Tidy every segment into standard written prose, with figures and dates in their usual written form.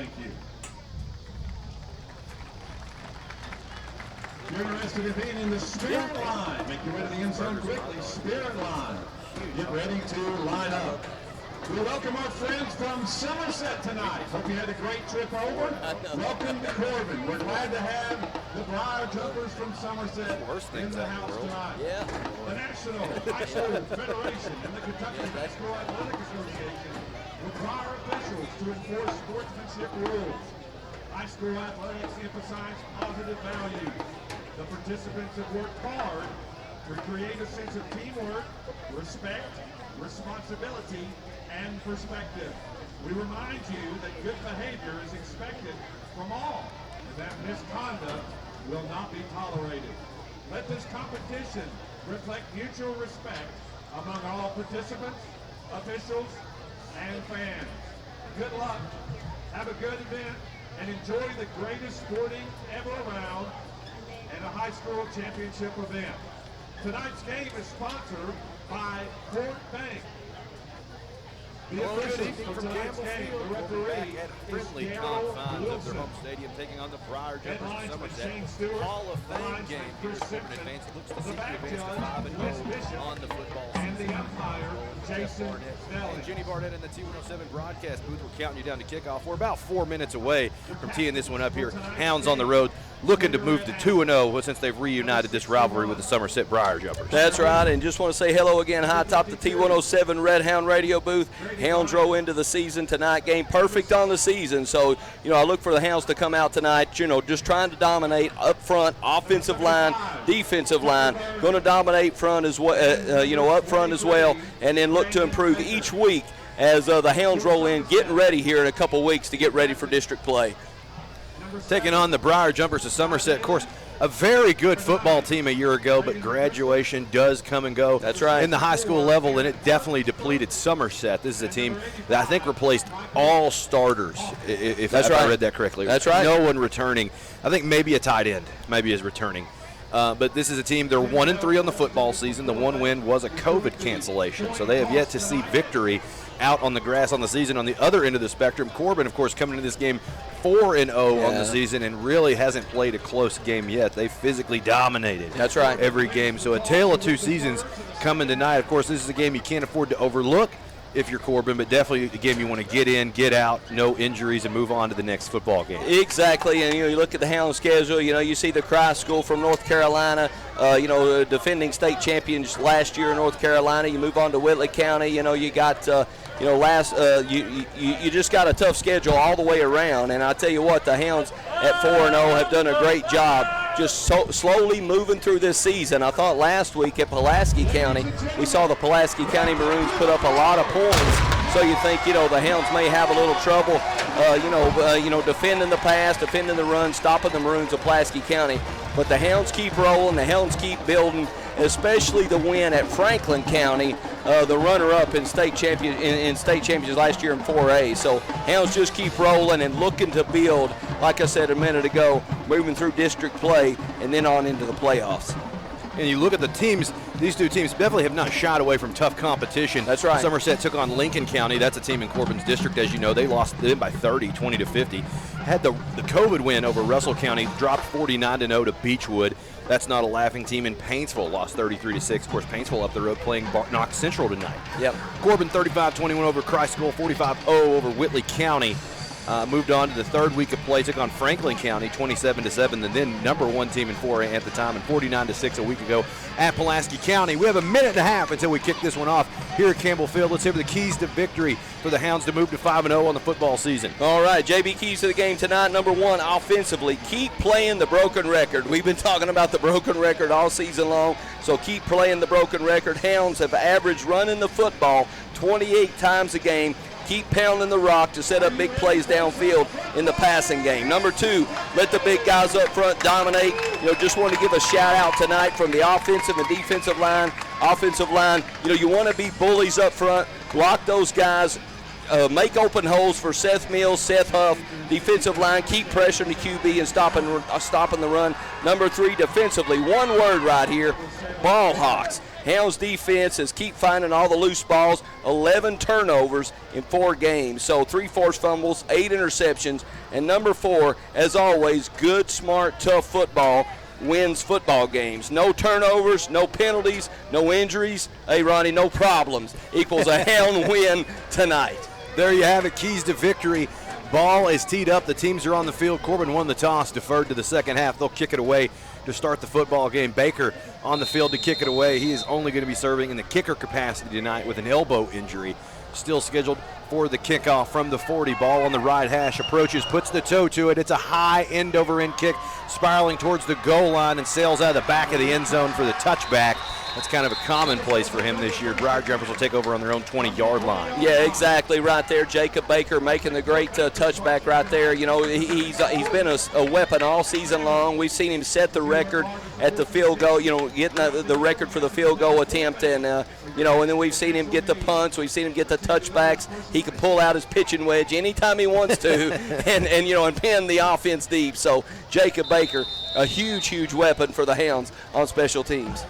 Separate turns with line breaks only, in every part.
Thank you. If you're interested in being in the spirit line, make your way to the end zone quickly. Spirit line. Get ready to line up. We welcome our friends from Somerset tonight. Hope you had a great trip over. Welcome to Corbin. We're glad to have the Briar Jumpers from Somerset in the house tonight.
Yeah.
The National High School Federation and the Kentucky High School Athletic Association require officials to enforce sportsmanship rules. High school athletics emphasize positive values. The participants have worked hard to create a sense of teamwork, respect, responsibility, and perspective. We remind you that good behavior is expected from all, and that misconduct will not be tolerated. Let this competition reflect mutual respect among all participants, officials, and fans. Good luck, have a good event, and enjoy the greatest sporting ever around and a high school championship event. Tonight's game is sponsored by Fort Bank. The officials for tonight's game, the referee
at
is
friendly
Darryl
confines of their
Wilson.
home stadium, taking on the Briar Jumpers of
Headlinesman
Somerset.
Shane Stewart,
Hall of Fame
linesman
game
Chris
here at Corbin
Simpson,
Advance. It looks to
the
see the
back
advance to
judge,
5-0
Wes Bishop,
on the football
and
season.
the umpire, Jason Snelling.
And Jenny Barnett in the T107 broadcast booth. We're counting you down to kickoff. We're about 4 minutes away from teeing this one up here. Hounds on the road, looking to move to 2-0 since they've reunited this rivalry with the Somerset Briar Jumpers.
That's right, and just want to say hello again high top the T107 Red Hound radio booth. Hounds roll into the season tonight. Game perfect on the season, so I look for the Hounds to come out tonight, just trying to dominate up front, offensive line, defensive line, going to dominate front as well, up front as well, and then look to improve each week as the Hounds roll in, getting ready here in a couple weeks to get ready for district play.
Taking on the Briar Jumpers of Somerset, of course, a very good football team a year ago, but graduation does come and go.
That's right.
In the high school level, and it definitely depleted Somerset. This is a team that I think replaced all starters, if I read that correctly.
That's right.
No one returning. I think maybe a tight end maybe is returning. But this is a team, they're 1-3 on the football season. The one win was a COVID cancellation, so they have yet to see victory out on the grass on the season. On the other end of the spectrum, Corbin, of course, coming into this game 4-0 on the season and really hasn't played a close game yet. They physically dominated.
That's right.
Every game. So a tale of two seasons coming tonight. Of course, this is a game you can't afford to overlook if you're Corbin, but definitely a game you want to get in, get out, no injuries, and move on to the next football game.
Exactly, and you look at the Hound schedule, you see the Christ School from North Carolina, defending state champions last year in North Carolina. You move on to Whitley County, you got you just got a tough schedule all the way around, and I tell you what, the Hounds at 4-0 have done a great job just slowly moving through this season. I thought last week at Pulaski County, we saw the Pulaski County Maroons put up a lot of points, so you think, the Hounds may have a little trouble, defending the pass, defending the run, stopping the Maroons of Pulaski County. But the Hounds keep rolling, the Hounds keep building, especially the win at Franklin County, the runner-up in state champions last year in 4A. So Hounds just keep rolling and looking to build, like I said a minute ago, moving through district play and then on into the playoffs.
And you look at the teams, these two teams definitely have not shied away from tough competition.
That's right.
Somerset took on Lincoln County. That's a team in Corbin's district, as you know. They lost them by 30, 20-50. Had the COVID win over Russell County, dropped 49-0 to Beechwood. That's not a laughing team. In Paintsville, lost 33-6. Of course, Paintsville up the road playing Knox Central tonight.
Yep.
Corbin 35-21 over Christ School, 45-0 over Whitley County. Moved on to the third week of play, took on Franklin County 27-7, and then number one team in 4A at the time, and 49-6 a week ago at Pulaski County. We have a minute and a half until we kick this one off here at Campbell Field. Let's hear the keys to victory for the Hounds to move to 5-0 on the football season.
All right, JB, keys to the game tonight. Number one, offensively, keep playing the broken record. We've been talking about the broken record all season long, so keep playing the broken record. Hounds have averaged running the football 28 times a game. Keep pounding the rock to set up big plays downfield in the passing game. Number two, let the big guys up front dominate. Just want to give a shout out tonight from the offensive and defensive line. Offensive line, you want to be bullies up front, block those guys, make open holes for Seth Mills, Seth Huff. Defensive line, keep pressuring the QB and stopping the run. Number three, defensively, one word right here, ball hawks. Hounds defense is keep finding all the loose balls, 11 turnovers in 4 games. So 3 forced fumbles, 8 interceptions, and number 4, as always, good, smart, tough football wins football games. No turnovers, no penalties, no injuries. Hey, Ronnie, no problems equals a Hound win tonight.
There you have it, keys to victory. Ball is teed up. The teams are on the field. Corbin won the toss, deferred to the second half. They'll kick it away to start the football game. Baker on the field to kick it away. He is only going to be serving in the kicker capacity tonight with an elbow injury. Still scheduled for the kickoff from the 40. Ball on the right hash, approaches, puts the toe to it. It's a high end-over-end kick, spiraling towards the goal line and sails out of the back of the end zone for the touchback. That's kind of a commonplace for him this year. Briar Jumpers will take over on their own 20-yard line.
Yeah, exactly right there. Jacob Baker making the great touchback right there. You know, he's been a weapon all season long. We've seen him set the record at the field goal, you know, getting the record for the field goal attempt. And, you know, and then we've seen him get the punts. We've seen him get the touchbacks. He can pull out his pitching wedge anytime he wants to and you know, and pin the offense deep. So Jacob Baker, a huge weapon for the Hounds on special teams.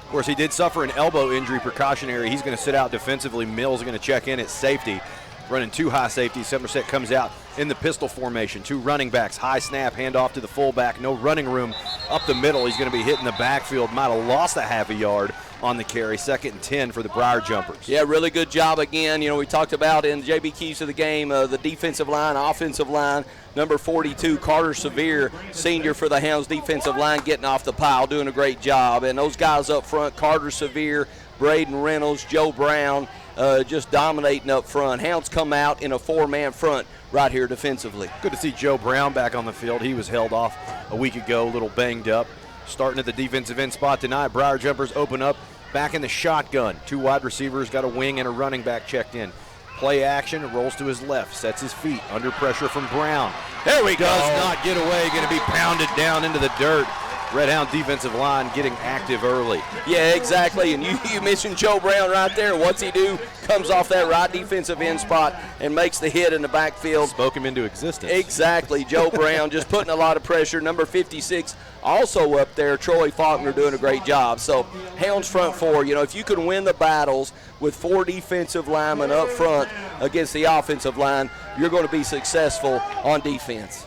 Of course, he did suffer an elbow injury precautionary. He's going to sit out defensively. Mills is going to check in at safety, running 2 high safeties. Somerset comes out in the pistol formation. 2 running backs, high snap, handoff to the fullback. No running room up the middle. He's going to be hitting the backfield. Might have lost a half a yard on the carry. 2nd and 10 for the Briar Jumpers.
Yeah, really good job again. You know, we talked about in JB Keys to the game, the defensive line, offensive line. Number 42, Carter Sevier, senior for the Hounds defensive line, getting off the pile, doing a great job. And those guys up front, Carter Sevier, Braden Reynolds, Joe Brown, just dominating up front. Hounds come out in a 4-man front right here defensively.
Good to see Joe Brown back on the field. He was held off a week ago, a little banged up. Starting at the defensive end spot tonight, Briar Jumpers open up back in the shotgun. 2 wide receivers, got a wing and a running back checked in. Play action, rolls to his left, sets his feet, under pressure from Brown.
There we go.
Does not get away, going to be pounded down into the dirt. Red Hound defensive line getting active early.
Yeah, exactly. And you mentioned Joe Brown right there. What's he do? Comes off that right defensive end spot and makes the hit in the backfield.
Spoke him into existence.
Exactly. Joe Brown just putting a lot of pressure. Number 56 also up there. Troy Faulkner doing a great job. So Hounds front 4, you know, if you can win the battles with 4 defensive linemen up front against the offensive line, you're going to be successful on defense.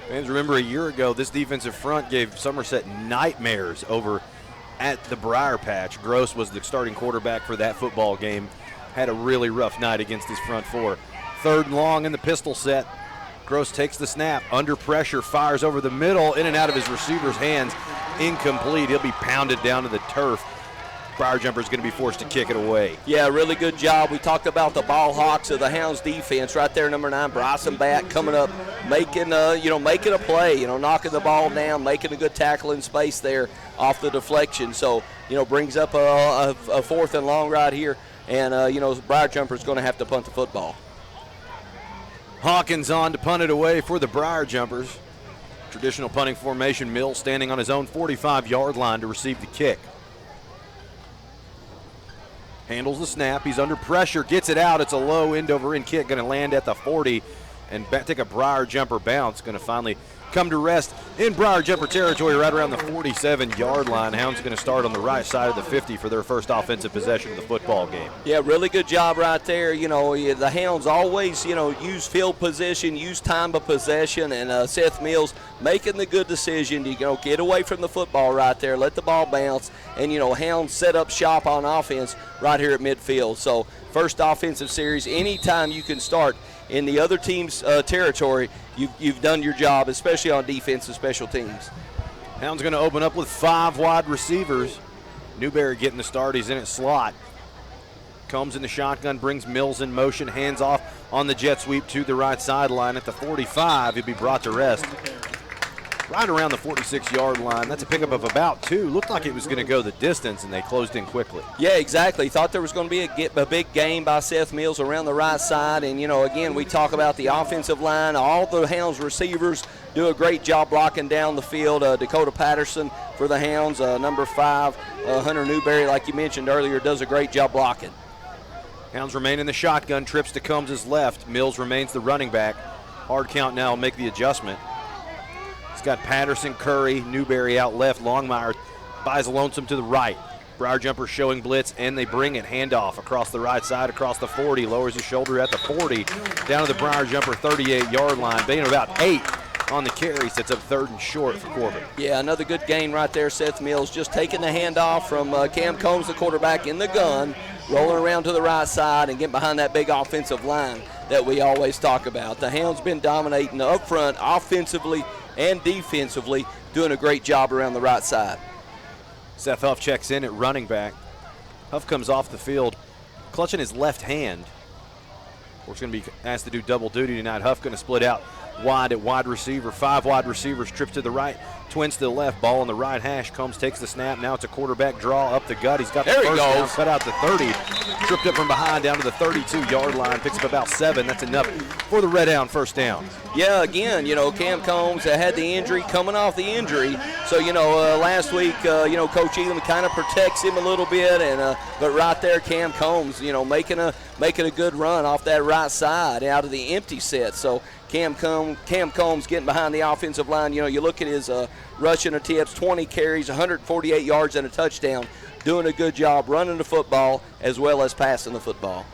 Fans remember a year ago, this defensive front gave Somerset nightmares over at the Briar Patch. Gross was the starting quarterback for that football game. Had a really rough night against his front 4. 3rd and long in the pistol set. Gross takes the snap, under pressure, fires over the middle, in and out of his receiver's hands. Incomplete. He'll be pounded down to the turf. Briar Jumper's going to be forced to kick it away.
Yeah, really good job. We talked about the ball hawks of the Hounds defense right there. Number 9, Bryson Batt coming up, making a play, knocking the ball down, making a good tackle in space there off the deflection. So, brings up a 4th and long right here. And, Briar Jumper's going to have to punt the football.
Hawkins on to punt it away for the Briar Jumpers. Traditional punting formation. Mills standing on his own 45-yard line to receive the kick. Handles the snap. He's under pressure. Gets it out. It's a low end-over-end kick. Going to land at the 40 and take a Briar Jumper bounce. Going to finally come to rest in Briar Jumper territory right around the 47-yard line. Hounds going to start on the right side of the 50 for their first offensive possession of the football game.
Yeah, really good job right there. The Hounds always, use field position, use time of possession, and Seth Mills making the good decision to, get away from the football right there, let the ball bounce, and, Hounds set up shop on offense right here at midfield. So first offensive series, anytime you can start in the other team's territory, you've done your job, especially on defense and special teams.
Hounds going to open up with 5 wide receivers. Newberry getting the start. He's in at slot. Combs in the shotgun, brings Mills in motion, hands off on the jet sweep to the right sideline at the 45. He'll be brought to rest right around the 46-yard line. That's a pickup of about 2. Looked like it was going to go the distance, and they closed in quickly.
Yeah, exactly. Thought there was going to be a big game by Seth Mills around the right side. And, again, we talk about the offensive line. All the Hounds receivers do a great job blocking down the field. Dakota Patterson for the Hounds, number 5. Hunter Newberry, like you mentioned earlier, does a great job blocking.
Hounds remain in the shotgun. Trips to Combs' left. Mills remains the running back. Hard count now will make the adjustment. He's got Patterson, Curry, Newberry out left. Longmire buys Lonesome to the right. Briar Jumpers showing blitz, and they bring it. Handoff across the right side, across the 40, lowers his shoulder at the 40, down to the Briar Jumper 38-yard line. Being about 8 on the carry, sets up 3rd and short for Corbin.
Yeah, another good gain right there. Seth Mills just taking the handoff from Cam Combs, the quarterback, in the gun, rolling around to the right side and getting behind that big offensive line that we always talk about. The Hounds been dominating up front offensively and defensively, doing a great job around the right side.
Seth Huff checks in at running back. Huff comes off the field, clutching his left hand. We're going to be asked to do double duty tonight. Huff going to split out wide at wide receiver. 5 wide receivers, trips to the right, twins to the left, ball on the right hash. Combs takes the snap. Now it's a quarterback draw up the gut. He's got the first down, cut out the 30, tripped up from behind down to the 32-yard line, picks up about 7. That's enough for the Red Hound first down.
Yeah, again, Cam Combs had the injury, coming off the injury. So, last week, Coach Elam kind of protects him a little bit, and but right there, Cam Combs, making a good run off that right side out of the empty set. So Cam Combs getting behind the offensive line. You look at his rushing attempts, 20 carries, 148 yards, and a touchdown. Doing a good job running the football as well as passing the football.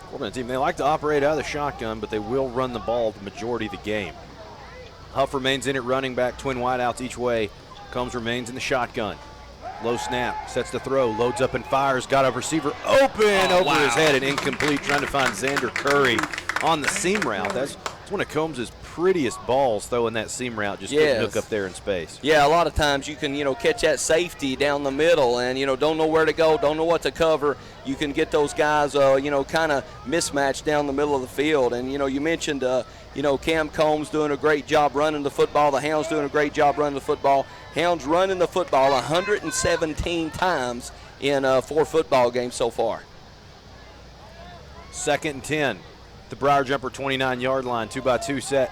Corbin team, they like to operate out of the shotgun, but they will run the ball the majority of the game. Huff remains in at running back, twin wideouts each way. Combs remains in the shotgun. Low snap, sets the throw, loads up and fires, got a receiver open over his head and incomplete, trying to find Xander Curry on the seam route. That's one of Combs' prettiest balls, throwing that seam route, just couldn't hook up there in space.
Yeah, a lot of times you can, catch that safety down the middle and, don't know where to go, don't know what to cover. You can get those guys, kind of mismatched down the middle of the field. And, you mentioned, Cam Combs doing a great job running the football. The Hounds doing a great job running the football. Hounds running the football 117 times in 4 football games so far.
2nd and 10. The Briar Jumper 29-yard line, 2-by-2 set.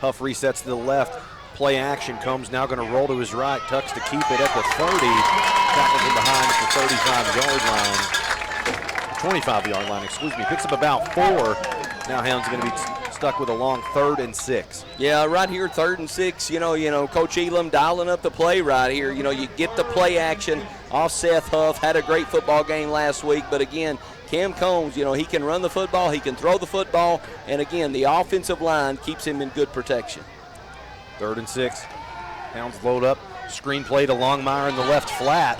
Huff resets to the left. Play action. Combs now going to roll to his right. Tucks to keep it at the 30. Tackles from behind at the 25-yard line, Picks up about 4. Now Hounds are going to be stuck with a long 3rd and 6.
Yeah, right here, 3rd and 6. Coach Elam dialing up the play right here. You get the play action off Seth Huff. Had a great football game last week, but again, Cam Combs, he can run the football, he can throw the football, and again, the offensive line keeps him in good protection.
3rd and 6. Hounds load up. Screen play to Longmire in the left flat.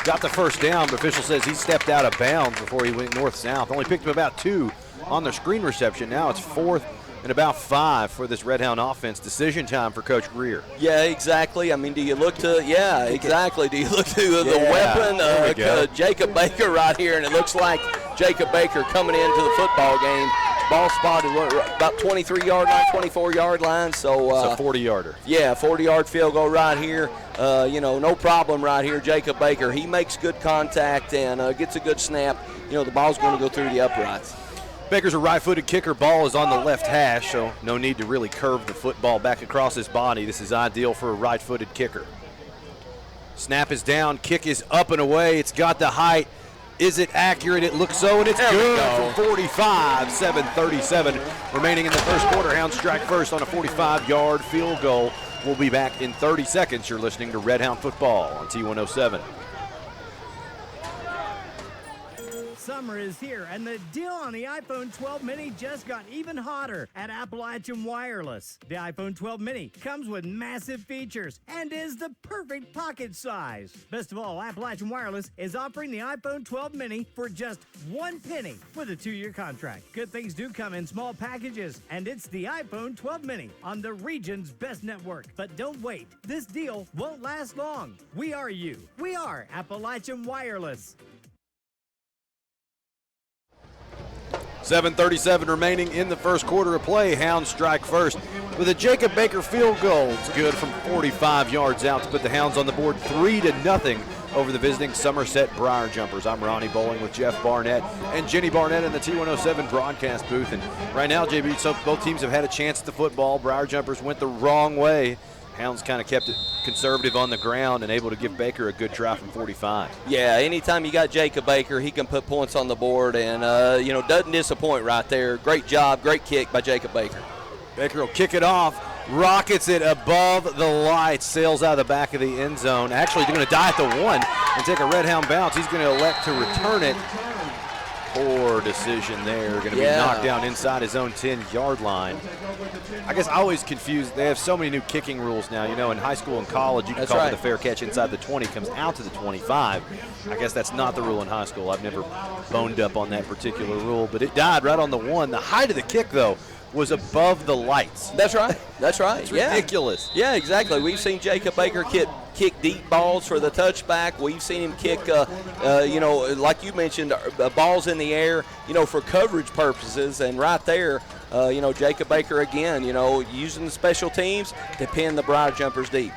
Got the first down, but official says he stepped out of bounds before he went north-south. Only picked up about 2 on the screen reception. Now it's 4th and about 5 for this Red Hound offense. Decision time for Coach Greer.
Yeah, exactly. I mean, do you look to, exactly. Do you look to the weapon, Jacob Baker right here, and it looks like Jacob Baker coming into the football game. Ball spotted about 23-yard line, 24-yard line. So
it's a 40-yarder.
Yeah, 40-yard field goal right here. No problem right here. Jacob Baker, he makes good contact and gets a good snap. The ball's going to go through the uprights.
Baker's a right-footed kicker. Ball is on the left hash, so no need to really curve the football back across his body. This is ideal for a right-footed kicker. Snap is down. Kick is up and away. It's got the height. Is it accurate? It looks so, and it's good from 45. 7:37 remaining in the first quarter. Hounds strike first on a 45-yard field goal. We'll be back in 30 seconds. You're listening to Red Hound Football on T107.
Summer is here, and the deal on the iPhone 12 mini just got even hotter at Appalachian Wireless. The iPhone 12 mini comes with massive features and is the perfect pocket size. Best of all, Appalachian Wireless is offering the iPhone 12 mini for just $1 with a 2-year contract. Good things do come in small packages, and it's the iPhone 12 mini on the region's best network. But don't wait. This deal won't last long. We are you. We are Appalachian Wireless.
7:37 remaining in the first quarter of play. Hounds strike first with a Jacob Baker field goal. It's good from 45 yards out to put the Hounds on the board 3-0 over the visiting Somerset Briar Jumpers. I'm Ronnie Bowling with Jeff Barnett and Jenny Barnett in the T107 broadcast booth. And right now, JB, so both teams have had a chance at the football. Briar Jumpers went the wrong way. Hounds kind of kept it conservative on the ground and able to give Baker a good try from 45.
Yeah, anytime you got Jacob Baker, he can put points on the board and, doesn't disappoint right there. Great job, great kick by Jacob Baker.
Baker will kick it off rockets it above the lights, sails out of the back of the end zone. Actually, they're going to die at the 1 and take a Red Hound bounce. He's going to elect to return it. Poor decision there. Going to be knocked down inside his own 10-yard line. I guess I always confuse. They have so many new kicking rules now. You know, in high school and college, you can call it a fair catch inside the 20, comes out to the 25. I guess that's not the rule in high school. I've never boned up on that particular rule, but it died right on the 1. The height of the kick, though, was above the lights.
That's right. That's right.
It's ridiculous.
Yeah, exactly. We've seen Jacob Baker kick deep balls for the touchback. We've seen him kick, like you mentioned, balls in the air, for coverage purposes. And right there, Jacob Baker again, using the special teams to pin the Briar Jumpers deep.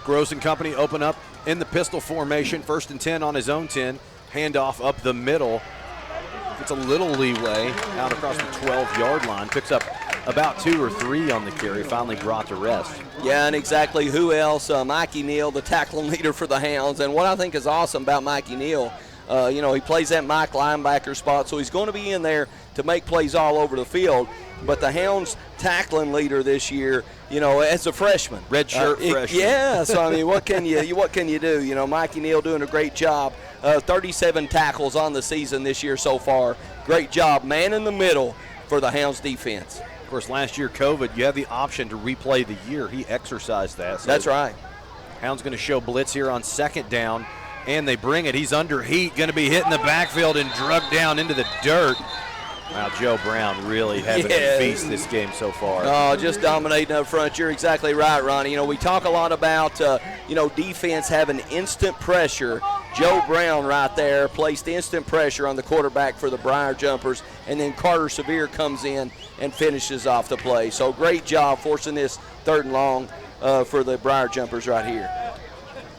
Gross and company open up in the pistol formation. 1st and 10 on his own 10. Handoff up the middle. Gets a little leeway out across the 12-yard line. Picks up about 2 or 3 on the carry. Finally brought to rest.
Yeah, and exactly who else? Mikey Neal, the tackling leader for the Hounds. And what I think is awesome about Mikey Neal, he plays that Mike linebacker spot, so he's going to be in there to make plays all over the field. But the Hounds tackling leader this year, as a freshman.
Red shirt freshman.
Yeah, so I mean, what can you do? Mikey Neal doing a great job. 37 tackles on the season this year so far. Great job, man in the middle for the Hounds defense.
Of course, last year, COVID, you have the option to replay the year. He exercised that. So
that's right.
Hounds going to show blitz here on 2nd down, and they bring it. He's under heat, going to be hit in the backfield and drugged down into the dirt. Wow, Joe Brown really having a feast this game so far.
Oh, just dominating up front. You're exactly right, Ronnie. We talk a lot about, defense having instant pressure. Joe Brown right there placed instant pressure on the quarterback for the Briar Jumpers, and then Carter Severe comes in and finishes off the play. So great job forcing this 3rd and long for the Briar Jumpers right here.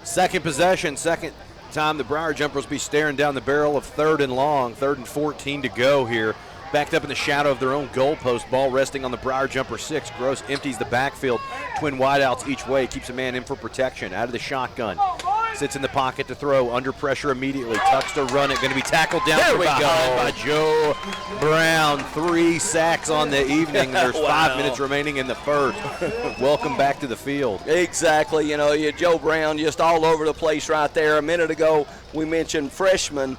Second possession, second time the Briar Jumpers will be staring down the barrel of 3rd and long, 3rd and 14 to go here. Backed up in the shadow of their own goalpost, ball resting on the Briar Jumper 6. Gross empties the backfield. Twin wideouts each way, keeps a man in for protection. Out of the shotgun, sits in the pocket to throw, under pressure immediately, tucks to run it, going to be tackled down from behind by Joe Brown. 3 sacks on the evening. There's 5 minutes remaining in the 1st. Welcome back to the field.
Exactly, Joe Brown just all over the place right there. A minute ago, we mentioned freshman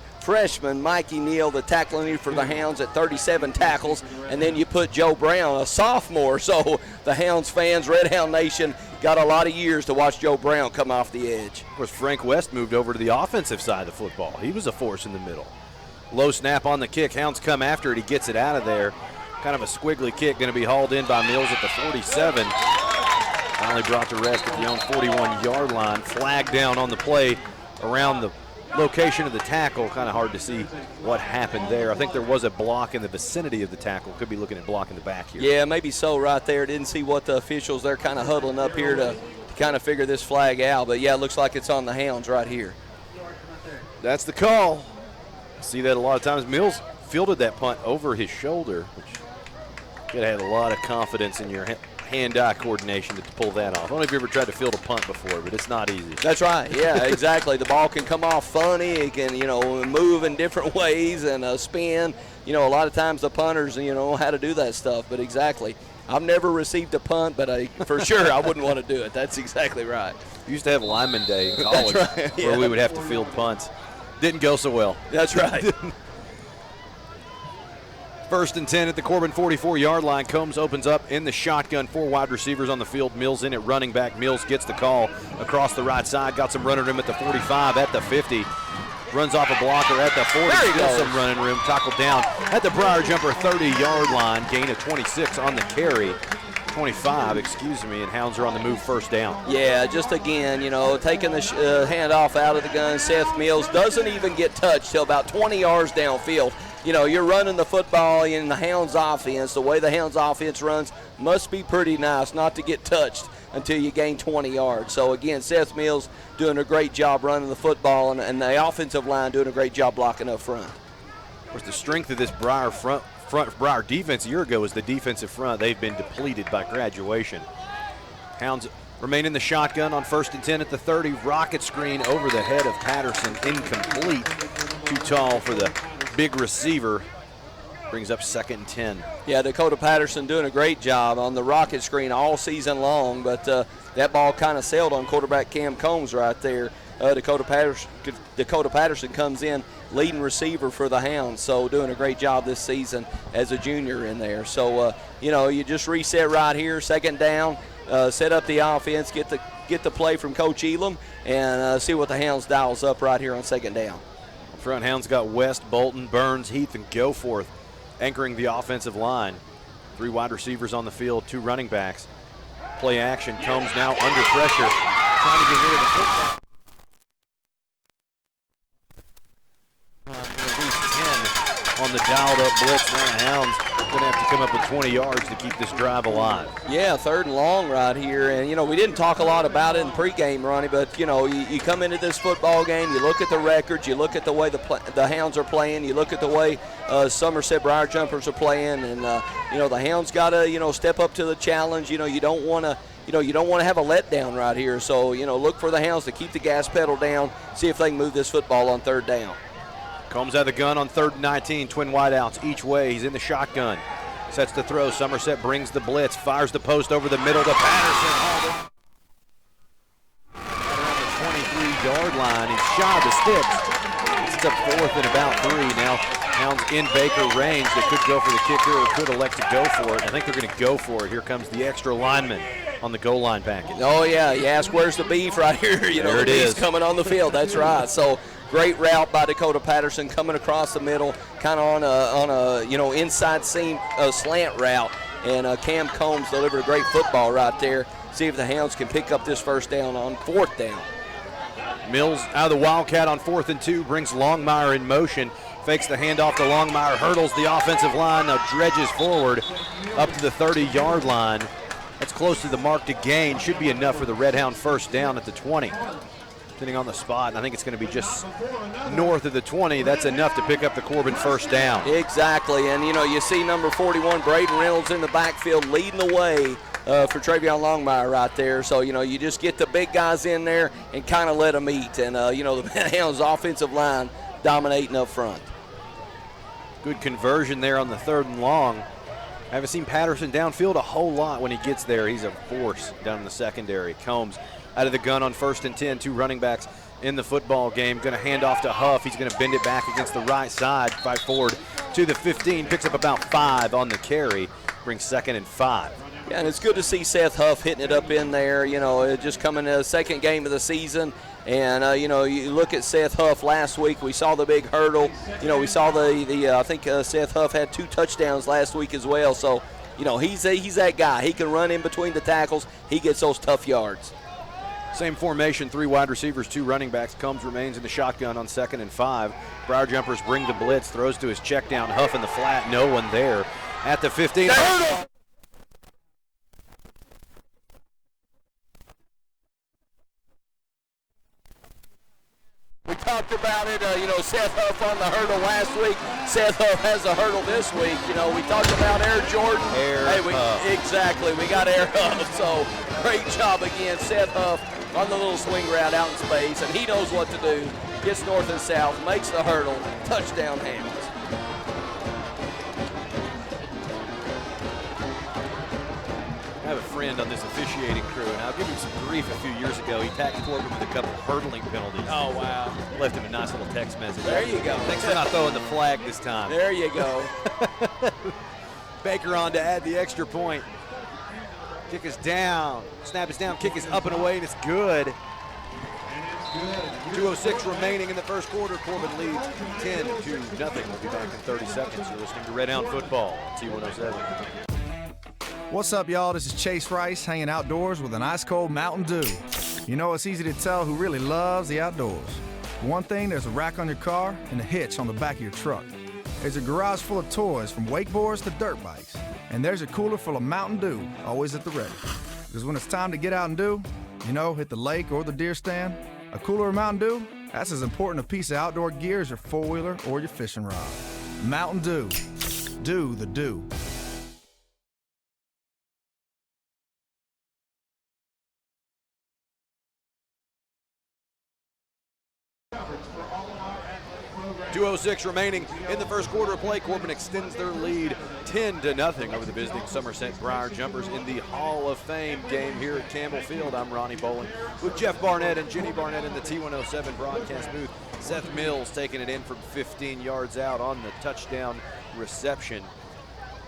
Mikey Neal, the tackling leader for the Hounds at 37 tackles, and then you put Joe Brown, a sophomore. So the Hounds fans, Red Hound Nation, got a lot of years to watch Joe Brown come off the edge.
Of course, Frank West moved over to the offensive side of the football. He was a force in the middle. Low snap on the kick. Hounds come after it. He gets it out of there. Kind of a squiggly kick, going to be hauled in by Mills at the 47. Finally brought to rest at the own 41-yard line. Flag down on the play around the location of the tackle. Kind of hard to see what happened there. I think there was a block in the vicinity of the tackle. Could be looking at block in the back here.
Yeah, maybe so right there. Didn't see what the officials, they're kind of huddling up here to kind of figure this flag out. But, yeah, it looks like it's on the Hounds right here.
That's the call. See that a lot of times. Mills fielded that punt over his shoulder, which you got to have a lot of confidence in your hand-eye coordination to pull that off. I don't know if you ever tried to field a punt before, but it's not easy.
That's right. Yeah, exactly. The ball can come off funny. It can, move in different ways and spin. A lot of times the punters, know how to do that stuff. But exactly. I've never received a punt, but for sure I wouldn't want to do it. That's exactly right.
We used to have lineman day in college where we would have to field punts. Didn't go so well.
That's right.
1st and 10 at the Corbin 44-yard line. Combs opens up in the shotgun. 4 wide receivers on the field. Mills in at running back. Mills gets the call across the right side. Got some running room at the 45, at the 50. Runs off a blocker at the 40. Still some running room. Tackled down at the Briar Jumper 30-yard line. Gain of 26 on the carry. 25, and Hounds are on the move 1st down.
Yeah, just again, taking the handoff out of the gun. Seth Mills doesn't even get touched till about 20 yards downfield. You're running the football in the Hounds offense. The way the Hounds offense runs must be pretty nice not to get touched until you gain 20 yards. So, again, Seth Mills doing a great job running the football, and the offensive line doing a great job blocking up front.
Of course, the strength of this Briar Briar defense a year ago was the defensive front. They've been depleted by graduation. Hounds remain in the shotgun on 1st and 10 at the 30. Rocket screen over the head of Patterson. Incomplete. Too tall for the big receiver. Brings up 2nd and 10.
Yeah, Dakota Patterson doing a great job on the rocket screen all season long, but that ball kind of sailed on quarterback Cam Combs right there. Dakota Patterson comes in leading receiver for the Hounds, so doing a great job this season as a junior in there. So, you just reset right here, 2nd down, set up the offense, get the play from Coach Elam, and see what the Hounds dials up right here on 2nd down.
Front Hounds got West, Bolton, Burns, Heath, and Goforth anchoring the offensive line. 3 wide receivers on the field, 2 running backs. Play action. Combs now under pressure, trying to get rid of the football. At least 10 on the dialed up blitz. Now the Hounds going to have to come up with 20 yards to keep this drive alive.
Yeah, 3rd and long right here. And, we didn't talk a lot about it in pregame, Ronnie, but, you come into this football game, you look at the records, you look at the way the Hounds are playing, you look at the way Somerset Briar Jumpers are playing, and, the Hounds got to, step up to the challenge. You don't want to have a letdown right here. So, look for the Hounds to keep the gas pedal down, see if they can move this football on 3rd down.
Combs out of the gun on 3rd and 19, twin wideouts each way. He's in the shotgun. Sets the throw. Somerset brings the blitz, fires the post over the middle to Patterson. Right around the 23-yard line. He's shy of the sticks. It's up 4th and about 3. Now Hounds in Baker range. They could go for the kicker or could elect to go for it. I think they're going to go for it. Here comes the extra lineman on the goal line package.
Oh, yeah. You ask where's the beef right here.
There it is.
Coming on the field. That's right. So great route by Dakota Patterson coming across the middle, kind of on a inside seam slant route, and Cam Combs delivered a great football right there. See if the Hounds can pick up this 1st down on 4th down.
Mills out of the Wildcat on 4th and 2, brings Longmire in motion, fakes the handoff to Longmire, hurdles the offensive line, now dredges forward up to the 30-yard line. That's close to the mark to gain. Should be enough for the Red Hound 1st down at the 20. Depending on the spot, and I think it's going to be just north of the 20. That's enough to pick up the Corbin 1st down.
Exactly, and you see number 41, Braden Reynolds, in the backfield leading the way for Travion Longmire right there. So, you just get the big guys in there and kind of let them eat. And, the Hounds offensive line dominating up front.
Good conversion there on the 3rd and long. I haven't seen Patterson downfield a whole lot when he gets there. He's a force down in the secondary. Combs out of the gun on 1st and 10, 2 running backs in the football game. Going to hand off to Huff. He's going to bend it back against the right side, fight forward to the 15, picks up about 5 on the carry, brings 2nd and 5.
Yeah, and it's good to see Seth Huff hitting it up in there, just coming to the 2nd game of the season. And, you look at Seth Huff last week, we saw the big hurdle. We saw I think Seth Huff had 2 touchdowns last week as well. So, he's that guy. He can run in between the tackles. He gets those tough yards.
Same formation, 3 wide receivers, 2 running backs. Combs remains in the shotgun on 2nd and 5. Briar Jumpers bring the blitz, throws to his check down. Huff in the flat, no one there. At the 15.
We talked about it, Seth Huff on the hurdle last week. Seth Huff has a hurdle this week. We talked about Air Jordan. Exactly, we got Air Huff. So great job again, Seth Huff on the little swing route out in space, and he knows what to do. Gets north and south, makes the hurdle, touchdown Hounds.
I have a friend on this officiating crew, and I'll give him some grief. A few years ago, he tagged Corbin with a couple of hurdling penalties.
Oh, wow.
Left him a nice little text message.
There you go.
Thanks for not throwing the flag this time.
There you go.
Baker on to add the extra point. Kick is down. Snap is down. Kick is up and away, and it's good. 2:06 remaining in the 1st quarter. Corbin leads 10-0. We'll be back in 30 seconds. You're listening to Red Hound Football, T107.
What's up, y'all? This is Chase Rice hanging outdoors with an ice-cold Mountain Dew. It's easy to tell who really loves the outdoors. For one thing, there's a rack on your car and a hitch on the back of your truck. There's a garage full of toys from wakeboards to dirt bikes. And there's a cooler full of Mountain Dew, always at the ready. Because when it's time to get out and do, hit the lake or the deer stand, a cooler of Mountain Dew, that's as important a piece of outdoor gear as your four-wheeler or your fishing rod. Mountain Dew. Do the do.
For all of our athletic programs.
2:06 remaining in the first quarter of play. Corbin extends their lead 10-0 over the visiting Somerset Briar Jumpers in the Hall of Fame game here at Campbell Field. I'm Ronnie Bolin with Jeff Barnett and Jenny Barnett in the T107 broadcast booth. Seth Mills taking it in from 15 yards out on the touchdown reception.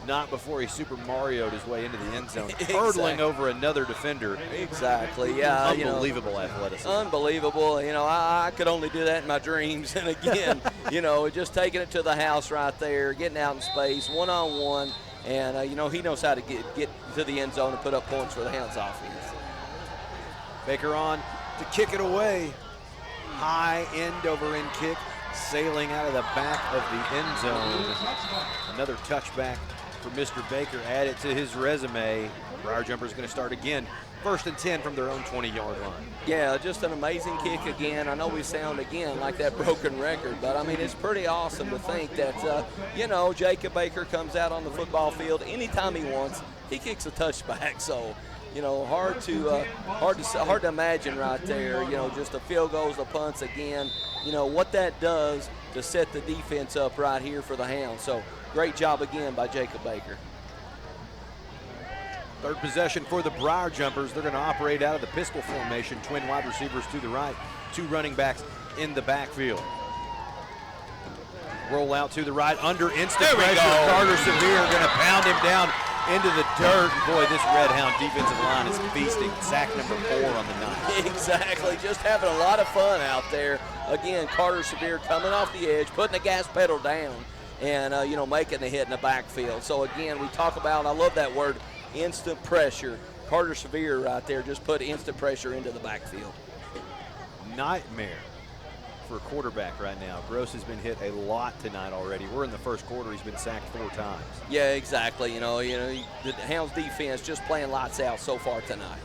Not before he Super Mario'd his way into the end zone, hurdling over another defender.
Exactly, yeah.
Unbelievable athleticism.
Unbelievable. I could only do that in my dreams. And again, just taking it to the house right there, getting out in space, one-on-one. And, he knows how to get to the end zone and put up points for the Hounds offense.
Baker on to kick it away. High end-over-end kick, sailing out of the back of the end zone. Another touchback for Mr. Baker, add it to his resume. Briar Jumpers going to start again. 1st and 10 from their own 20-yard line.
Yeah, just an amazing kick again. I know we sound again like that broken record, but I mean, it's pretty awesome to think that, Jacob Baker comes out on the football field anytime he wants. He kicks a touchback, so, hard to imagine right there, just the field goals, the punts again, what that does to set the defense up right here for the Hounds. So great job again by Jacob Baker.
Third possession for the Briar Jumpers. They're going to operate out of the pistol formation. Twin wide receivers to the right, 2 running backs in the backfield. Roll out to the right, under instant pressure. Carter Severe going to pound him down into the dirt. Boy, this Red Hound defensive line is feasting. Sack number 4 on the night.
Exactly, just having a lot of fun out there. Again, Carter Severe coming off the edge, putting the gas pedal down, and, making the hit in the backfield. So, again, we talk about, I love that word, instant pressure. Carter Severe right there just put instant pressure into the backfield.
Nightmare for a quarterback right now. Gross has been hit a lot tonight already. We're in the first quarter. He's been sacked 4 times.
Yeah, exactly. The Hounds defense just playing lights out so far tonight.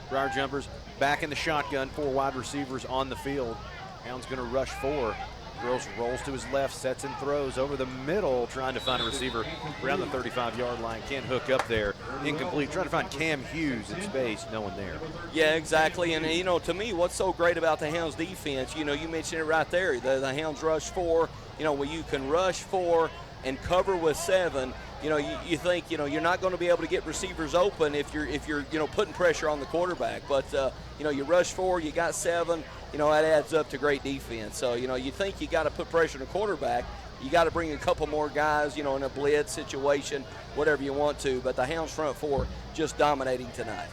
Briar Jumpers back in the shotgun, 4 wide receivers on the field. Hounds going to rush 4. Gross rolls to his left, sets and throws over the middle, trying to find a receiver around the 35-yard line. Can't hook up there. Incomplete. Trying to find Cam Hughes in space. No one there.
Yeah, exactly. And, to me, what's so great about the Hounds defense, you mentioned it right there. The Hounds rush 4, where you can rush 4 and cover with 7. You think, you're not going to be able to get receivers open if you're putting pressure on the quarterback. But, you rush 4, you got 7, that adds up to great defense. So, you think you got to put pressure on the quarterback. You got to bring a couple more guys, in a blitz situation, whatever you want to. But the Hounds front 4 just dominating tonight.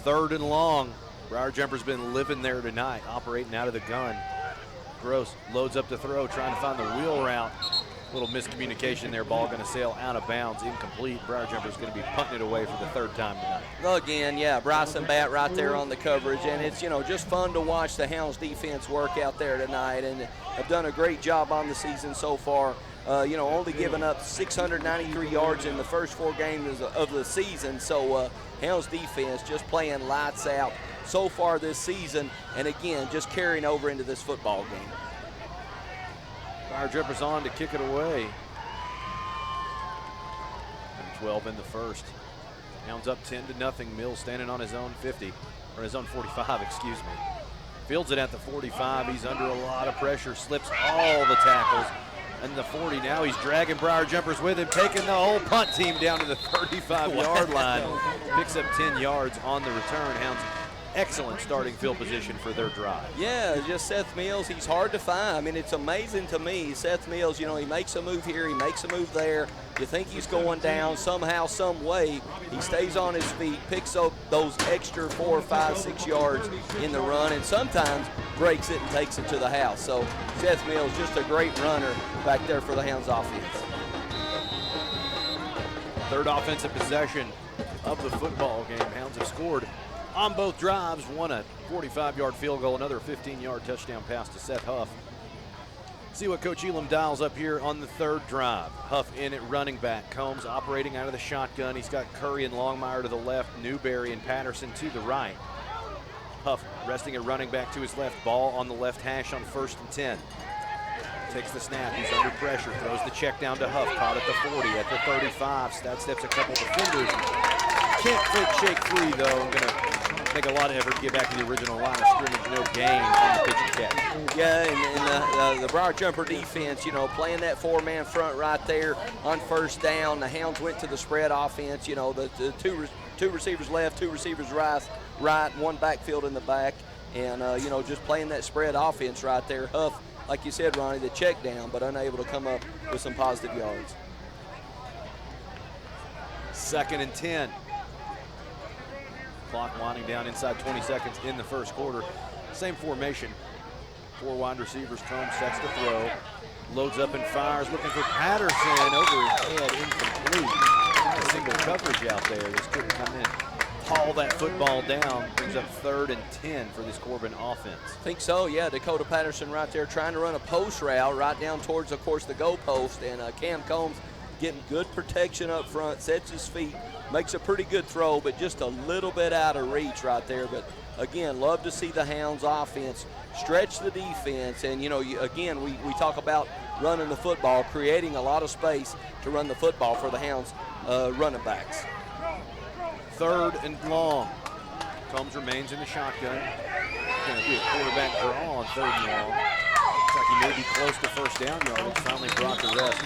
3rd and long. Briar Jumpers been living there tonight, operating out of the gun. Gross loads up to throw, trying to find the wheel route. Little miscommunication there. Ball going to sail out of bounds, incomplete. Briar Jumpers going to be punting it away for the 3rd time tonight.
Well, again, yeah, Bryson Batt right there on the coverage, and it's, just fun to watch the Hounds defense work out there tonight, and have done a great job on the season so far. Only giving up 693 yards in the first 4 games of the season, so Hounds defense just playing lights out so far this season, and again, just carrying over into this football game.
Briar Jumpers on to kick it away. 12 in the first. Hounds up 10-0. Mills standing on his own 50, or his own 45, excuse me. Fields it at the 45. He's under a lot of pressure, slips all the tackles. And the 40, now he's dragging Briar Jumpers with him, taking the whole punt team down to the 35-yard line. Picks up 10 yards on the return. Hounds excellent starting field position for their drive.
Yeah, just Seth Mills, he's hard to find. I mean, it's amazing to me. Seth Mills, he makes a move here, he makes a move there. You think he's going down somehow, some way. He stays on his feet, picks up those extra 4, 5, 6 yards in the run, and sometimes breaks it and takes it to the house. So Seth Mills, just a great runner back there for the Hounds offense.
3rd offensive possession of the football game. Hounds have scored on both drives. One a 45-yard field goal, another 15-yard touchdown pass to Seth Huff. See what Coach Elam dials up here on the 3rd drive. Huff in at running back. Combs operating out of the shotgun. He's got Curry and Longmire to the left, Newberry and Patterson to the right. Huff resting at running back to his left. Ball on the left hash on 1st and 10. Takes the snap. He's under pressure. Throws the check down to Huff. Caught at the 40, at the 35. Stat steps a couple defenders. Can't fake shake free, though. I'm going to make a lot of effort to get back to the original line of scrimmage. No gain on the pitch and catch.
Yeah, and the Briar Jumper defense, you know, playing that four-man front right there on first down. The Hounds went to the spread offense. You know, the two receivers left, two receivers right, one backfield in the back, and you know, just playing that spread offense right there. Huff, like you said, Ronnie, the check down, but unable to come up with some positive yards.
2nd and 10. Clock winding down inside 20 seconds in the first quarter. Same formation. 4 wide receivers. Combs sets to throw. Loads up and fires. Looking for Patterson. Over his head. Incomplete. A single coverage out there. This couldn't come in. Haul that football down. Brings up 3rd and 10 for this Corbin offense.
Think so, yeah. Dakota Patterson right there trying to run a post route right down towards, of course, the goal post. And Cam Combs getting good protection up front, sets his feet, makes a pretty good throw, but just a little bit out of reach right there. But again, love to see the Hounds offense stretch the defense. And, you know, again, we talk about running the football, creating a lot of space to run the football for the Hounds running backs.
3rd and long. Combs remains in the shotgun. Going to be a quarterback draw on 3rd and long. Looks like he may be close to first down yardage. Finally brought the rest.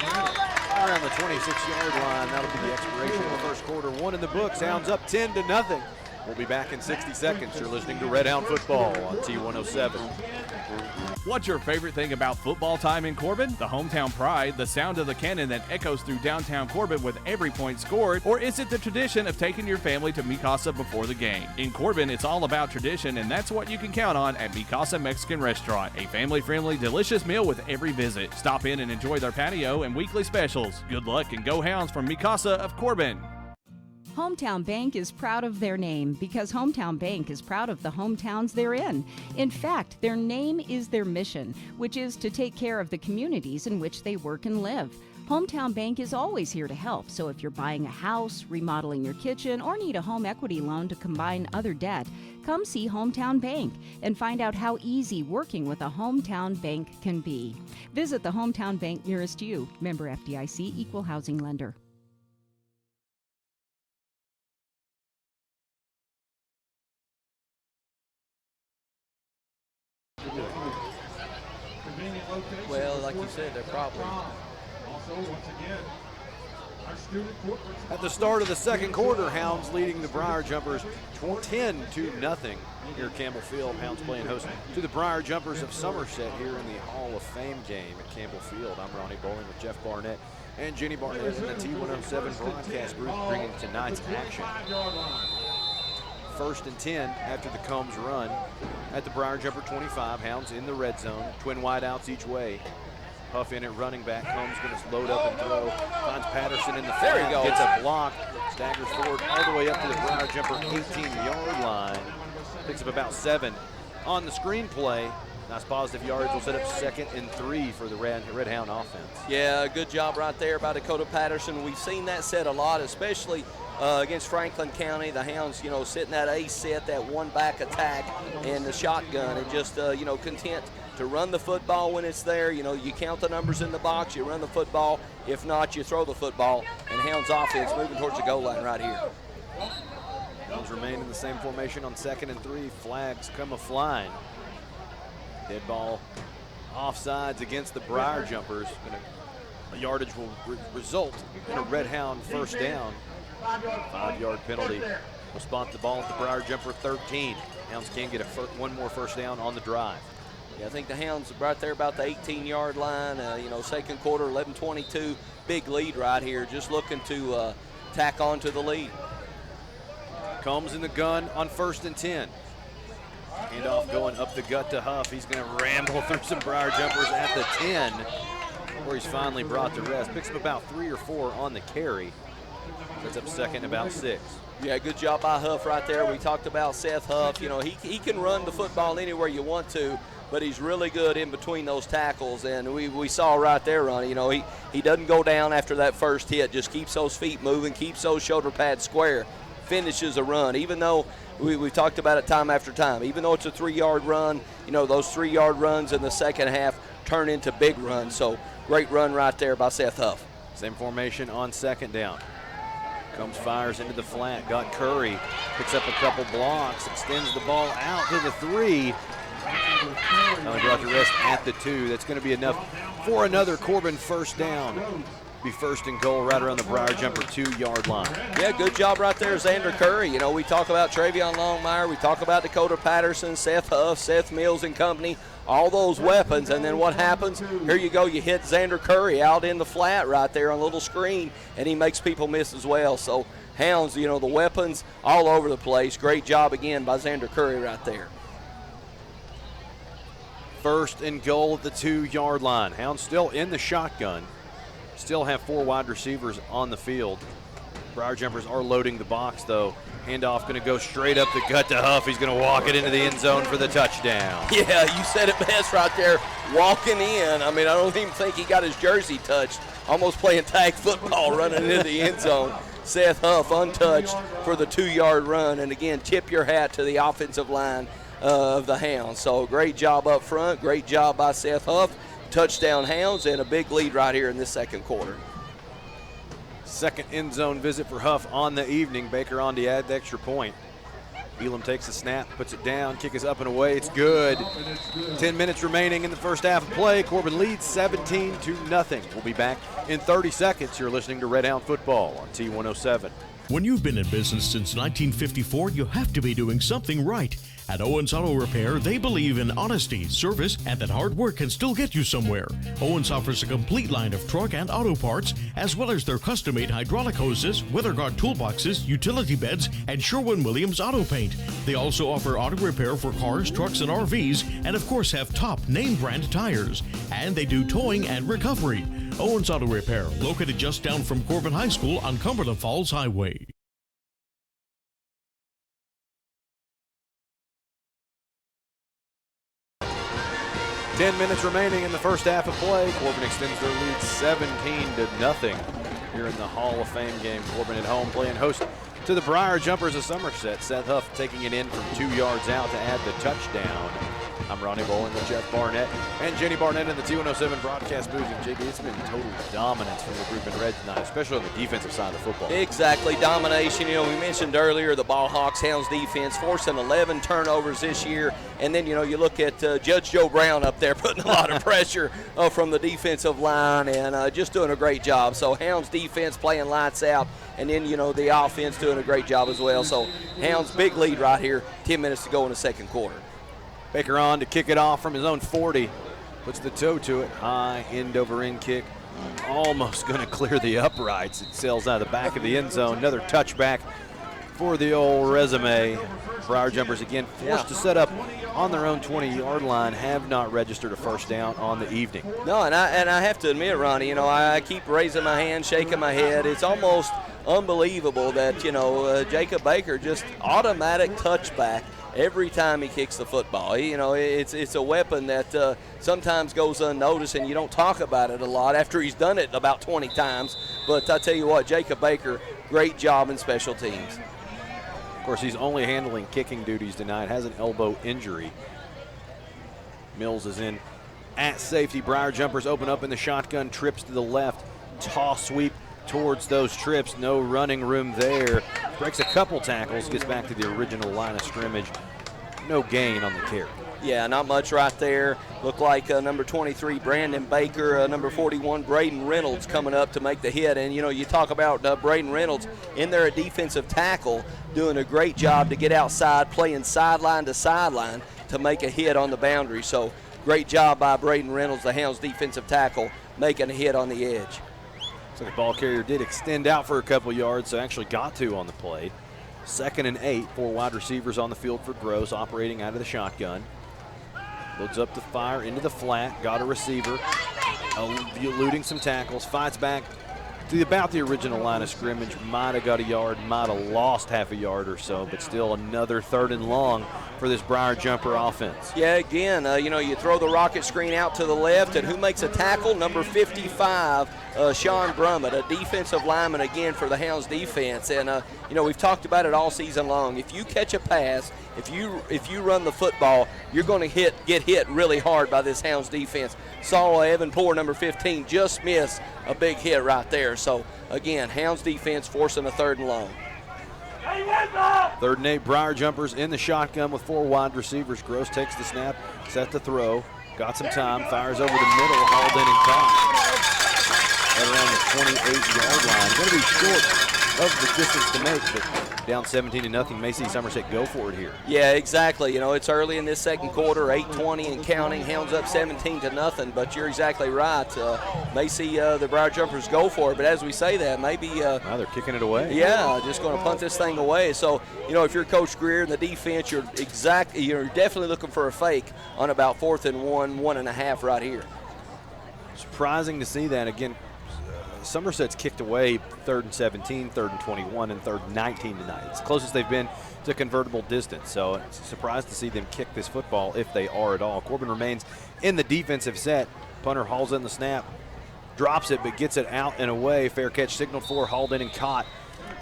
Around the 26-yard line. That'll be the expiration of the first quarter. 1 in the books. Hounds up 10-0. We'll be back in 60 seconds. You're listening to Red Hound Football on T107.
What's your favorite thing about football time in Corbin? The hometown pride, the sound of the cannon that echoes through downtown Corbin with every point scored? Or is it the tradition of taking your family to Mi Casa before the game? In Corbin, it's all about tradition, and that's what you can count on at Mi Casa Mexican Restaurant. A family-friendly, delicious meal with every visit. Stop in and enjoy their patio and weekly specials. Good luck and go Hounds from Mi Casa of Corbin.
Hometown Bank is proud of their name because Hometown Bank is proud of the hometowns they're in. In fact, their name is their mission, which is to take care of the communities in which they work and live. Hometown Bank is always here to help, so if you're buying a house, remodeling your kitchen, or need a home equity loan to combine other debt, come see Hometown Bank and find out how easy working with a Hometown Bank can be. Visit the Hometown Bank nearest you. Member FDIC, Equal Housing Lender.
Well, like you said, they're probably.
Also, once again, our student corporate.
At the start of the second quarter, Hounds leading the Briar Jumpers 10-0 here at Campbell Field. Hounds playing host to the Briar Jumpers of Somerset here in the Hall of Fame game at Campbell Field. I'm Ronnie Bowling with Jeff Barnett and Jenny Barnett and the T107 broadcast group bringing tonight's action. 1st and 10 after the Combs run at the Briar Jumper 25. Hounds in the red zone. Twin wideouts each way. Huff in at running back. Combs going to load up and throw. Finds Patterson in the flat.
There he goes.
Gets a block. Staggers forward all the way up to the Briar Jumper 18-yard line. Picks up about 7 on the screen play. Nice positive yards will set up 2nd and 3 for the Red Hound offense.
Yeah, good job right there by Dakota Patterson. We've seen that set a lot, especially against Franklin County. The Hounds, you know, sitting that ace set, that one back attack and the shotgun, and just, you know, content to run the football when it's there. You know, you count the numbers in the box, you run the football. If not, you throw the football. And Hounds offense moving towards the goal line right here.
Hounds remain in the same formation on 2nd and 3. Flags come a-flying. Dead ball offsides against the Briar Jumpers. A yardage will result in a Red Hound first down. 5-yard penalty will spot the ball at the Briar Jumper 13. Hounds can get one more first down on the drive.
Yeah, I think the Hounds right there about the 18-yard line. You know, second quarter, 11-22, big lead right here. Just looking to tack on to the lead.
Combs in the gun on 1st and 10. Handoff going up the gut to Huff. He's going to ramble through some Briar Jumpers at the 10, where he's finally brought the rest. Picks up about 3 or 4 on the carry. Sets up 2nd, about 6.
Yeah, good job by Huff right there. We talked about Seth Huff. You know, he can run the football anywhere you want to, but he's really good in between those tackles. And we saw right there, Ronnie, you know, he doesn't go down after that first hit, just keeps those feet moving, keeps those shoulder pads square, finishes a run. Even though we've talked about it time after time, even though it's a 3-yard run, you know, those 3-yard runs in the second half turn into big runs. So great run right there by Seth Huff.
Same formation on 2nd down. Combs fires into the flat, got Curry, picks up a couple blocks, extends the ball out to the 3. Now they brought the rest at the 2. That's going to be enough for another Corbin first down. Be first and goal right around the Briar Jumper 2-yard line.
Yeah, good job right there, Xander Curry. You know, we talk about Travion Longmire, we talk about Dakota Patterson, Seth Huff, Seth Mills and company, all those weapons, and then what happens? Here you go, you hit Xander Curry out in the flat right there on a little screen, and he makes people miss as well. So Hounds, you know, the weapons all over the place. Great job again by Xander Curry right there.
First and goal at the 2-yard line. Hounds still in the shotgun. Still have 4 wide receivers on the field. Briar Jumpers are loading the box, though. Handoff going to go straight up the gut to Huff. He's going to walk it into the end zone for the touchdown.
Yeah, you said it best right there, walking in. I mean, I don't even think he got his jersey touched. Almost playing tag football, running into the end zone. Seth Huff untouched for the 2-yard run. And again, tip your hat to the offensive line of the Hounds. So great job up front. Great job by Seth Huff. Touchdown Hounds, and a big lead right here in this second quarter.
Second end zone visit for Huff on the evening. Baker on to add the extra point. Elam takes the snap, puts it down, kick is up and away. It's good. 10 minutes remaining in the first half of play. Corbin leads 17-0. We'll be back in 30 seconds. You're listening to Red Hound Football on T107.
When you've been in business since 1954, you have to be doing something right. At Owens Auto Repair, they believe in honesty, service, and that hard work can still get you somewhere. Owens offers a complete line of truck and auto parts, as well as their custom-made hydraulic hoses, weather guard toolboxes, utility beds, and Sherwin-Williams auto paint. They also offer auto repair for cars, trucks, and RVs, and of course have top name-brand tires. And they do towing and recovery. Owens Auto Repair, located just down from Corbin High School on Cumberland Falls Highway.
Ten minutes remaining in the first half of play. Corbin extends their lead 17-0 here in the Hall of Fame game. Corbin at home playing host to the Briar Jumpers of Somerset. Seth Huff taking it in from 2 yards out to add the touchdown. I'm Ronnie Bowling with Jeff Barnett and Jenny Barnett in the T107 broadcast booth. And JB, it's been total dominance from the group in red tonight, especially on the defensive side of the football.
Exactly, domination. You know, we mentioned earlier the Ball Hawks Hounds defense forcing 11 turnovers this year. And then, you know, you look at Judge Joe Brown up there putting a lot of pressure from the defensive line and just doing a great job. So Hounds defense playing lights out. And then, you know, the offense doing a great job as well. So Hounds big lead right here, 10 minutes to go in the second quarter.
Baker on to kick it off from his own 40. Puts the toe to it. High end over end kick. Almost going to clear the uprights. It sails out of the back of the end zone. Another touchback for the old resume. Briar Jumpers again forced to set up on their own 20-yard line. Have not registered a first down on the evening.
No, and I have to admit, Ronnie, you know, I keep raising my hand, shaking my head. It's almost unbelievable that, you know, Jacob Baker just automatic touchback every time he kicks the football. You know, it's a weapon that sometimes goes unnoticed, and you don't talk about it a lot after he's done it about 20 times. But I tell you what, Jacob Baker, great job in special teams.
Of course, he's only handling kicking duties tonight. Has an elbow injury. Mills is in at safety. Briar Jumpers open up in the shotgun. Trips to the left. Toss sweep towards those trips. No running room there. Breaks a couple tackles. Gets back to the original line of scrimmage. No gain on the carry.
Yeah, not much right there. Looked like number 23, Brandon Baker, number 41, Braden Reynolds coming up to make the hit. And, you know, you talk about Braden Reynolds in there, a defensive tackle, doing a great job to get outside, playing sideline to sideline to make a hit on the boundary. So great job by Braden Reynolds, the Hounds defensive tackle, making a hit on the edge.
So the ball carrier did extend out for a couple yards, so actually got to on the play. 2nd and 8, 4 wide receivers on the field for Gross, operating out of the shotgun. Loads up the fire into the flat, got a receiver, eluding some tackles, fights back to about the original line of scrimmage. Might have got a yard, might have lost half a yard or so, but still another 3rd and long for this Briar Jumper offense.
Yeah, again, you know, you throw the rocket screen out to the left, and who makes a tackle? Number 55, Sean Brummett, a defensive lineman again for the Hounds defense. And, you know, we've talked about it all season long. If you catch a pass, if you run the football, you're going to get hit really hard by this Hounds defense. Saw Evan Poore, number 15, just miss a big hit right there. So, again, Hounds defense forcing a 3rd and long.
3rd and 8, Briar Jumpers in the shotgun with 4 wide receivers. Gross takes the snap, set the throw, got some time, fires over the middle, hauled in and caught. Right around the 28-yard line. Going to be short of the distance to make, but down 17-0, may see Somerset go for it here.
Yeah, exactly. You know, it's early in this second quarter, 8:20 and counting. Hounds up 17-0, but you're exactly right. May see the Briar Jumpers go for it, but as we say that, maybe
now they're kicking it away.
Yeah, just going to punt this thing away. So, you know, if you're Coach Greer and the defense, you're definitely looking for a fake on about 4th and 1.5 right here.
Surprising to see that again. Somerset's kicked away 3rd and 17, 3rd and 21, and 3rd and 19 tonight. It's the closest they've been to convertible distance. So it's a surprise to see them kick this football if they are at all. Corbin remains in the defensive set. Punter hauls in the snap, drops it, but gets it out and away. Fair catch signaled for, hauled in and caught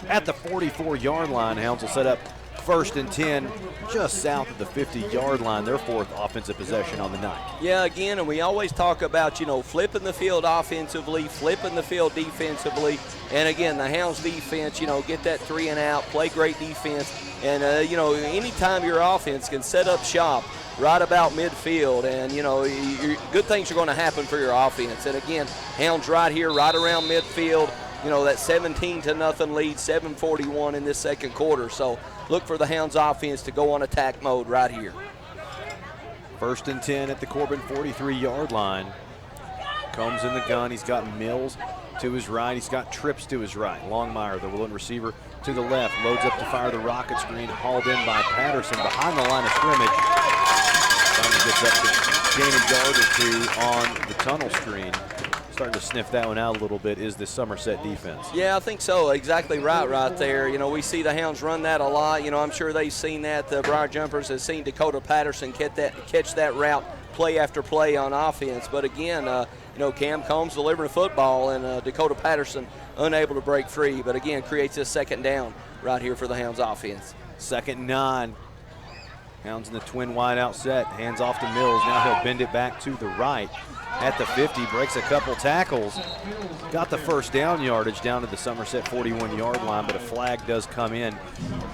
at the 44-yard line. Hounds will set up 1st and 10 just south of the 50-yard line, their 4th offensive possession on the night.
Yeah, again, and we always talk about, you know, flipping the field offensively, flipping the field defensively, and again, the Hounds defense, you know, get that 3 and out, play great defense, and, you know, anytime your offense can set up shop right about midfield, and, you know, good things are going to happen for your offense. And again, Hounds right here, right around midfield, you know, that 17-0 lead, 7:41 in this second quarter. So look for the Hounds offense to go on attack mode right here.
1st and 10 at the Corbin 43-yard line. Combs in the gun. He's got Mills to his right. He's got Trips to his right. Longmire, the willing receiver, to the left. Loads up to fire the rocket screen. Hauled in by Patterson behind the line of scrimmage. Finally gets up to gain a yard or 2 on the tunnel screen. Starting to sniff that one out a little bit is the Somerset defense.
Yeah, I think so. Exactly right there. You know, we see the Hounds run that a lot. You know, I'm sure they've seen that. The Briar Jumpers have seen Dakota Patterson catch that route play after play on offense. But again, you know, Cam Combs delivering the football, and Dakota Patterson unable to break free. But again, creates a 2nd down right here for the Hounds offense.
2nd and 9. Hounds in the twin wide out set. Hands off to Mills. Now he'll bend it back to the right. At the 50, breaks a couple tackles. Got the 1st down yardage down to the Somerset 41-yard line, but a flag does come in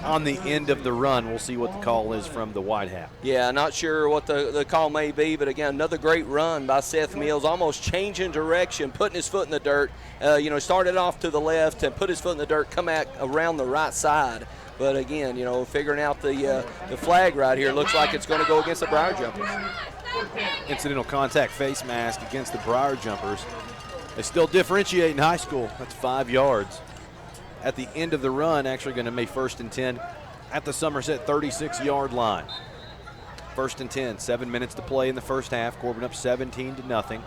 on the end of the run. We'll see what the call is from the wide hat.
Yeah, not sure what the call may be, but again, another great run by Seth Mills, almost changing direction, putting his foot in the dirt. You know, started off to the left and put his foot in the dirt, come out around the right side. But again, you know, figuring out the flag right here, looks like it's going to go against the Briar Jumpers.
Incidental contact face mask against the Briar Jumpers. They still differentiate in high school. That's 5 yards. At the end of the run, actually going to make 1st and 10 at the Somerset 36-yard line. 1st and 10, 7 minutes to play in the first half. Corbin up 17-0.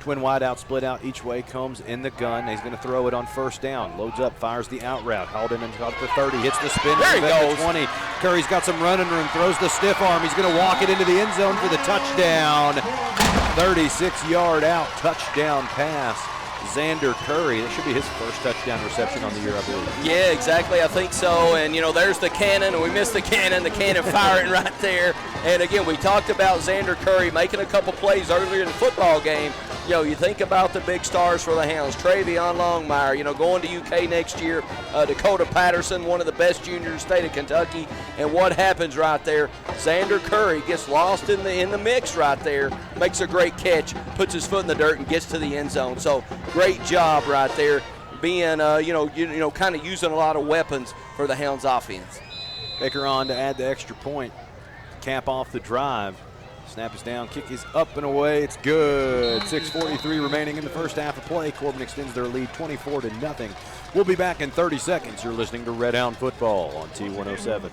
Twin wide out, split out each way. Combs in the gun. He's going to throw it on 1st down. Loads up, fires the out route. Hauled in and got the 30. Hits the spin.
There he goes.
20. Curry's got some running room. Throws the stiff arm. He's going to walk it into the end zone for the touchdown. 36-yard out. Touchdown pass. Xander Curry. That should be his 1st touchdown reception on the year, I believe.
Yeah, exactly. I think so. And, you know, there's the cannon, and we missed the cannon firing right there. And, again, we talked about Xander Curry making a couple plays earlier in the football game. You know, you think about the big stars for the Hounds. Travion Longmire, you know, going to UK next year. Dakota Patterson, one of the best juniors in the state of Kentucky. And what happens right there? Xander Curry gets lost in the mix right there, makes a great catch, puts his foot in the dirt, and gets to the end zone. So, great job right there, being, you know, kind of using a lot of weapons for the Hounds offense.
Baker on to add the extra point. Cap off the drive. Snap is down, kick is up and away. It's good. 6:43 remaining in the first half of play. Corbin extends their lead 24-0. We'll be back in 30 seconds. You're listening to Red Hound Football on T107.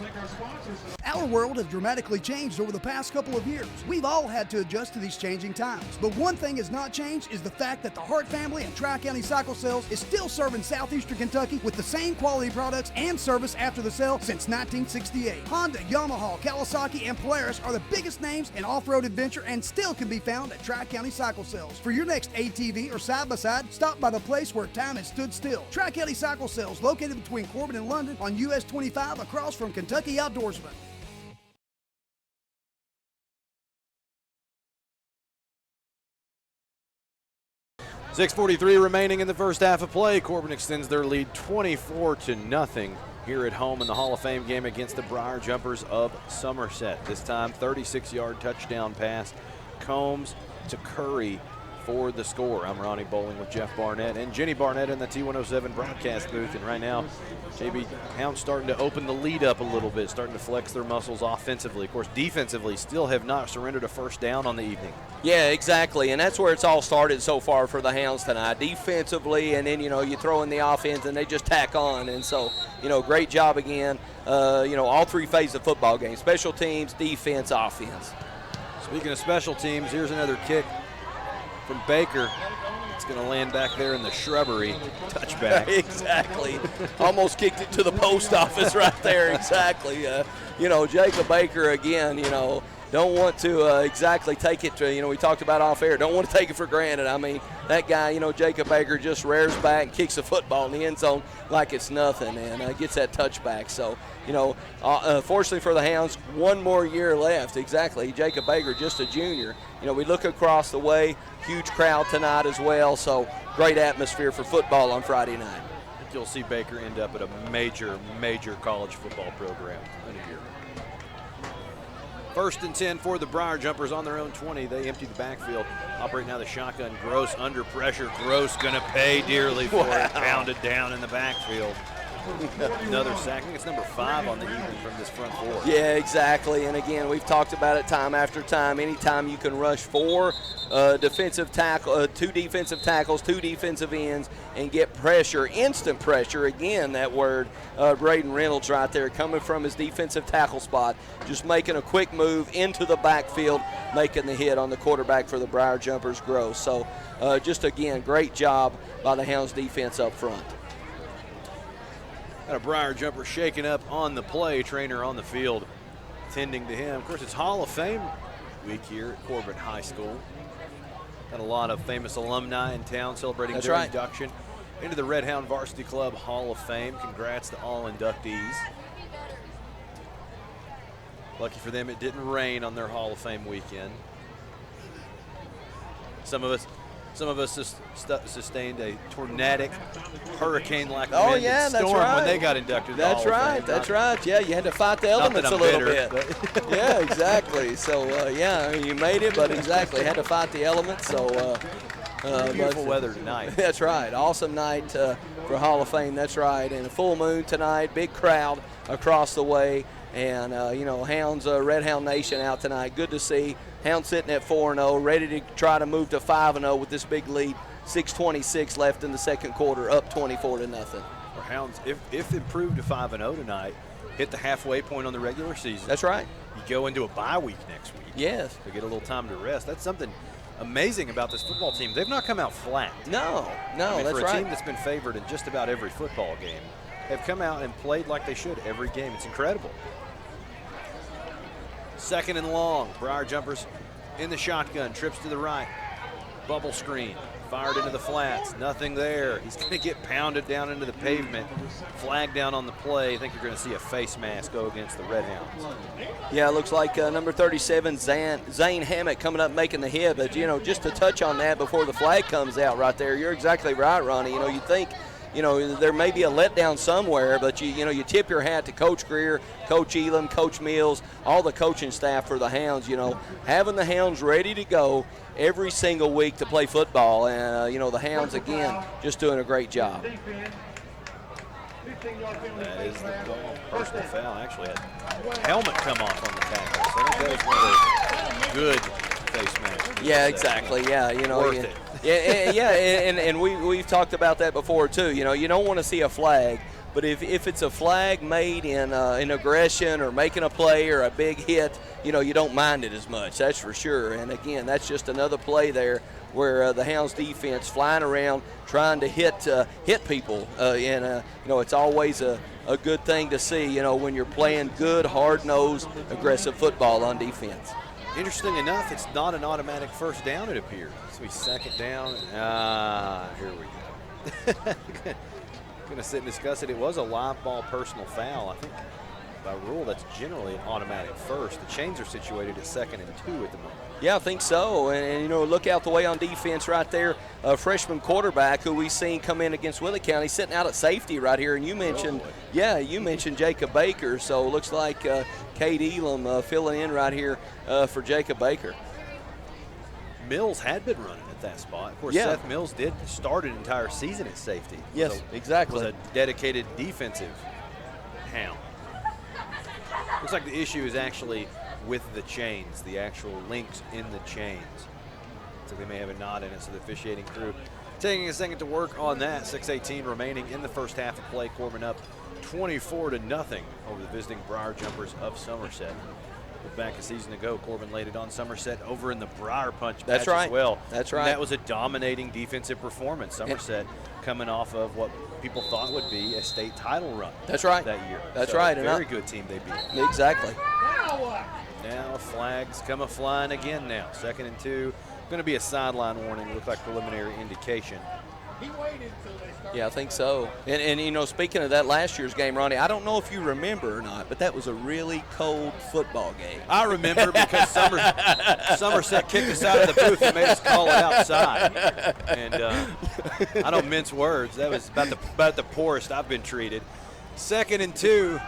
Our world has dramatically changed over the past couple of years. We've all had to adjust to these changing times. But one thing has not changed is the fact that the Hart family and Tri-County Cycle Sales is still serving southeastern Kentucky with the same quality products and service after the sale since 1968. Honda, Yamaha, Kawasaki, and Polaris are the biggest names in off-road adventure and still can be found at Tri-County Cycle Sales. For your next ATV or side-by-side, stop by the place where time has stood still. Tri-County Cycle Sales, located between Corbin and London on US 25 across from Kentucky Outdoorsman.
6:43 remaining in the first half of play. Corbin extends their lead 24-0. here at home in the Hall of Fame game against the Briar Jumpers of Somerset. This time, 36-yard touchdown pass. Combs to Curry for the score. I'm Ronnie Bowling with Jeff Barnett and Jenny Barnett in the T107 broadcast booth. And right now, JB Hounds starting to open the lead up a little bit, starting to flex their muscles offensively. Of course, defensively, still have not surrendered a first down on the evening.
Yeah, exactly, and that's where it's all started so far for the Hounds tonight. Defensively, and then, you throw in the offense, and they just tack on. And so, great job again, all three phases of football game: special teams, defense, offense.
Speaking of special teams, here's another kick from Baker. It's going to land back there in the shrubbery. Touchback.
Exactly. Almost kicked it to the post office right there. Exactly. Jacob Baker again, don't want to exactly take it to, we talked about off air, don't want to take it for granted. I mean, that guy, Jacob Baker just rears back and kicks the football in the end zone like it's nothing and gets that touchback. So, fortunately for the Hounds, one more year left. Exactly. Jacob Baker, just a junior. We look across the way, huge crowd tonight as well. So, great atmosphere for football on Friday night.
I think you'll see Baker end up at a major, major college football program in a year. 1st and 10 for the Briar Jumpers on their own 20. They empty the backfield. Operating now the shotgun. Gross under pressure. Gross going to pay dearly for it. Pounded down in the backfield. Another sack. I think it's number 5 on the evening from this front four.
Yeah, exactly. And again, we've talked about it time after time. Anytime you can rush 4 defensive tackle, 2 defensive tackles, 2 defensive ends, and get pressure, instant pressure. Again, that word, Braden Reynolds right there coming from his defensive tackle spot, just making a quick move into the backfield, making the hit on the quarterback for the Briar Jumpers, Gross. So just, again, great job by the Hounds defense up front.
Got a Briar Jumper shaking up on the play, trainer on the field tending to him. Of course, it's Hall of Fame week here at Corbin High School. Got a lot of famous alumni in town celebrating their induction into the Red Hound Varsity Club Hall of Fame. Congrats to all inductees. Lucky for them, it didn't rain on their Hall of Fame weekend. Some of us sustained a tornadic, hurricane-like storm when they got inducted.
That's right. That's right. Yeah, you had to fight the elements a little bit. Yeah, exactly. So you made it, but exactly had to fight the elements. So
beautiful weather tonight.
That's right. Awesome night for Hall of Fame. That's right. And a full moon tonight. Big crowd across the way. And Hounds, Red Hound Nation out tonight. Good to see. Hounds sitting at 4-0, ready to try to move to 5-0 with this big lead. 6:26 left in the second quarter, up 24-0.
Our Hounds, if improved to 5-0 tonight, hit the halfway point on the regular season.
That's right.
You go into a bye week next week.
Yes.
To get a little time to rest. That's something amazing about this football team. They've not come out flat.
No, that's
for a
right.
team that's been favored in just about every football game, they've come out and played like they should every game. It's incredible. 2nd and long. Briar Jumpers in the shotgun. Trips to the right. Bubble screen. Fired into the flats. Nothing there. He's going to get pounded down into the pavement. Flag down on the play. I think you're going to see a face mask go against the Red Hounds.
Yeah, it looks like number 37, Zane Hammett, coming up making the hit. But, just to touch on that before the flag comes out right there, you're exactly right, Ronnie. You think there may be a letdown somewhere, but you tip your hat to Coach Greer, Coach Elam, Coach Mills, all the coaching staff for the Hounds. Having the Hounds ready to go every single week to play football, and the Hounds again just doing a great job.
That is the goal. Personal foul. Actually had helmet come off on the tackle. So I think that was one of those good face masks.
Yeah, exactly. Yeah,
worth it.
and we've talked about that before too. You don't want to see a flag, but if it's a flag made in aggression or making a play or a big hit, you don't mind it as much. That's for sure. And again, that's just another play there where the Hounds defense flying around trying to hit people. It's always a good thing to see. When you're playing good, hard-nosed, aggressive football on defense.
Interesting enough, it's not an automatic first down, it appears. So we 2nd down. Here we go. Going to sit and discuss it. It was a live ball personal foul. I think By rule, that's generally an automatic first. The Chains are situated at 2nd and 2 at the moment.
Yeah, I think so. And look out the way on defense right there. A freshman quarterback who we've seen come in against Willie County, sitting out at safety right here. And you mentioned, Jacob Baker. So it looks like Cade Elam filling in right here for Jacob Baker.
Mills had been running at that spot. Of course, Seth Mills did start an entire season at safety.
Yes, exactly.
Was a dedicated defensive hound. Looks like the issue is actually with the chains, the actual links in the chains. So they may have a knot in it, so the officiating crew taking a second to work on that. 6:18 remaining in the first half of play. Corbin up 24-0 over the visiting Briar Jumpers of Somerset. Back a season ago, Corbin laid it on Somerset over in the Briar Punch match as well.
That's right.
And that was a dominating defensive performance. Somerset coming off of what people thought would be a state title run.
That's right.
That year.
That's right.
Very good team they beat.
Exactly.
Now flags come a-flying again now. 2nd and 2. Going to be a sideline warning. Look like preliminary indication.
He waited until they started.
Yeah, I think so. And speaking of that last year's game, Ronnie, I don't know if you remember or not, but that was a really cold football game.
I remember because Somerset kicked us out of the booth and made us call it outside. And I don't mince words. That was about the poorest I've been treated. 2nd and 2.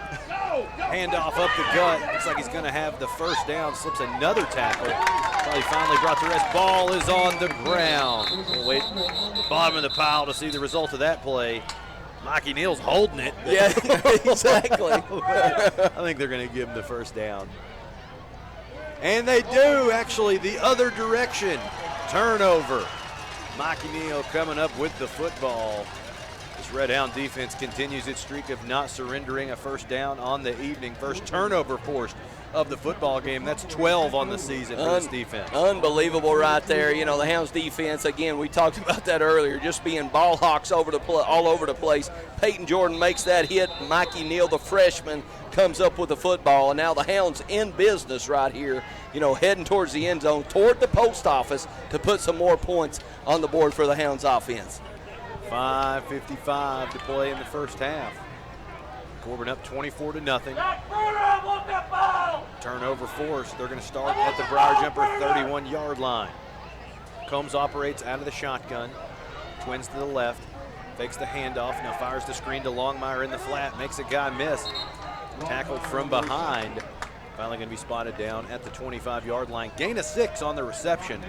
Handoff up the gut. Looks like he's going to have the first down. Slips another tackle. Well, he finally brought the rest. Ball is on the ground. We'll wait bottom of the pile to see the result of that play. Mikey Neal's holding it.
Yeah, exactly.
I think they're going to give him the first down. And they do, actually, the other direction. Turnover. Mikey Neal coming up with the football. This Red Hound defense continues its streak of not surrendering a first down on the evening. First turnover forced of the football game. That's 12 on the season for this defense.
Unbelievable right there. The Hounds defense, again, we talked about that earlier, just being ball hawks all over the place. Peyton Jordan makes that hit. Mikey Neal, the freshman, comes up with the football. And now the Hounds in business right here, heading towards the end zone, toward the post office to put some more points on the board for the Hounds offense.
5:55 to play in the first half. Corbin up 24-0. Turnover forced. They're going to start at the Briar Jumper 31-yard line. Combs operates out of the shotgun. Twins to the left. Fakes the handoff. Now fires the screen to Longmire in the flat. Makes a guy miss. Tackled from behind. Finally going to be spotted down at the 25-yard line. Gain of 6 on the reception.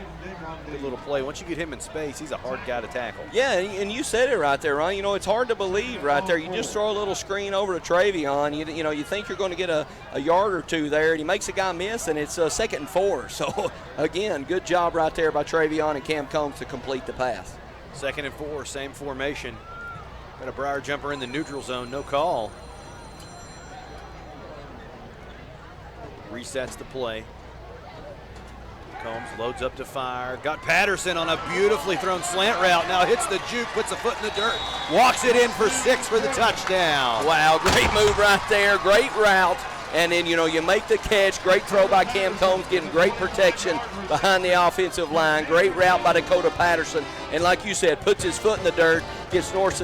Good little play. Once you get him in space, he's a hard guy to tackle.
Yeah, and you said it right there, Ron. It's hard to believe right there. You just throw a little screen over to Travion. You think you're going to get a yard or two there, and he makes a guy miss, and it's 2nd and 4. So, again, good job right there by Travion and Cam Combs to complete the pass.
2nd and 4, same formation. Got a Briar Jumper in the neutral zone, no call. Resets the play. Combs loads up to fire. Got Patterson on a beautifully thrown slant route. Now hits the juke, puts a foot in the dirt, walks it in for 6 for the touchdown.
Wow, great move right there, great route. And then, you make the catch. Great throw by Cam Combs, getting great protection behind the offensive line. Great route by Dakota Patterson. And like you said, puts his foot in the dirt, gets north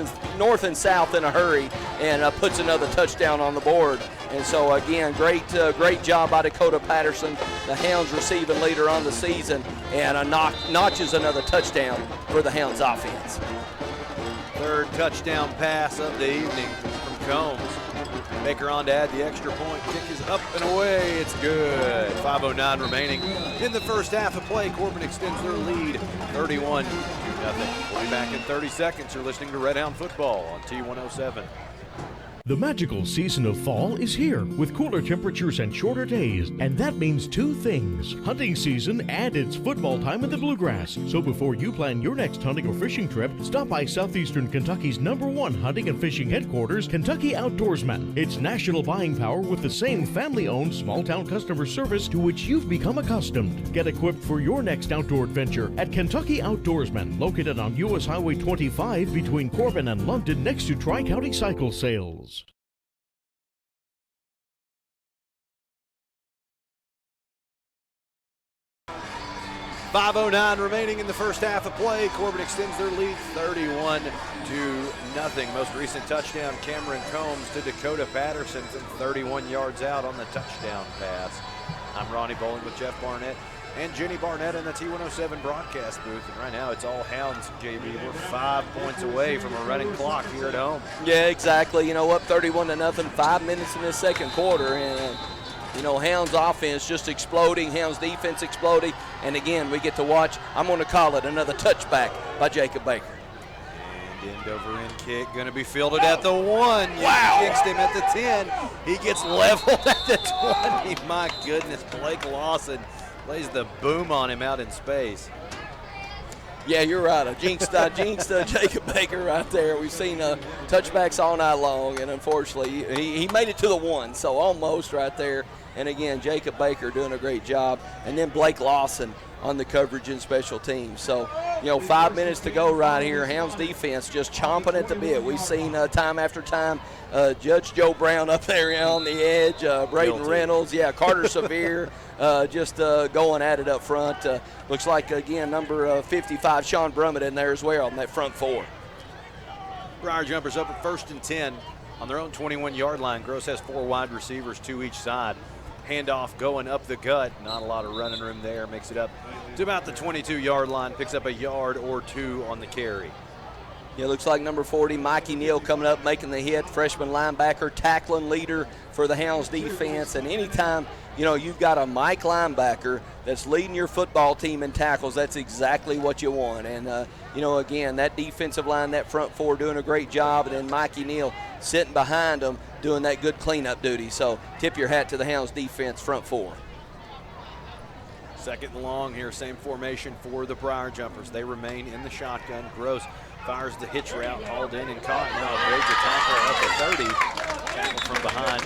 and south in a hurry, and puts another touchdown on the board. And so, again, great job by Dakota Patterson. The Hounds receiving leader on the season, and notches another touchdown for the Hounds offense.
Third touchdown pass of the evening from Combs. Baker on to add the extra point. Kick is up and away. It's good. 5:09 remaining in the first half of play. Corbin extends their lead 31-0. We'll be back in 30 seconds. You're listening to Red Hound Football on T107.
The magical season of fall is here with cooler temperatures and shorter days, and that means two things: hunting season and it's football time in the Bluegrass. So before you plan your next hunting or fishing trip, stop by Southeastern Kentucky's #1 hunting and fishing headquarters, Kentucky Outdoorsman. It's national buying power with the same family-owned small-town customer service to which you've become accustomed. Get equipped for your next outdoor adventure at Kentucky Outdoorsman, located on U.S. Highway 25 between Corbin and London, next to Tri-County Cycle Sales.
5:09 remaining in the first half of play. Corbin extends their lead 31-0. Most recent touchdown, Cameron Combs to Dakota Patterson from 31 yards out on the touchdown pass. I'm Ronnie Bowling with Jeff Barnett and Jenny Barnett in the T107 broadcast booth. And right now it's all Hounds, JB. We're 5 points away from a running clock here at home.
Yeah, exactly. Up 31-0, 5 minutes in the second quarter. And Hounds offense just exploding, Hounds defense exploding, and again, we get to watch, I'm going to call it another touchback by Jacob Baker.
And end over end kick, going to be fielded at the 1.
Wow.
Jinxed him at the 10. He gets leveled at the 20. My goodness, Blake Lawson lays the boom on him out in space.
Yeah, you're right. I jinxed Jacob Baker right there. We've seen touchbacks all night long, and unfortunately, he made it to the 1, so almost right there. And again, Jacob Baker doing a great job, and then Blake Lawson on the coverage and special teams. So, 5 minutes to go right here. Hounds defense just chomping at the bit. We've seen time after time Judge Joe Brown up there on the edge, Braden Reynolds, Carter Severe just going at it up front. Looks like, again, number 55, Sean Brummett in there as well on that front 4.
Briar Jumpers up at 1st and 10 on their own 21-yard line. Gross has 4 wide receivers, 2 each side. Handoff going up the gut. Not a lot of running room there. Makes it up to about the 22-yard line. Picks up a yard or 2 on the carry.
Yeah, looks like number 40, Mikey Neal, coming up, making the hit. Freshman linebacker, tackling leader for the Hounds defense. And anytime, you've got a Mike linebacker that's leading your football team in tackles, that's exactly what you want. And, again, that defensive line, that front 4 doing a great job. And then Mikey Neal sitting behind them doing that good cleanup duty. So tip your hat to the Hounds defense, front 4.
Second and long here, same formation for the Briar Jumpers. They remain in the shotgun. Gross fires the hitch route, hauled in and caught. Now evades a tackle up the 30. Tackle from behind,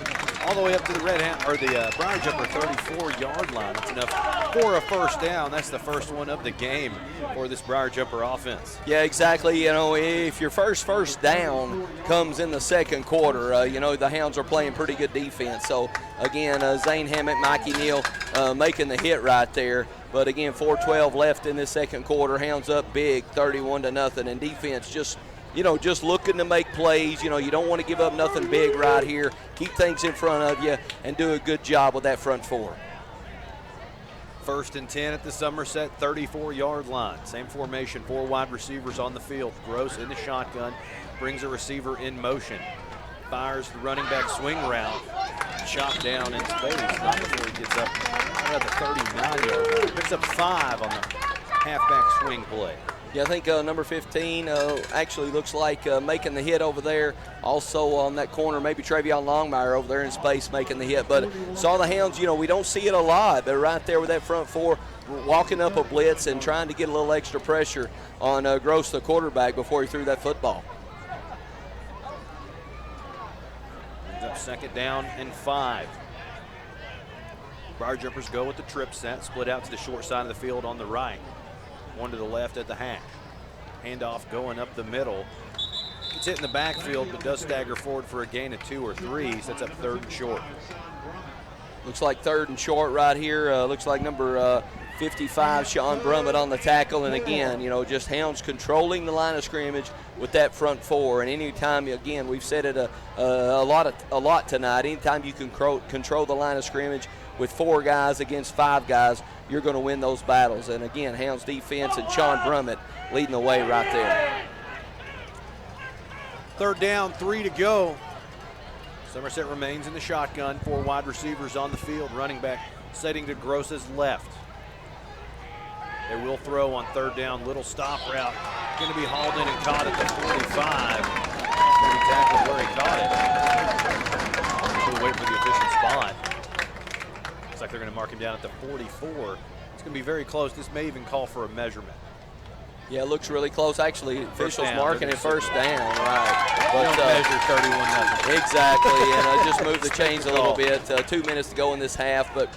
all the way up to the Briar Jumper 34-yard line. That's enough for a first down. That's the first one of the game for this Briar Jumper offense.
Yeah, exactly. If your first down comes in the second quarter, the Hounds are playing pretty good defense. So again, Zane Hammett, Mikey Neal making the hit right there. But again, 4:12 left in this second quarter. Hounds up big, 31-0, and defense just looking to make plays. You don't want to give up nothing big right here. Keep things in front of you and do a good job with that front 4.
1st and 10 at the Somerset 34-yard line. Same formation, 4 wide receivers on the field. Gross in the shotgun, brings a receiver in motion. Fires the running back swing route. Chopped down in space. Not before he gets up at the 39-yard line. Picks up 5 on the halfback swing play.
Yeah, I think number 15 actually looks like making the hit over there. Also on that corner, maybe Travion Longmire over there in space making the hit. But saw the Hounds, we don't see it a lot. They're right there with that front 4, walking up a blitz and trying to get a little extra pressure on Gross, the quarterback, before he threw that football.
Ends up 2nd down and 5. Briar Jumpers go with the trip set, split out to the short side of the field on the right. 1 to the left at the hash. Handoff going up the middle. Gets hit in the backfield, but does stagger forward for a gain of 2 or 3. Sets up 3rd and short.
Looks like 3rd and short right here. Looks like number 55, Sean Brummett on the tackle. And again, just Hounds controlling the line of scrimmage with that front 4. And anytime, again, we've said it a lot tonight. Anytime you can control the line of scrimmage with 4 guys against 5 guys, you're going to win those battles. And again, Hounds defense and Sean Brummett leading the way right there.
3rd down, 3 to go. Somerset remains in the shotgun. 4 wide receivers on the field. Running back setting to Gross's left. They will throw on 3rd down. Little stop route. Going to be hauled in and caught at the 45. Going to be tackled where he caught it. We'll wait for the official spot. Looks like they're going to mark him down at the 44. It's going to be very close. This may even call for a measurement.
Yeah, it looks really close. Actually, officials marking it first down, right.
But, don't measure 31-0.
Exactly, and just move the chains a little bit. 2 minutes to go in this half, but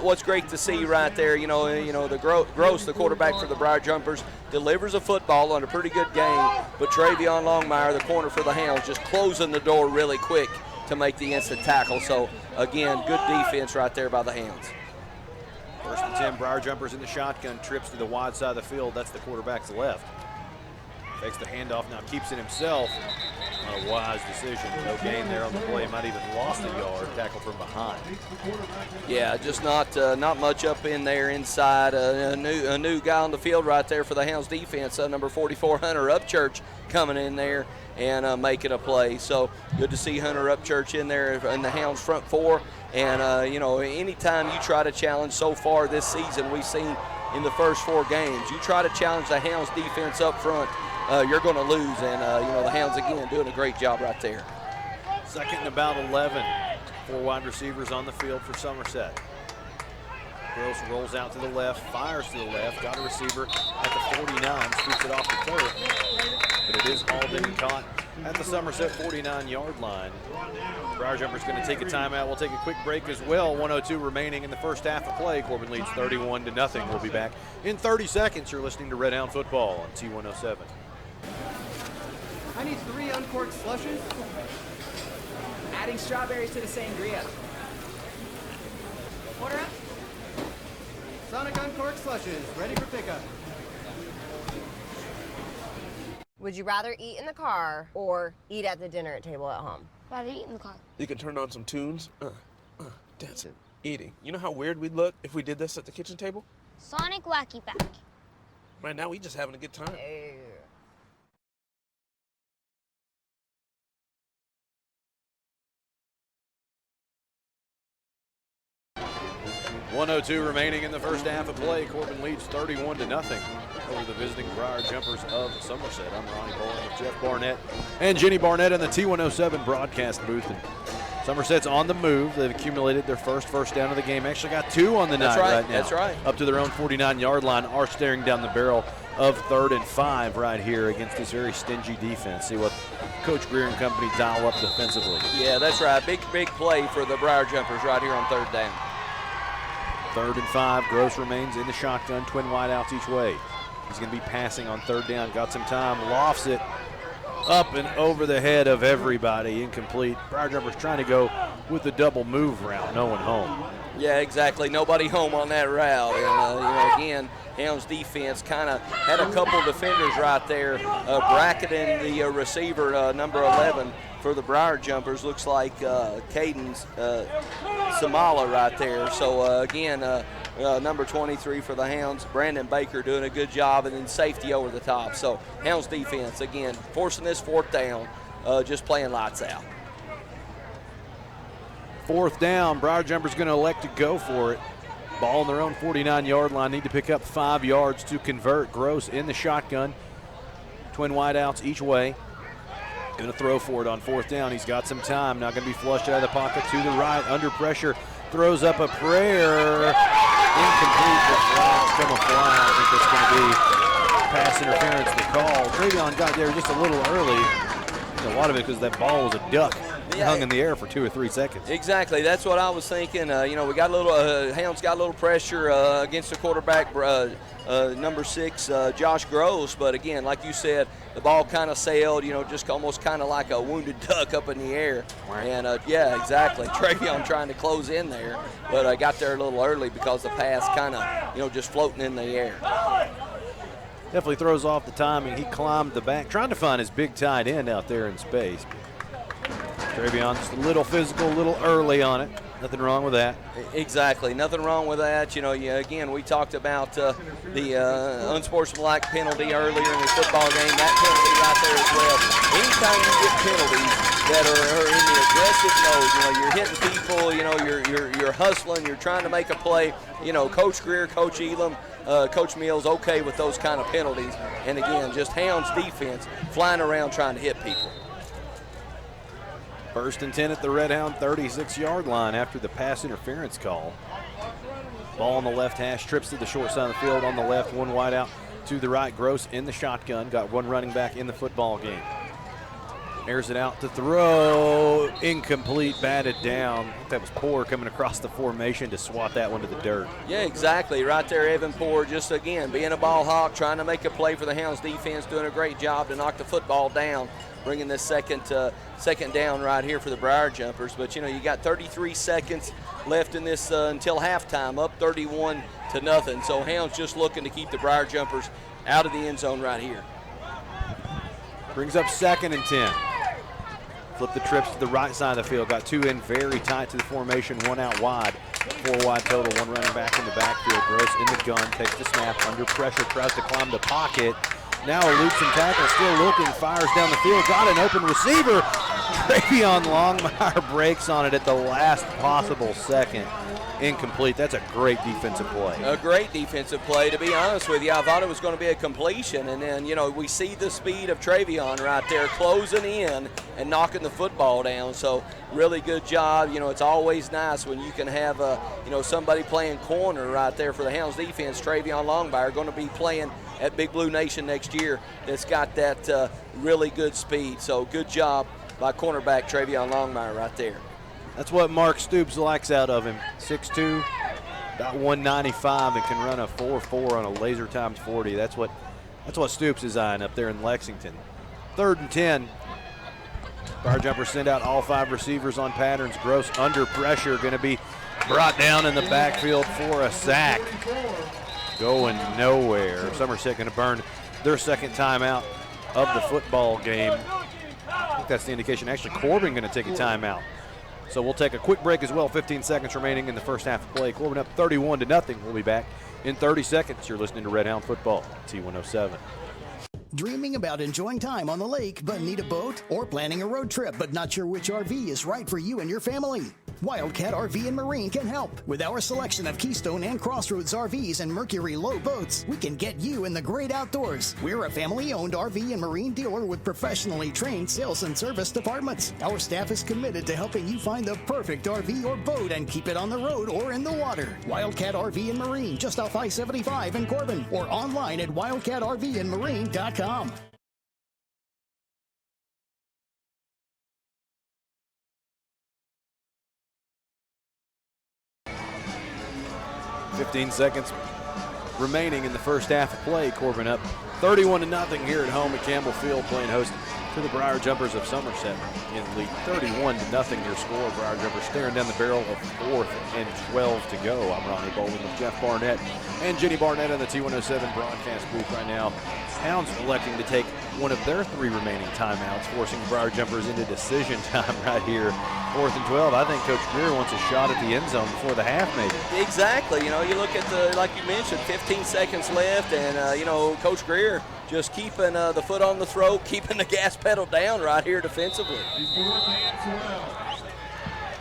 what's great to see right there, the Gross, the quarterback for the Briar Jumpers, delivers a football on a pretty good game, but Travion Longmire, the corner for the Hounds, just closing the door really quick to make the instant tackle. So, again, good defense right there by the Hounds.
First and 10, Briar Jumpers in the shotgun, trips to the wide side of the field. That's the quarterback's left. Fakes the handoff, now keeps it himself. Not a wise decision. No gain there on the play. Might even lost a yard. Tackle from behind.
Yeah, just not much up in there inside. A new guy on the field right there for the Hounds defense. Number 44, Hunter Upchurch, coming in there and making a play. So good to see Hunter Upchurch in there in the Hounds front four. And you know, anytime you try to challenge, so far this season we've seen in the first 4 games, you try to challenge the Hounds defense up front, you're going to lose. And you know, the Hounds again doing a great job right there.
Second and about 11. 4 wide receivers on the field for Somerset. Gross rolls out to the left, fires to the left, got a receiver at the 49, scoops it off the turf, but it is hauled in and caught at the Somerset 49-yard line. Briar Jumpers going to take a timeout. We'll take a quick break as well. 1:02 remaining in the first half of play. Corbin leads 31-0. We'll be back in 30 seconds. You're listening to Red Hound Football on T107.
I need 3 uncorked slushes. Adding strawberries to the sangria. Order up. Sonic uncorked slushes, ready for pickup.
Would you rather eat in the car or eat at the dinner table at home?
Rather eat in the car.
You can turn on some tunes. Dancing, eating. You know how weird we'd look if we did this at the kitchen table?
Sonic Wacky Pack.
Right now, we just having a good time.
1:02 remaining in the first half of play. Corbin leads 31-0 over the visiting Briar Jumpers of Somerset. I'm Ronnie Bowling with Jeff Barnett and Jenny Barnett in the T107 broadcast booth. And Somerset's on the move. They've accumulated their first down of the game. Actually got 2 on the night right now.
That's right.
Up to their own 49-yard line, are staring down the barrel of 3rd and 5 right here against this very stingy defense. See what Coach Greer and company dial up defensively.
Yeah, that's right. Big play for the Briar Jumpers right here on 3rd down.
3rd and 5. Gross remains in the shotgun. Twin wideouts each way. He's going to be passing on 3rd down. Got some time. Lofts it up and over the head of everybody. Incomplete. Briar Jumpers trying to go with the double move route. No one home.
Yeah, exactly. Nobody home on that route. And, you know, again, Hounds defense kind of had a couple defenders right there bracketing the receiver, number 11 for the Briar Jumpers. Looks like Caden's Samala right there. So, again, number 23 for the Hounds, Brandon Baker doing a good job, and then safety over the top. So, Hounds defense, again, forcing this 4th down, just playing lights out.
4th down, Briar Jumpers going to elect to go for it. Ball on their own 49-yard line. Need to pick up 5 yards to convert. Gross in the shotgun. Twin wideouts each way. Going to throw for it on 4th down. He's got some time. Now going to be flushed out of the pocket to the right. Under pressure. Throws up a prayer. Incomplete. The flags come a fly. I think that's going to be pass interference to call. Travion got there just a little early. A lot of it because that ball was a duck. It hung in the air for 2 or 3 seconds.
Exactly. That's what I was thinking. You know, we got a little, Hounds got a little pressure against the quarterback, number 6, Josh Gross. But again, like you said, the ball kind of sailed, you know, just almost kind of like a wounded duck up in the air. And yeah, exactly. Travion trying to close in there, but I got there a little early because the pass kind of, you know, just floating in the air.
Definitely throws off the timing. He climbed the back, trying to find his big tight end out there in space. Travion just a little physical, a little early on it. Nothing wrong with that.
Exactly. Nothing wrong with that. You know, again, we talked about the unsportsmanlike penalty earlier in the football game. That penalty right there as well. Anytime you get penalties that are in the aggressive mode, you know, you're hitting people, you know, you're hustling, you're trying to make a play. You know, Coach Greer, Coach Elam, Coach Mills okay with those kind of penalties. And again, just Hounds defense flying around trying to hit people.
1st and 10 at the Red Hound 36-yard line after the pass interference call. Ball on the left hash, trips to the short side of the field on the left, 1 wide out to the right. Gross in the shotgun, got 1 running back in the football game. Airs it out to throw. Incomplete, batted down. I think that was Poor coming across the formation to swat that one to the dirt.
Yeah, exactly. Right there, Evan Poor, just again, being a ball hawk, trying to make a play for the Hounds defense, doing a great job to knock the football down, bringing this second down right here for the Briar Jumpers. But, you know, you got 33 seconds left in this until halftime, up 31-0. So Hounds just looking to keep the Briar Jumpers out of the end zone right here.
Brings up 2nd and 10. Flip the trips to the right side of the field. Got 2 in very tight to the formation, 1 out wide. 4 wide total, 1 running back in the backfield. Gross in the gun, takes the snap, under pressure, tries to climb the pocket. Now eludes some tackle, still looking, fires down the field. Got an open receiver. Travion Longmire breaks on it at the last possible second. Incomplete. That's a great defensive play.
A great defensive play, to be honest with you. I thought it was going to be a completion, and then, you know, we see the speed of Travion right there closing in and knocking the football down. So really good job. You know, it's always nice when you can have, somebody playing corner right there for the Hounds defense. Travion Longmire going to be playing at Big Blue Nation next year. That's got that really good speed. So good job by cornerback Travion Longmire right there.
That's what Mark Stoops likes out of him. 6'2", about 195, and can run a 4.4 on a laser times 40. That's what Stoops is eyeing up there in Lexington. 3rd and 10. Briar Jumpers send out all 5 receivers on patterns. Gross under pressure, going to be brought down in the backfield for a sack. Going nowhere. Somerset going to burn their second timeout of the football game. I think that's the indication. Actually, Corbin going to take a timeout. So we'll take a quick break as well. 15 seconds remaining in the first half of play. Corbin up 31-0. We'll be back in 30 seconds. You're listening to Red Hound Football, T107.
Dreaming about enjoying time on the lake but need a boat? Or planning a road trip but not sure which RV is right for you and your family? Wildcat RV and Marine can help. With our selection of Keystone and Crossroads RVs and Mercury Low boats, we can get you in the great outdoors. We're a family-owned RV and Marine dealer with professionally trained sales and service departments. Our staff is committed to helping you find the perfect RV or boat and keep it on the road or in the water. Wildcat RV and Marine, just off I-75 in Corbin, or online at wildcatrvandmarine.com.
Fifteen seconds remaining in the first half of play. Corbin up 31-0 here at home at Campbell Field, playing host to the Briar Jumpers of Somerset in the lead. 31-0 your score. Briar Jumpers staring down the barrel of 4th and 12 to go. I'm Ronnie Bolden with Jeff Barnett and Jenny Barnett in the T107 broadcast booth right now. Hounds electing to take one of their 3 remaining timeouts, forcing the Briar Jumpers into decision time right here. 4th and 12. I think Coach Greer wants a shot at the end zone before the half, maybe.
Exactly. You know, you look at like you mentioned, 15 seconds left, and Coach Greer just keeping the foot on the throat, keeping the gas pedal down right here defensively.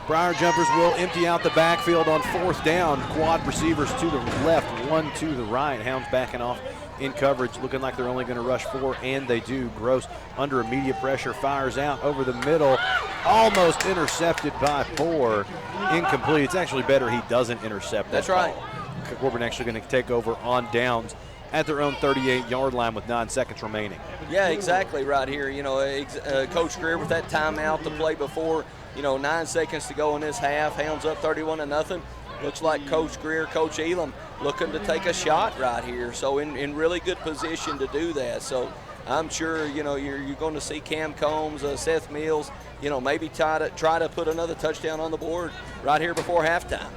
Briar Jumpers will empty out the backfield on 4th down. Quad receivers to the left, 1 to the right. Hounds backing off in coverage, looking like they're only going to rush 4, and they do. Gross under immediate pressure, fires out over the middle, almost intercepted by Poor. Incomplete. It's actually better he doesn't intercept that.
That's right.
ball. Corbin actually going to take over on downs at their own 38-yard line with 9 seconds remaining.
Yeah, exactly right here. You know, Coach Greer with that timeout to play before, 9 seconds to go in this half. Hounds up 31-0. Looks like Coach Greer, Coach Elam looking to take a shot right here. So in really good position to do that. So I'm sure, you're going to see Cam Combs, Seth Mills, maybe try to put another touchdown on the board right here before halftime.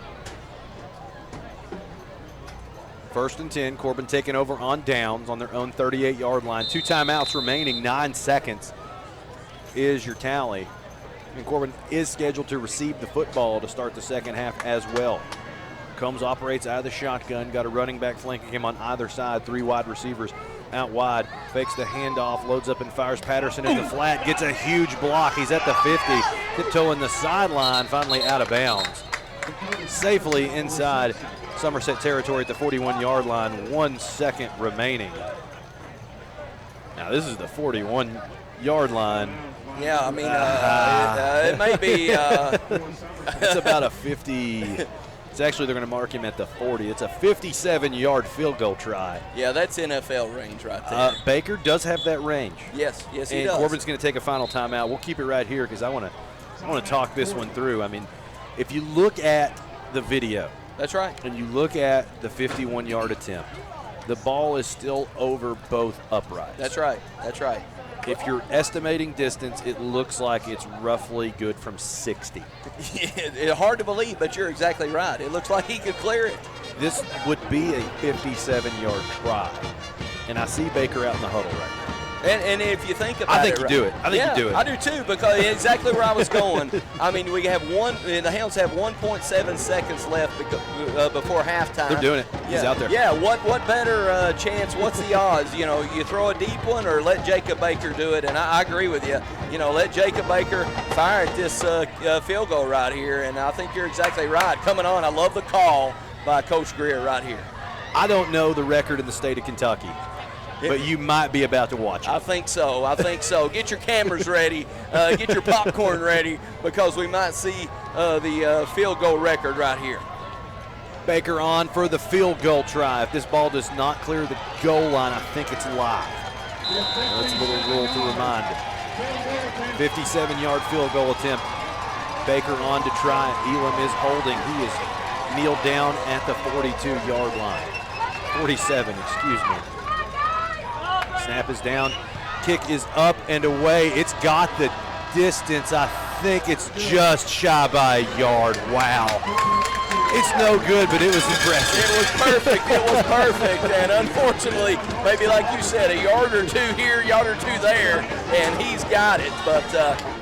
1st and 10, Corbin taking over on downs on their own 38-yard line. 2 timeouts remaining, 9 seconds is your tally. And Corbin is scheduled to receive the football to start the second half as well. Combs operates out of the shotgun, got a running back flanking him on either side, 3 wide receivers out wide, fakes the handoff, loads up and fires Patterson in the flat, gets a huge block. He's at the 50, tiptoeing the sideline, finally out of bounds. Safely inside Somerset territory at the 41-yard line, 1 second remaining. Now this is the 41-yard line.
Yeah, I mean, it may be.
It's about a 50. It's actually, they're going to mark him at the 40. It's a 57-yard field goal try.
Yeah, that's NFL range right there.
Baker does have that range.
Yes, he does.
And Corbin's going to take a final timeout. We'll keep it right here because I want to talk this one through. I mean, if you look at the video.
That's right.
And you look at the 51-yard attempt, the ball is still over both uprights.
That's right. That's right.
If you're estimating distance, it looks like it's roughly good from 60.
It's hard to believe, but you're exactly right. It looks like he could clear it.
This would be a 57-yard try. And I see Baker out in the huddle right now.
And if you think about it,
I think you do it. I think you do it.
I do too, because exactly where I was going. I mean, the Hounds have 1.7 seconds left before halftime.
They're doing it. He's out there.
Yeah, what better chance, what's the odds? You know, you throw a deep one or let Jacob Baker do it, and I agree with you. You know, let Jacob Baker fire at this field goal right here, and I think you're exactly right. Coming on, I love the call by Coach Greer right here.
I don't know the record in the state of Kentucky. But you might be about to watch it.
I think so. Get your cameras ready. Get your popcorn ready, because we might see the field goal record right here.
Baker on for the field goal try. If this ball does not clear the goal line, I think it's live. That's a little rule to remind it. 57-yard field goal attempt. Baker on to try. Elam is holding. He is kneeled down at the 42-yard line. 47, excuse me. Snap is down, kick is up and away. It's got the distance. I think it's just shy by a yard. Wow. It's no good, but it was impressive.
It was perfect. And unfortunately, maybe like you said, a yard or two here, yard or two there, and he's got it. But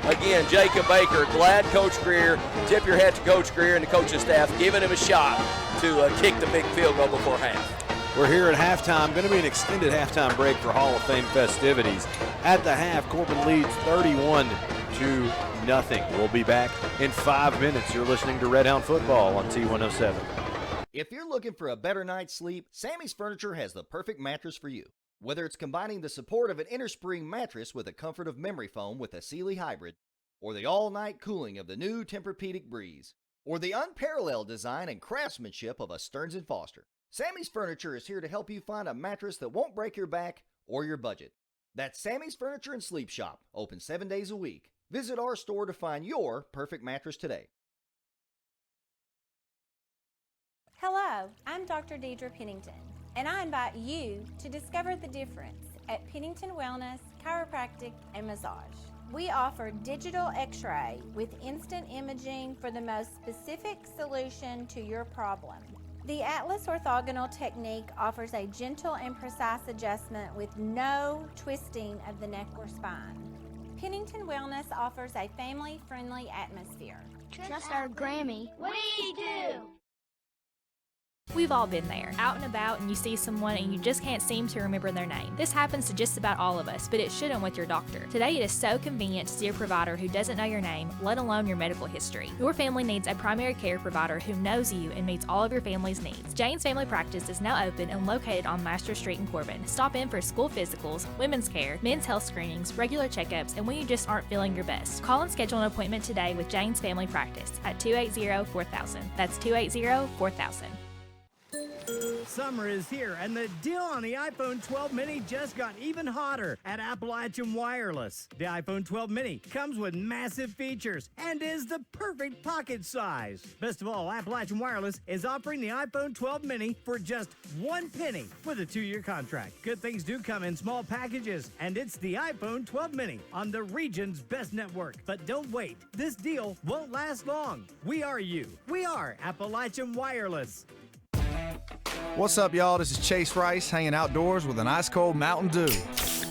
again, Jacob Baker, glad Coach Greer, tip your hat to Coach Greer and the coaching staff, giving him a shot to kick the big field goal before half.
We're here at halftime. Going to be an extended halftime break for Hall of Fame festivities. At the half, Corbin leads 31-0. We'll be back in 5 minutes. You're listening to Red Hound Football on T107.
If you're looking for a better night's sleep, Sammy's Furniture has the perfect mattress for you. Whether it's combining the support of an innerspring mattress with the comfort of memory foam with a Sealy Hybrid, or the all-night cooling of the new Tempur-Pedic Breeze, or the unparalleled design and craftsmanship of a Stearns & Foster, Sammy's Furniture is here to help you find a mattress that won't break your back or your budget. That's Sammy's Furniture and Sleep Shop, open 7 days a week. Visit our store to find your perfect mattress today.
Hello, I'm Dr. Deidre Pennington, and I invite you to discover the difference at Pennington Wellness, Chiropractic, and Massage. We offer digital x-ray with instant imaging for the most specific solution to your problem. The Atlas orthogonal technique offers a gentle and precise adjustment with no twisting of the neck or spine. Pennington Wellness offers a family-friendly atmosphere.
Trust our Grammy. What do you do?
We've all been there, out and about, and you see someone and you just can't seem to remember their name. This happens to just about all of us, but it shouldn't with your doctor. Today it is so convenient to see a provider who doesn't know your name, let alone your medical history. Your family needs a primary care provider who knows you and meets all of your family's needs. Jane's Family Practice is now open and located on Master Street in Corbin. Stop in for school physicals, women's care, men's health screenings, regular checkups, and when you just aren't feeling your best. Call and schedule an appointment today with Jane's Family Practice at 280-4000. That's 280-4000.
Summer is here, and the deal on the iPhone 12 mini just got even hotter at Appalachian Wireless. The iPhone 12 mini comes with massive features and is the perfect pocket size. Best of all, Appalachian Wireless is offering the iPhone 12 mini for just $1 with a 2-year contract. Good things do come in small packages, and it's the iPhone 12 mini on the region's best network. But don't wait. This deal won't last long. We are you. We are Appalachian Wireless.
What's up, y'all? This is Chase Rice hanging outdoors with an ice-cold Mountain Dew.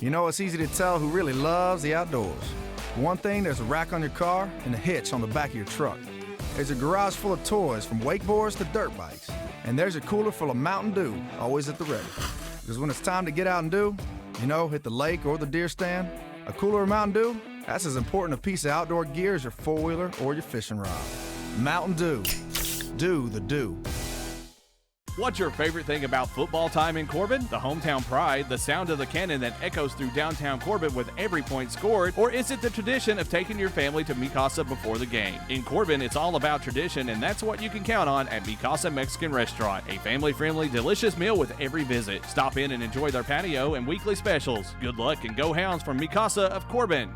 You know, it's easy to tell who really loves the outdoors. For one thing, there's a rack on your car and a hitch on the back of your truck. There's a garage full of toys from wakeboards to dirt bikes. And there's a cooler full of Mountain Dew, always at the ready. Because when it's time to get out and do, you know, hit the lake or the deer stand, a cooler of Mountain Dew, that's as important a piece of outdoor gear as your four-wheeler or your fishing rod. Mountain Dew. Do the do.
What's your favorite thing about football time in Corbin? The hometown pride, the sound of the cannon that echoes through downtown Corbin with every point scored? Or is it the tradition of taking your family to Mi Casa before the game? In Corbin, it's all about tradition, and that's what you can count on at Mi Casa Mexican Restaurant. A family-friendly, delicious meal with every visit. Stop in and enjoy their patio and weekly specials. Good luck and go Hounds from Mi Casa of Corbin.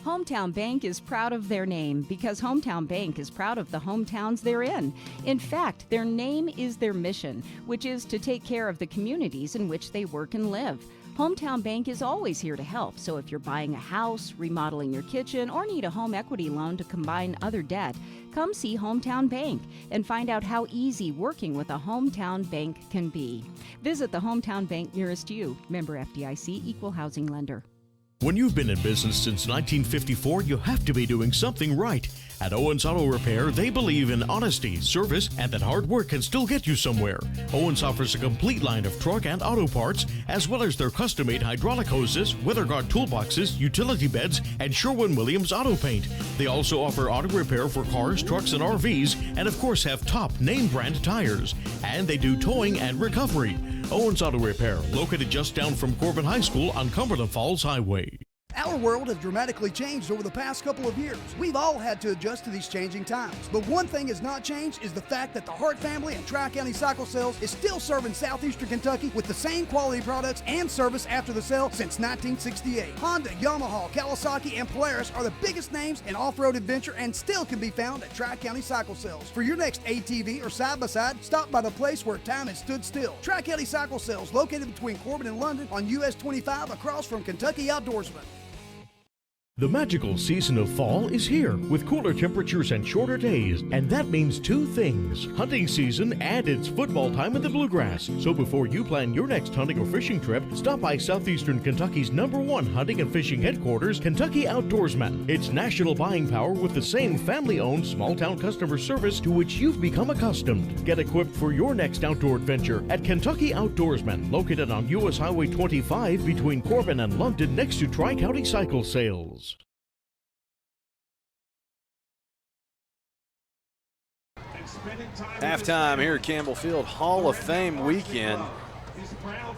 Hometown Bank is proud of their name because Hometown Bank is proud of the hometowns they're in. In fact, their name is their mission, which is to take care of the communities in which they work and live. Hometown Bank is always here to help, so if you're buying a house, remodeling your kitchen, or need a home equity loan to combine other debt, come see Hometown Bank and find out how easy working with a Hometown Bank can be. Visit the Hometown Bank nearest you. Member FDIC, Equal Housing Lender.
When you've been in business since 1954, you have to be doing something right. At Owens Auto Repair, they believe in honesty, service, and that hard work can still get you somewhere. Owens offers a complete line of truck and auto parts, as well as their custom-made hydraulic hoses, weather guard toolboxes, utility beds, and Sherwin-Williams auto paint. They also offer auto repair for cars, trucks, and RVs, and of course have top name brand tires. And they do towing and recovery. Owens Auto Repair, located just down from Corbin High School on Cumberland Falls Highway.
Our world has dramatically changed over the past couple of years. We've all had to adjust to these changing times. But one thing has not changed is the fact that the Hart family and Tri-County Cycle Sales is still serving southeastern Kentucky with the same quality products and service after the sale since 1968. Honda, Yamaha, Kawasaki, and Polaris are the biggest names in off-road adventure and still can be found at Tri-County Cycle Sales. For your next ATV or side-by-side, stop by the place where time has stood still. Tri-County Cycle Sales, located between Corbin and London on US 25 across from Kentucky Outdoorsman.
The magical season of fall is here with cooler temperatures and shorter days, and that means two things: hunting season and it's football time in the bluegrass. So before you plan your next hunting or fishing trip, stop by southeastern Kentucky's #1 hunting and fishing headquarters, Kentucky Outdoorsman. It's national buying power with the same family-owned small-town customer service to which you've become accustomed. Get equipped for your next outdoor adventure at Kentucky Outdoorsman, located on US Highway 25 between Corbin and London next to Tri-County Cycle Sales.
Halftime here at Campbell Field, Hall of Fame weekend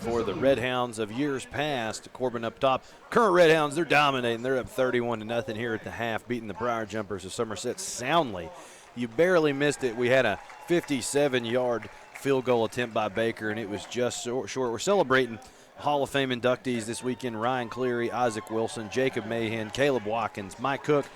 for the Red Hounds of years past. Corbin up top. Current Red Hounds, they're dominating. They're up 31-0 here at the half, beating the Briar Jumpers of Somerset soundly. You barely missed it. We had a 57-yard field goal attempt by Baker, and it was just short. We're celebrating Hall of Fame inductees this weekend: Ryan Cleary, Isaac Wilson, Jacob Mahan, Caleb Watkins, Mike Cook,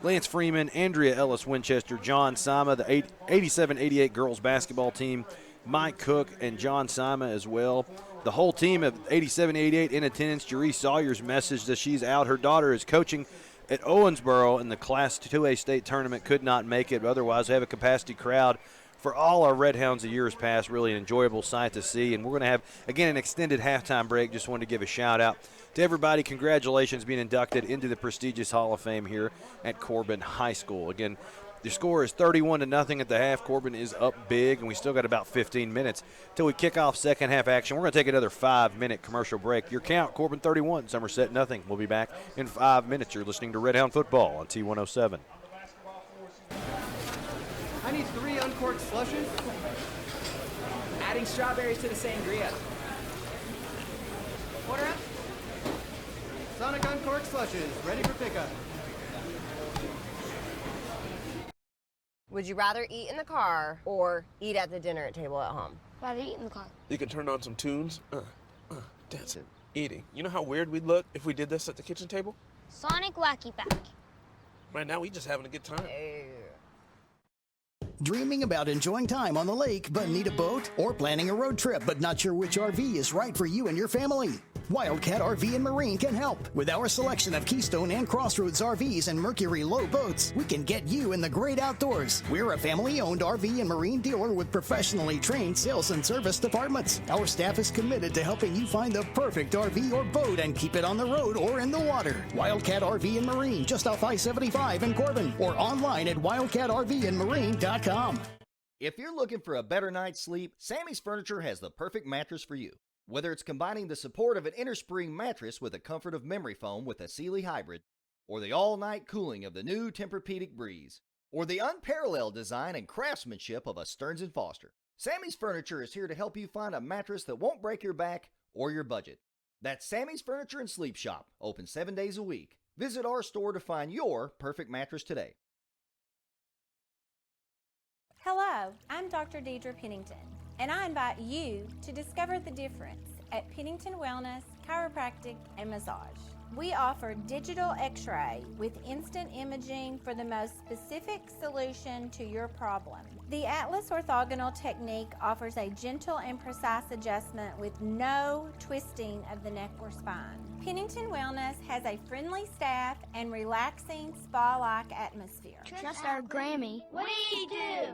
Lance Freeman, Andrea Ellis Winchester, John Sama, the 87-88 girls basketball team, Mike Cook and John Sama as well. The whole team of 87-88 in attendance. Jeree Sawyer's message that she's out. Her daughter is coaching at Owensboro in the Class 2A state tournament, could not make it. But otherwise, we have a capacity crowd for all our Red Hounds of years past. Really an enjoyable sight to see. And we're going to have, again, an extended halftime break. Just wanted to give a shout-out to everybody. Congratulations being inducted into the prestigious Hall of Fame here at Corbin High School. Again, the score is 31-0 at the half. Corbin is up big, and we still got about 15 minutes till we kick off second half action. We're going to take another 5-minute commercial break. Your count: Corbin 31, Somerset nothing. We'll be back in 5 minutes. You're listening to Red Hound Football on T107.
I need 3 uncorked slushes. Adding strawberries to the sangria. Order up. Sonic uncorked slushes, ready for pickup.
Would you rather eat in the car or eat at the dinner table at home?
Rather eat in the car.
You can turn on some tunes. Dancing. Eating. You know how weird we'd look if we did this at the kitchen table?
Sonic Wacky Pack.
Right now, we just having a good time.
Dreaming about enjoying time on the lake but need a boat? Or planning a road trip but not sure which RV is right for you and your family? Wildcat RV and Marine can help. With our selection of Keystone and Crossroads RVs and Mercury Low boats, we can get you in the great outdoors. We're a family-owned RV and Marine dealer with professionally trained sales and service departments. Our staff is committed to helping you find the perfect RV or boat and keep it on the road or in the water. Wildcat RV and Marine, just off I-75 in Corbin, or online at wildcatrvandmarine.com.
If you're looking for a better night's sleep, Sammy's Furniture has the perfect mattress for you. Whether it's combining the support of an innerspring mattress with the comfort of memory foam with a Sealy hybrid, or the all-night cooling of the new Tempur-Pedic Breeze, or the unparalleled design and craftsmanship of a Stearns & Foster, Sammy's Furniture is here to help you find a mattress that won't break your back or your budget. That's Sammy's Furniture and Sleep Shop, open 7 days a week. Visit our store to find your perfect mattress today.
Hello, I'm Dr. Deidre Pennington, and I invite you to discover the difference at Pennington Wellness, Chiropractic, and Massage. We offer digital x-ray with instant imaging for the most specific solution to your problem. The Atlas orthogonal technique offers a gentle and precise adjustment with no twisting of the neck or spine. Pennington Wellness has a friendly staff and relaxing spa-like atmosphere.
Trust our Grammy. We do.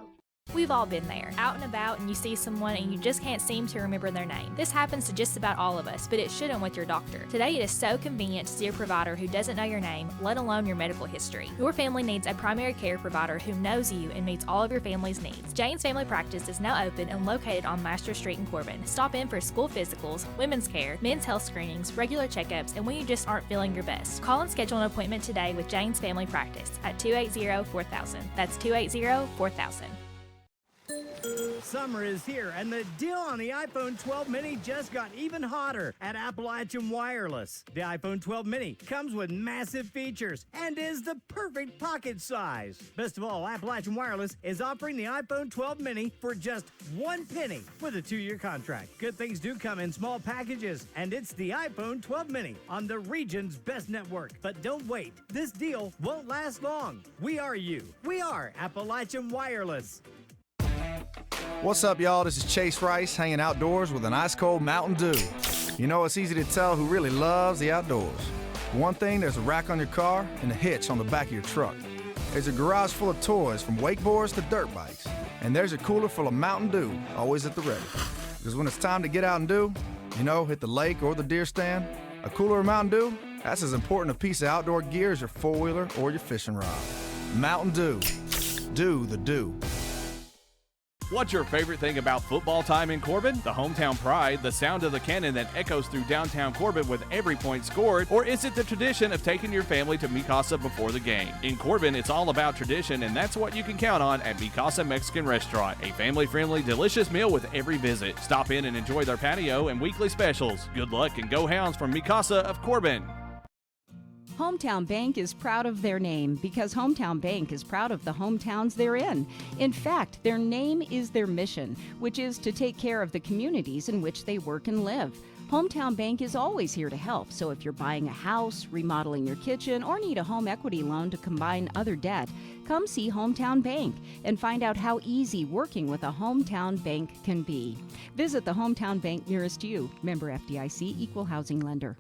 We've all been there, out and about, and you see someone and you just can't seem to remember their name. This happens to just about all of us, but it shouldn't with your doctor. Today, it is so convenient to see a provider who doesn't know your name, let alone your medical history. Your family needs a primary care provider who knows you and meets all of your family's needs. Jane's Family Practice is now open and located on Master Street in Corbin. Stop in for school physicals, women's care, men's health screenings, regular checkups, and when you just aren't feeling your best. Call and schedule an appointment today with Jane's Family Practice at 280-4000. That's 280-4000.
Summer is here, and the deal on the iPhone 12 mini just got even hotter at Appalachian Wireless. The iPhone 12 mini comes with massive features and is the perfect pocket size. Best of all, Appalachian Wireless is offering the iPhone 12 mini for just $1 with a 2-year contract. Good things do come in small packages, and it's the iPhone 12 mini on the region's best network. But don't wait. This deal won't last long. We are you. We are Appalachian Wireless.
What's up, y'all? This is Chase Rice hanging outdoors with an ice-cold Mountain Dew. You know, it's easy to tell who really loves the outdoors. For one thing, there's a rack on your car and a hitch on the back of your truck. There's a garage full of toys from wakeboards to dirt bikes. And there's a cooler full of Mountain Dew, always at the ready. Because when it's time to get out and do, you know, hit the lake or the deer stand, a cooler of Mountain Dew, that's as important a piece of outdoor gear as your four-wheeler or your fishing rod. Mountain Dew. Do the do.
What's your favorite thing about football time in Corbin? The hometown pride, the sound of the cannon that echoes through downtown Corbin with every point scored? Or is it the tradition of taking your family to Mi Casa before the game? In Corbin, it's all about tradition, and that's what you can count on at Mi Casa Mexican Restaurant. A family-friendly, delicious meal with every visit. Stop in and enjoy their patio and weekly specials. Good luck and go Hounds from Mi Casa of Corbin.
Hometown Bank is proud of their name because Hometown Bank is proud of the hometowns they're in. In fact, their name is their mission, which is to take care of the communities in which they work and live. Hometown Bank is always here to help, so if you're buying a house, remodeling your kitchen, or need a home equity loan to combine other debt, come see Hometown Bank and find out how easy working with a Hometown Bank can be. Visit the Hometown Bank nearest you. Member FDIC, Equal Housing Lender.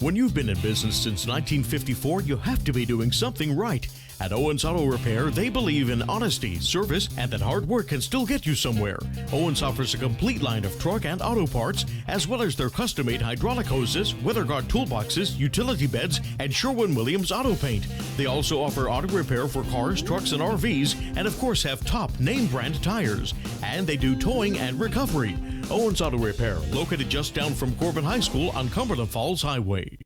When you've been in business since 1954, you have to be doing something right. At Owens Auto Repair, they believe in honesty, service, and that hard work can still get you somewhere. Owens offers a complete line of truck and auto parts, as well as their custom-made hydraulic hoses, weather guard toolboxes, utility beds, and Sherwin-Williams auto paint. They also offer auto repair for cars, trucks, and RVs, and of course have top name brand tires. And they do towing and recovery. Owens Auto Repair, located just down from Corbin High School on Cumberland Falls Highway.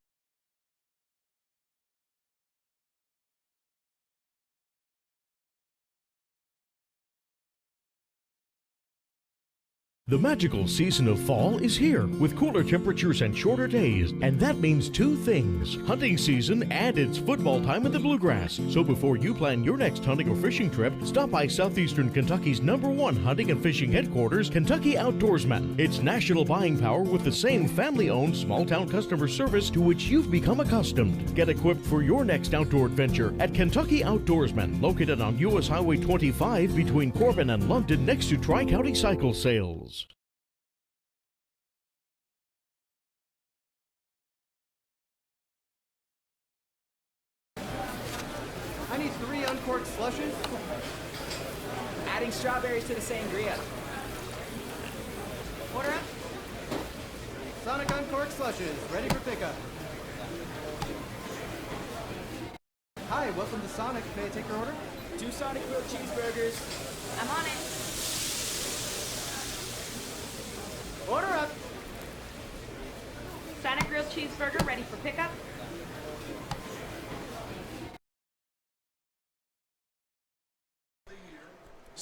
The magical season of fall is here with cooler temperatures and shorter days, and that means two things: hunting season and it's football time in the Bluegrass. So before you plan your next hunting or fishing trip, stop by Southeastern Kentucky's #1 hunting and fishing headquarters, Kentucky Outdoorsman. It's national buying power with the same family-owned small-town customer service to which you've become accustomed. Get equipped for your next outdoor adventure at Kentucky Outdoorsman, located on U.S. Highway 25 between Corbin and London, next to Tri-County Cycle Sales.
I need 3 uncorked slushes. Adding strawberries to the sangria. Order up. Sonic uncorked slushes, ready for pickup. Hi, welcome to Sonic. May I take your order? 2 Sonic grilled cheeseburgers.
I'm on it.
Order up.
Sonic grilled cheeseburger ready for pickup.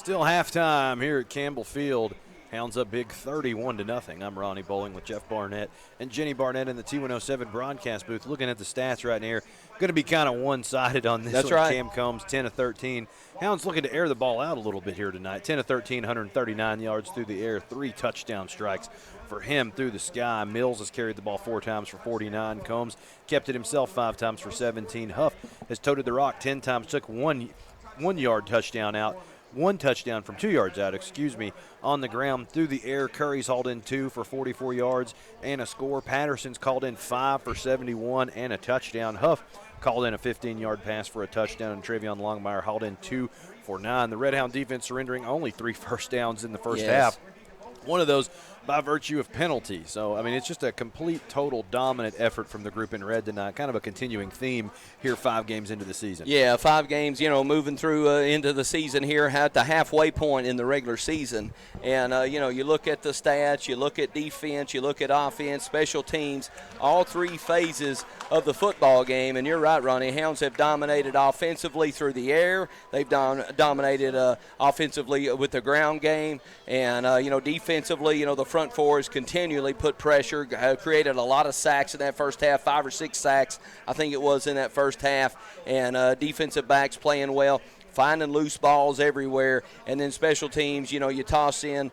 Still halftime here at Campbell Field. Hounds up big 31-0. I'm Ronnie Bowling with Jeff Barnett and Jenny Barnett in the T107 broadcast booth. Looking at the stats right here, going to be kind of one-sided on this.
That's
one.
right.
Cam Combs, 10 of 13. Hounds looking to air the ball out a little bit here tonight. 10 of 13, 139 yards through the air, 3 touchdown strikes for him through the sky. Mills has carried the ball 4 times for 49. Combs kept it himself 5 times for 17. Huff has toted the rock 10 times, took one yard touchdown out. 1 touchdown from 2 yards out, on the ground. Through the air, Curry's hauled in 2 for 44 yards and a score. Patterson's called in 5 for 71 and a touchdown. Huff called in a 15-yard pass for a touchdown, and Travion Longmire hauled in 2 for 9. The Red Hound defense surrendering only 3 first downs in the first half. One of those by virtue of penalty. So, I mean, it's just a complete, total, dominant effort from the group in red tonight. Kind of a continuing theme here 5 games into the season.
Yeah, 5 games, moving through into the season here at the halfway point in the regular season. And, you look at the stats, you look at defense, you look at offense, special teams, all 3 phases of the football game. And you're right, Ronnie, Hounds have dominated offensively through the air. They've dominated offensively with the ground game. And, defensively, the front four has continually put pressure, created a lot of sacks in that first half, 5 or 6 sacks, I think it was, in that first half. And defensive backs playing well, finding loose balls everywhere. And then special teams, you toss in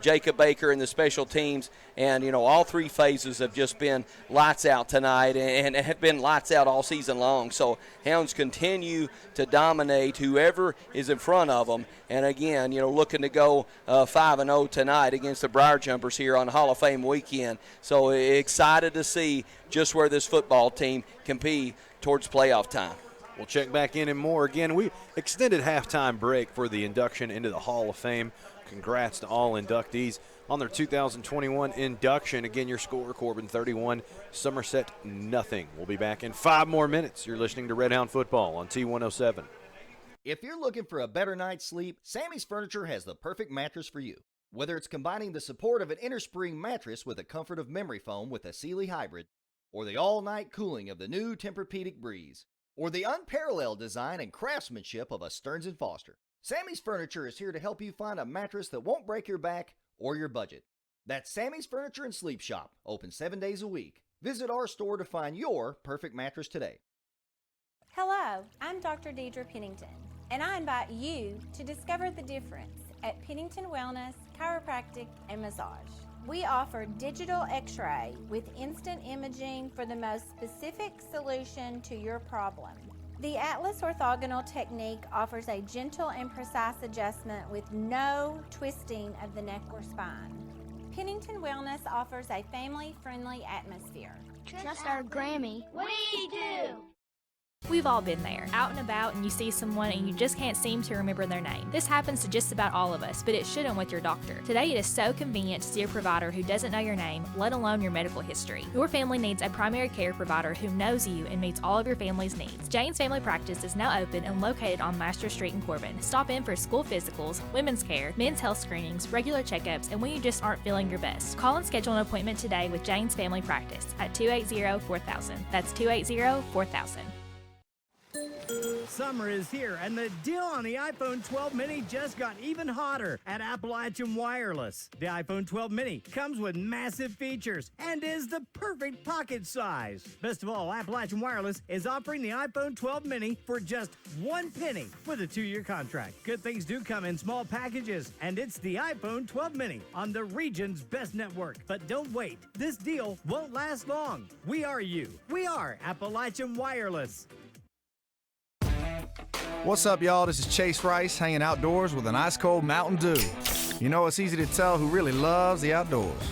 Jacob Baker in the special teams. And, all 3 phases have just been lights out tonight and have been lights out all season long. So Hounds continue to dominate whoever is in front of them. And, again, looking to go 5-0 tonight against the Briar Jumpers here on Hall of Fame weekend. So excited to see just where this football team can be towards playoff time.
We'll check back in and more. Again, we extended halftime break for the induction into the Hall of Fame. Congrats to all inductees on their 2021 induction. Again, your score, Corbin 31, Somerset nothing. We'll be back in 5 more minutes. You're listening to Red Hound Football on T107.
If you're looking for a better night's sleep, Sammy's Furniture has the perfect mattress for you. Whether it's combining the support of an innerspring mattress with the comfort of memory foam with a Sealy hybrid, or the all-night cooling of the new Tempur-Pedic Breeze, or the unparalleled design and craftsmanship of a Stearns & Foster, Sammy's Furniture is here to help you find a mattress that won't break your back or your budget. That's Sammy's Furniture and Sleep Shop, open 7 days a week. Visit our store to find your perfect mattress today.
Hello, I'm Dr. Deidre Pennington, and I invite you to discover the difference at Pennington Wellness, Chiropractic, and Massage. We offer digital x-ray with instant imaging for the most specific solution to your problem. The Atlas orthogonal technique offers a gentle and precise adjustment with no twisting of the neck or spine. Pennington Wellness offers a family-friendly atmosphere.
Trust our Grammy. We do.
We've all been there, out and about, and you see someone and you just can't seem to remember their name. This happens to just about all of us, but it shouldn't with your doctor. Today, it is so convenient to see a provider who doesn't know your name, let alone your medical history. Your family needs a primary care provider who knows you and meets all of your family's needs. Jane's Family Practice is now open and located on Master Street in Corbin. Stop in for school physicals, women's care, men's health screenings, regular checkups, and when you just aren't feeling your best. Call and schedule an appointment today with Jane's Family Practice at 280-4000. That's 280-4000.
Summer is here, and the deal on the iPhone 12 mini just got even hotter at Appalachian Wireless. The iPhone 12 mini comes with massive features and is the perfect pocket size. Best of all, Appalachian Wireless is offering the iPhone 12 mini for just $1 with a 2-year contract. Good things do come in small packages, and it's the iPhone 12 mini on the region's best network. But don't wait. This deal won't last long. We are you. We are Appalachian Wireless.
What's up, y'all? This is Chase Rice hanging outdoors with an ice-cold Mountain Dew. You know, it's easy to tell who really loves the outdoors.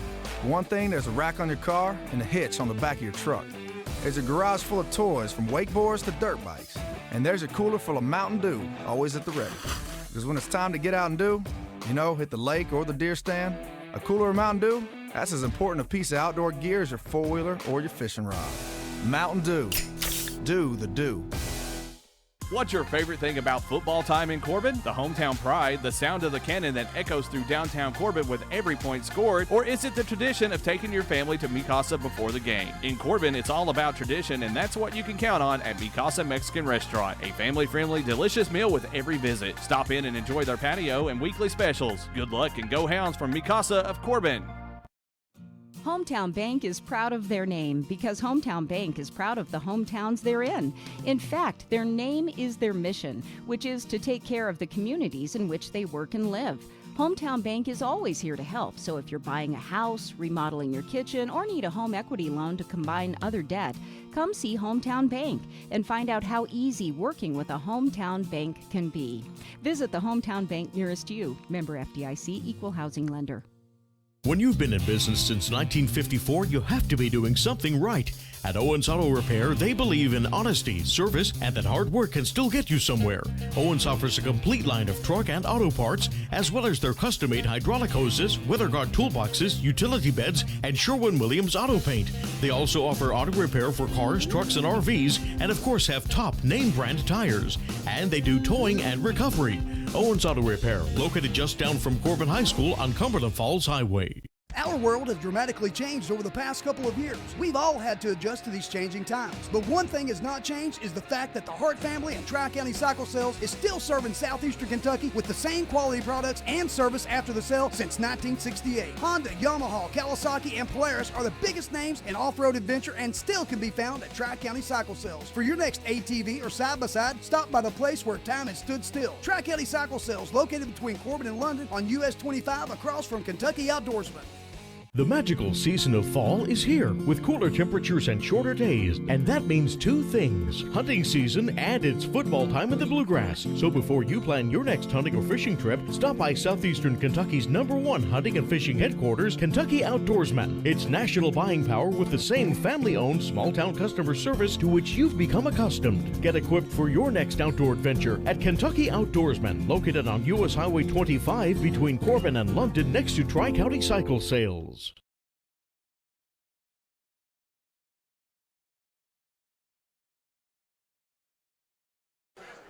For one thing, there's a rack on your car and a hitch on the back of your truck. There's a garage full of toys from wakeboards to dirt bikes. And there's a cooler full of Mountain Dew, always at the ready. Because when it's time to get out and do, hit the lake or the deer stand, a cooler of Mountain Dew, that's as important a piece of outdoor gear as your four-wheeler or your fishing rod. Mountain Dew. Do the do.
What's your favorite thing about football time in Corbin? The hometown pride, the sound of the cannon that echoes through downtown Corbin with every point scored? Or is it the tradition of taking your family to Mi Casa before the game? In Corbin, it's all about tradition, and that's what you can count on at Mi Casa Mexican Restaurant. A family-friendly, delicious meal with every visit. Stop in and enjoy their patio and weekly specials. Good luck and go Hounds from Mi Casa of Corbin.
Hometown Bank is proud of their name because Hometown Bank is proud of the hometowns they're in. In fact, their name is their mission, which is to take care of the communities in which they work and live. Hometown Bank is always here to help, so if you're buying a house, remodeling your kitchen, or need a home equity loan to combine other debt, come see Hometown Bank and find out how easy working with a Hometown Bank can be. Visit the Hometown Bank nearest you. Member FDIC, Equal Housing Lender.
When you've been in business since 1954, you have to be doing something right. At Owens Auto Repair, they believe in honesty, service, and that hard work can still get you somewhere. Owens offers a complete line of truck and auto parts, as well as their custom-made hydraulic hoses, weather guard toolboxes, utility beds, and Sherwin-Williams auto paint. They also offer auto repair for cars, trucks, and RVs, and of course have top name brand tires. And they do towing and recovery. Owens Auto Repair, located just down from Corbin High School on Cumberland Falls Highway.
Our world has dramatically changed over the past couple of years. We've all had to adjust to these changing times. But one thing has not changed is the fact that the Hart family and Tri-County Cycle Sales is still serving southeastern Kentucky with the same quality products and service after the sale since 1968. Honda, Yamaha, Kawasaki, and Polaris are the biggest names in off-road adventure and still can be found at Tri-County Cycle Sales. For your next ATV or side-by-side, stop by the place where time has stood still. Tri-County Cycle Sales, located between Corbin and London on US 25 across from Kentucky Outdoorsman.
The magical season of fall is here with cooler temperatures and shorter days, and that means two things: hunting season and it's football time in the bluegrass. So before you plan your next hunting or fishing trip, stop by southeastern Kentucky's #1 hunting and fishing headquarters, Kentucky Outdoorsman. It's national buying power with the same family-owned small-town customer service to which you've become accustomed. Get equipped for your next outdoor adventure at Kentucky Outdoorsman, located on US Highway 25 between Corbin and London, next to Tri-County Cycle Sales.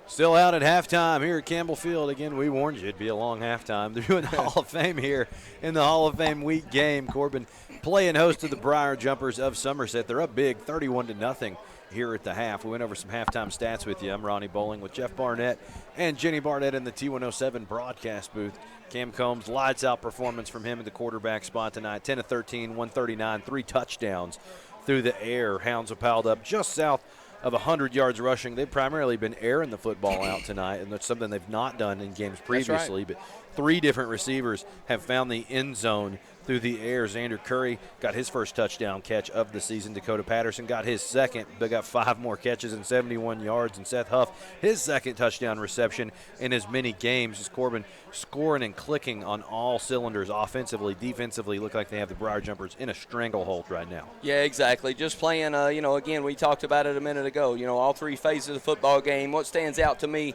Still out at halftime here at Campbell Field. Again, we warned you it'd be a long halftime. They're doing the Hall of Fame here in the Hall of Fame week game. Corbin playing host to the Briar Jumpers of Somerset. They're up big, 31-0 here at the half. We went over some halftime stats with you. I'm Ronnie Bowling with Jeff Barnett and Jenny Barnett in the T107 broadcast booth. Cam Combs, lights-out performance from him at the quarterback spot tonight. 10 of 13, 139, 3 touchdowns through the air. Hounds have piled up just south of 100 yards rushing. They've primarily been airing the football out tonight, and that's something they've not done in games previously. But 3 different receivers have found the end zone through the air. Xander Curry got his first touchdown catch of the season. Dakota Patterson got his second. They got 5 more catches and 71 yards. And Seth Huff, his second touchdown reception in as many games. As Corbin scoring and clicking on all cylinders offensively, defensively. Look like they have the Briar Jumpers in a stranglehold right now.
Yeah, exactly. Just playing, again, we talked about it a minute ago. All 3 phases of the football game. What stands out to me,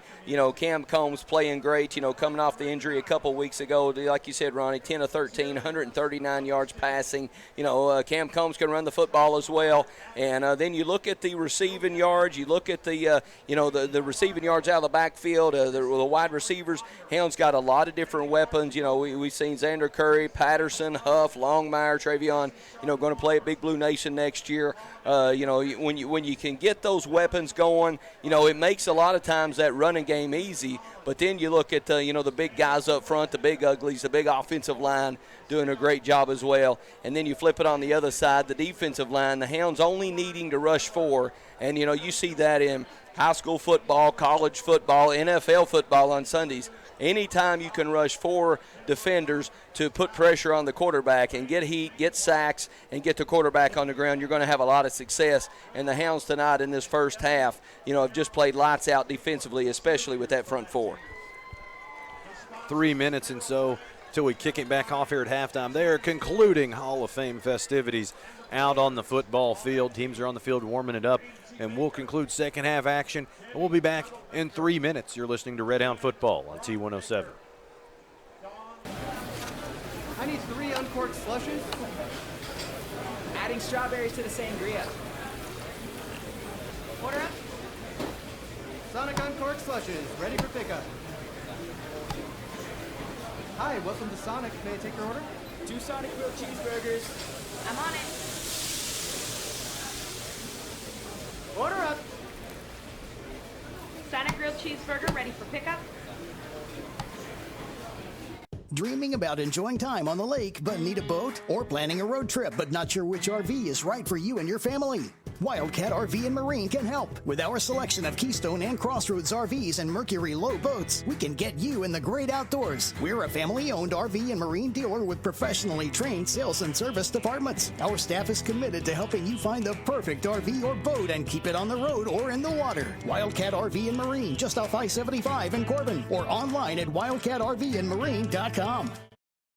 Cam Combs playing great, coming off the injury a couple weeks ago. Like you said, Ronnie, 10 of 13, 139 yards passing. Cam Combs can run the football as well. And then you look at the receiving yards. You look at the receiving yards out of the backfield. The wide receivers. Hounds got a lot of different weapons. We've seen Xander Curry, Patterson, Huff, Longmire, Travion, going to play at Big Blue Nation next year. When you can get those weapons going, it makes a lot of times that running game easy. But then you look at the big guys up front, the big uglies, the big offensive line doing a great job as well. And then you flip it on the other side, the defensive line, the Hounds only needing to rush 4. And, you see that in high school football, college football, NFL football on Sundays. Anytime you can rush 4 defenders to put pressure on the quarterback and get heat, get sacks, and get the quarterback on the ground, you're going to have a lot of success. And the Hounds tonight in this first half, have just played lights out defensively, especially with that front 4.
3 minutes and so till we kick it back off here at halftime. They are concluding Hall of Fame festivities out on the football field. Teams are on the field warming it up, and we'll conclude second half action. And we'll be back in 3 minutes. You're listening to Red Hound Football on T107.
I need 3 uncorked slushes. Adding strawberries to the sangria. Order up. Sonic Uncork Slushes, ready for pickup. Hi, welcome to Sonic. May I take your order?
2 Sonic grilled cheeseburgers.
I'm on it.
Order up.
Sonic grilled cheeseburger ready for pickup.
Dreaming about enjoying time on the lake but need a boat? Or planning a road trip but not sure which RV is right for you and your family? Wildcat RV and Marine can help. With our selection of Keystone and Crossroads RVs and Mercury Low boats, we can get you in the great outdoors. We're a family-owned RV and Marine dealer with professionally trained sales and service departments. Our staff is committed to helping you find the perfect RV or boat and keep it on the road or in the water. Wildcat RV and Marine, just off I-75 in Corbin, or online at wildcatrvandmarine.com.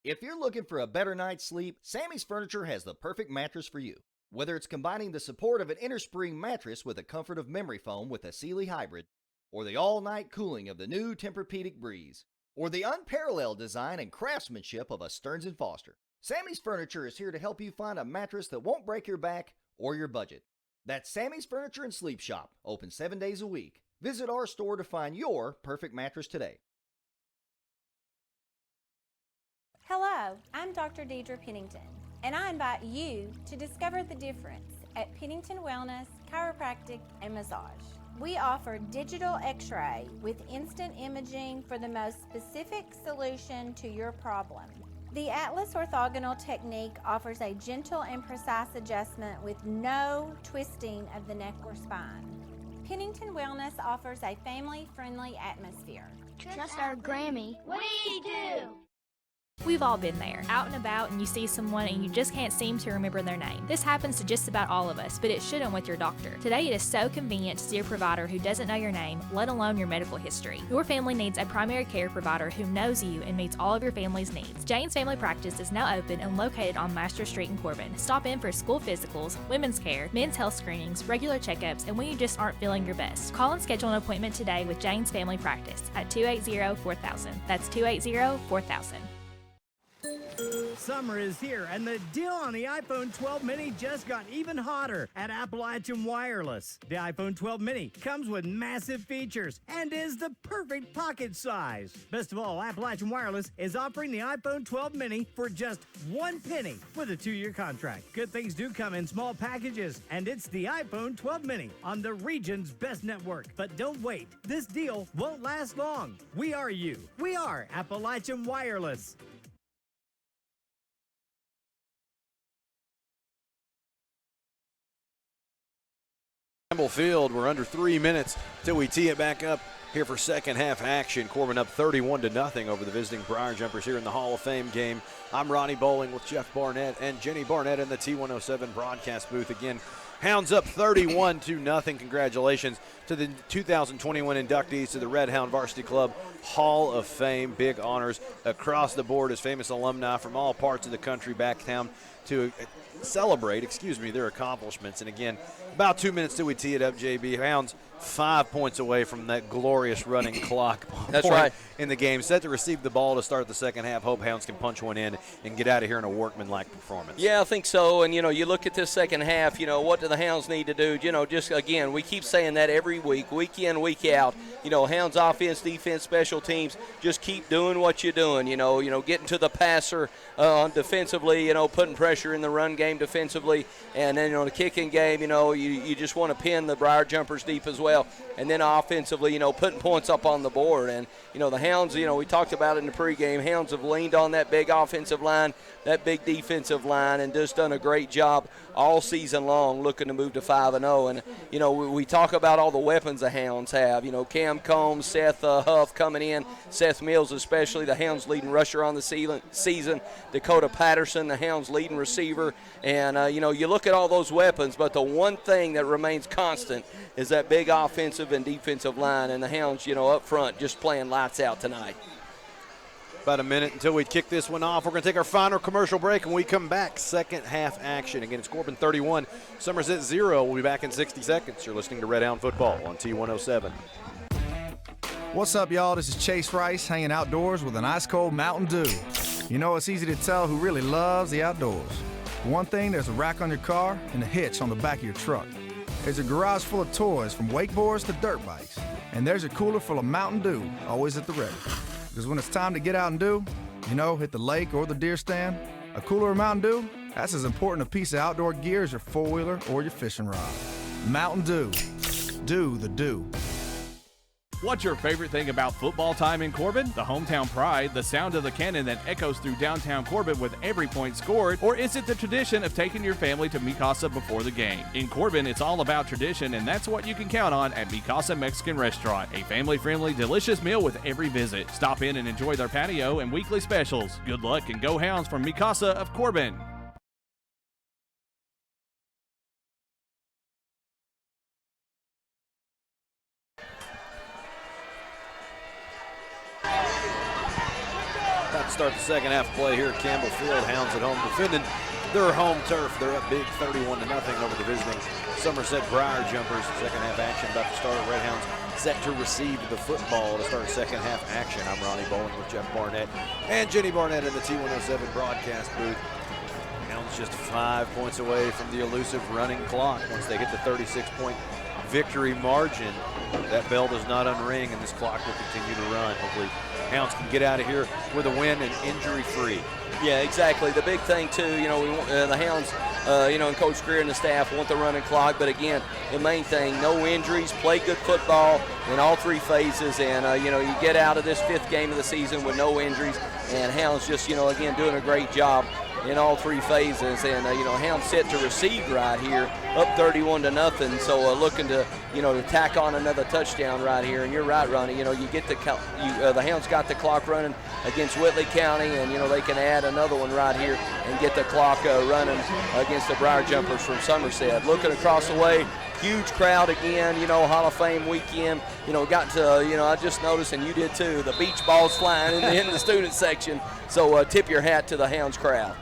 If you're looking for a better night's sleep, Sammy's Furniture has the perfect mattress for you. Whether it's combining the support of an innerspring mattress with the comfort of memory foam with a Sealy hybrid, or the all-night cooling of the new Tempur-Pedic Breeze, or the unparalleled design and craftsmanship of a Stearns & Foster, Sammy's Furniture is here to help you find a mattress that won't break your back or your budget. That's Sammy's Furniture and Sleep Shop, open 7 days a week. Visit our store to find your perfect mattress today.
Hello, I'm Dr. Deidre Pennington, and I invite you to discover the difference at Pennington Wellness, Chiropractic, and Massage. We offer digital x-ray with instant imaging for the most specific solution to your problem. The Atlas orthogonal technique offers a gentle and precise adjustment with no twisting of the neck or spine. Pennington Wellness offers a family-friendly atmosphere.
Trust our Grammy. What do you do?
We've all been there, out and about, and you see someone and you just can't seem to remember their name. This happens to just about all of us, but it shouldn't with your doctor. Today it is so convenient to see a provider who doesn't know your name, let alone your medical history. Your family needs a primary care provider who knows you and meets all of your family's needs. Jane's Family Practice is now open and located on Master Street in Corbin. Stop in for school physicals, women's care, men's health screenings, regular checkups, and when you just aren't feeling your best. Call and schedule an appointment today with Jane's Family Practice at 280-4000. That's 280-4000.
Summer is here, and the deal on the iPhone 12 mini just got even hotter at Appalachian Wireless. The iPhone 12 mini comes with massive features and is the perfect pocket size. Best of all, Appalachian Wireless is offering the iPhone 12 mini for just $1 penny with a 2-year contract. Good things do come in small packages, and it's the iPhone 12 mini on the region's best network. But don't wait. This deal won't last long. We are you. We are Appalachian Wireless.
Campbell Field, we're under 3 minutes till we tee it back up here for second half action. Corbin up 31-0 over the visiting Briar Jumpers here in the Hall of Fame game. I'm Ronnie Bowling with Jeff Barnett and Jenny Barnett in the T107 broadcast booth. Again, Hounds up 31-0. Congratulations to the 2021 inductees to the Red Hound Varsity Club Hall of Fame. Big honors across the board as famous alumni from all parts of the country back down to celebrate, their accomplishments. And again, about 2 minutes till we tee it up, JB. Hounds 5 points away from that glorious running clock.
That's right.
In the game, set to receive the ball to start the second half. Hope Hounds can punch one in and get out of here in a workmanlike performance.
Yeah, I think so. And, you look at this second half, what do the Hounds need to do? Just, again, we keep saying that every week in, week out. Hounds offense, defense, special teams, just keep doing what you're doing. Getting to the passer defensively, putting pressure in the run game defensively. And then, the kicking game, you just want to pin the Briar Jumpers deep as well. And then offensively, putting points up on the board. And, the Hounds, we talked about it in the pregame. Hounds have leaned on that big offensive line, that big defensive line, and just done a great job all season long looking to move to 5-0. And, we talk about all the weapons the Hounds have. Cam Combs, Seth Huff coming in, Seth Mills especially, the Hounds leading rusher on the season, Dakota Patterson, the Hounds leading receiver. And, you look at all those weapons, but the one thing that remains constant is that big offensive and defensive line, and the Hounds, up front just playing lights out tonight.
About a minute until we kick this one off. We're going to take our final commercial break, and we come back, second half action. Again, it's Corbin 31, Somerset 0. We'll be back in 60 seconds. You're listening to Red Hound Football on T107.
What's up, y'all? This is Chase Rice hanging outdoors with an ice-cold Mountain Dew. It's easy to tell who really loves the outdoors. For one thing, there's a rack on your car and a hitch on the back of your truck. There's a garage full of toys from wakeboards to dirt bikes. And there's your cooler full of Mountain Dew, always at the ready. Because when it's time to get out and do, hit the lake or the deer stand, a cooler of Mountain Dew, that's as important a piece of outdoor gear as your four-wheeler or your fishing rod. Mountain Dew. Do the do.
What's your favorite thing about football time in Corbin? The hometown pride, the sound of the cannon that echoes through downtown Corbin with every point scored? Or is it the tradition of taking your family to Mi Casa before the game? In Corbin, it's all about tradition, and that's what you can count on at Mi Casa Mexican Restaurant. A family-friendly, delicious meal with every visit. Stop in and enjoy their patio and weekly specials. Good luck and go Hounds from Mi Casa of Corbin.
About to start the second half play here at Campbell Field. Hounds at home defending their home turf. They're up big 31-0 over the visiting Somerset Briar Jumpers. Second half action about to start. Red Hounds set to receive the football to start second half action. I'm Ronnie Bowling with Jeff Barnett and Jenny Barnett in the T107 broadcast booth. Hounds just 5 points away from the elusive running clock. Once they hit the 36-point victory margin, that bell does not unring and this clock will continue to run. Hopefully Hounds can get out of here with a win and injury-free.
Yeah, exactly. The big thing, too, we want the Hounds, and Coach Greer and the staff want the running clock. But, again, the main thing, no injuries, play good football in all three phases. And, you get out of this fifth game of the season with no injuries. And Hounds just, again, doing a great job in all three phases. And, Hounds set to receive right here, up 31-0. So looking to, to tack on another touchdown right here. And you're right, Ronnie. You get the Hounds got the clock running against Whitley County, and they can add another one right here and get the clock running against the Briar Jumpers from Somerset. Looking across the way, huge crowd again. Hall of Fame weekend. Got to I just noticed, and you did too, the beach balls flying in the student section. So tip your hat to the Hounds crowd.